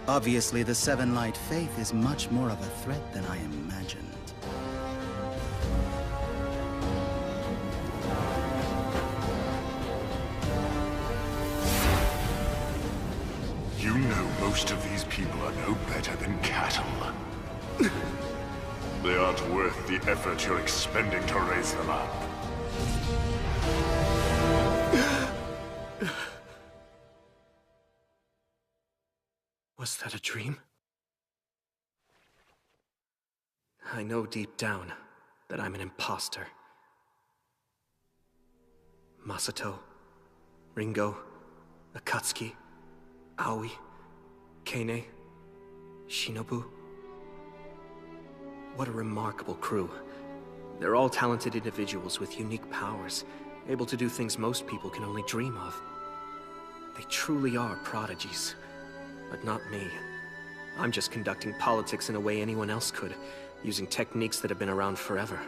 Obviously, the Seven Light Faith is much more of a threat than I imagined. You know most of these people are no better than cattle. They aren't worth the effort you're expending to raise them up. that a dream? I know deep down that I'm an imposter. Masato, Ringo, Akatsuki, Aoi, Kane, Shinobu. What a remarkable crew. They're all talented individuals with unique powers, able to do things most people can only dream of. They truly are prodigies, but not me. I'm just conducting politics in a way anyone else could, using techniques that have been around forever.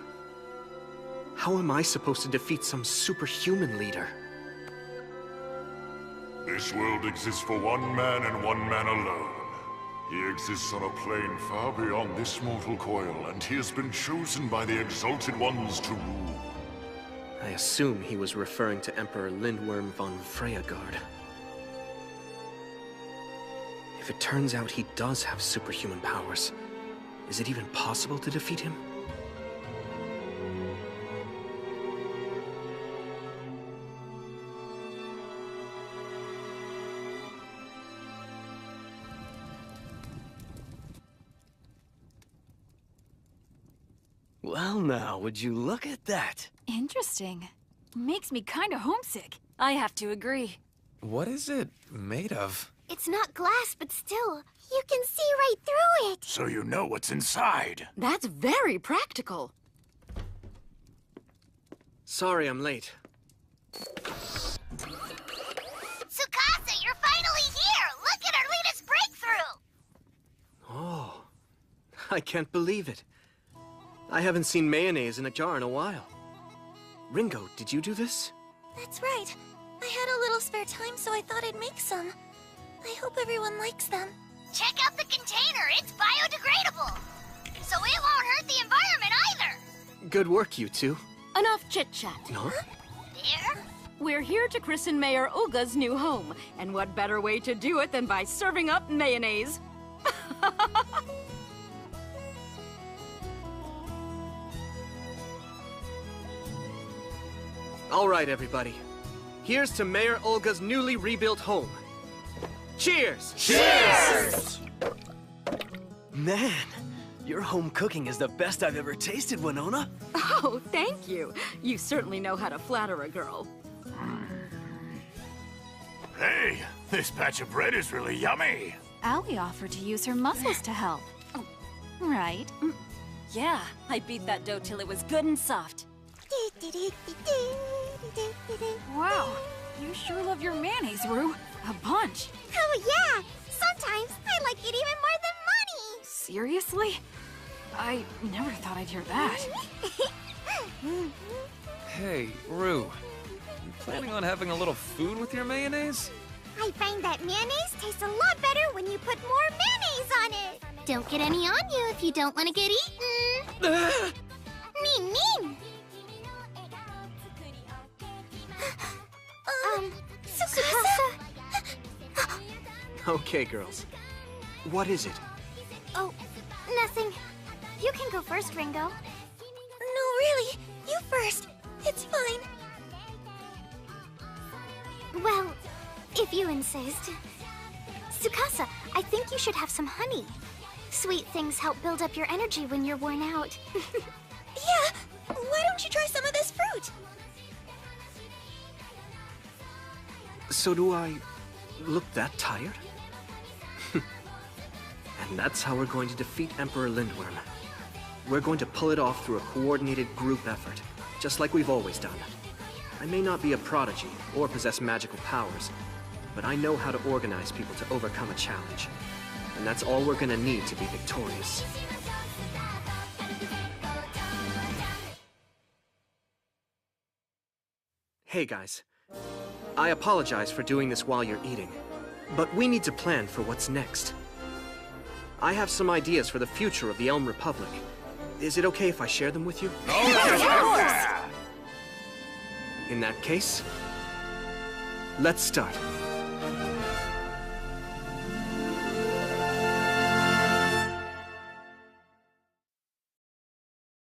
How am I supposed to defeat some superhuman leader? This world exists for one man and one man alone. He exists on a plane far beyond this mortal coil, and he has been chosen by the Exalted Ones to rule. I assume he was referring to Emperor Lindworm von Freyagard. If it turns out he does have superhuman powers, is it even possible to defeat him? Well now, would you look at that? Interesting. Makes me kinda homesick. I have to agree. What is it made of? It's not glass, but still, you can see right through it. So you know what's inside. That's very practical. Sorry I'm late. Tsukasa, you're finally here! Look at our latest breakthrough! Oh, I can't believe it. I haven't seen mayonnaise in a jar in a while. Ringo, did you do this? That's right. I had a little spare time, so I thought I'd make some. I hope everyone likes them. Check out the container, it's biodegradable! So it won't hurt the environment either! Good work, you two. Enough chit-chat. Huh? There? We're here to christen Mayor Uga's new home, and what better way to do it than by serving up mayonnaise? All right, everybody. Here's to Mayor Olga's newly rebuilt home. Cheers! Cheers! Man, your home cooking is the best I've ever tasted, Winona. Oh, thank you. You certainly know how to flatter a girl. Hey, this batch of bread is really yummy. Aoi offered to use her muscles to help. Right? Yeah, I beat that dough till it was good and soft. Wow, you sure love your mayonnaise, Rue. A bunch. Oh yeah! Sometimes I like it even more than money! Seriously? I never thought I'd hear that. Hey, Rue. You planning on having a little food with your mayonnaise? I find that mayonnaise tastes a lot better when you put more mayonnaise on it! Don't get any on you if you don't want to get eaten! Mean! Tsukasa? Okay, girls. What is it? Oh, nothing. You can go first, Ringo. No, really. You first. It's fine. Well, if you insist. Tsukasa, I think you should have some honey. Sweet things help build up your energy when you're worn out. Yeah, why don't you try some of this fruit? So do I look that tired? And that's how we're going to defeat Emperor Lindworm. We're going to pull it off through a coordinated group effort, just like we've always done. I may not be a prodigy or possess magical powers, but I know how to organize people to overcome a challenge. And that's all we're gonna need to be victorious. Hey guys, I apologize for doing this while you're eating, but we need to plan for what's next. I have some ideas for the future of the Elm Republic. Is it okay if I share them with you? In that case, let's start.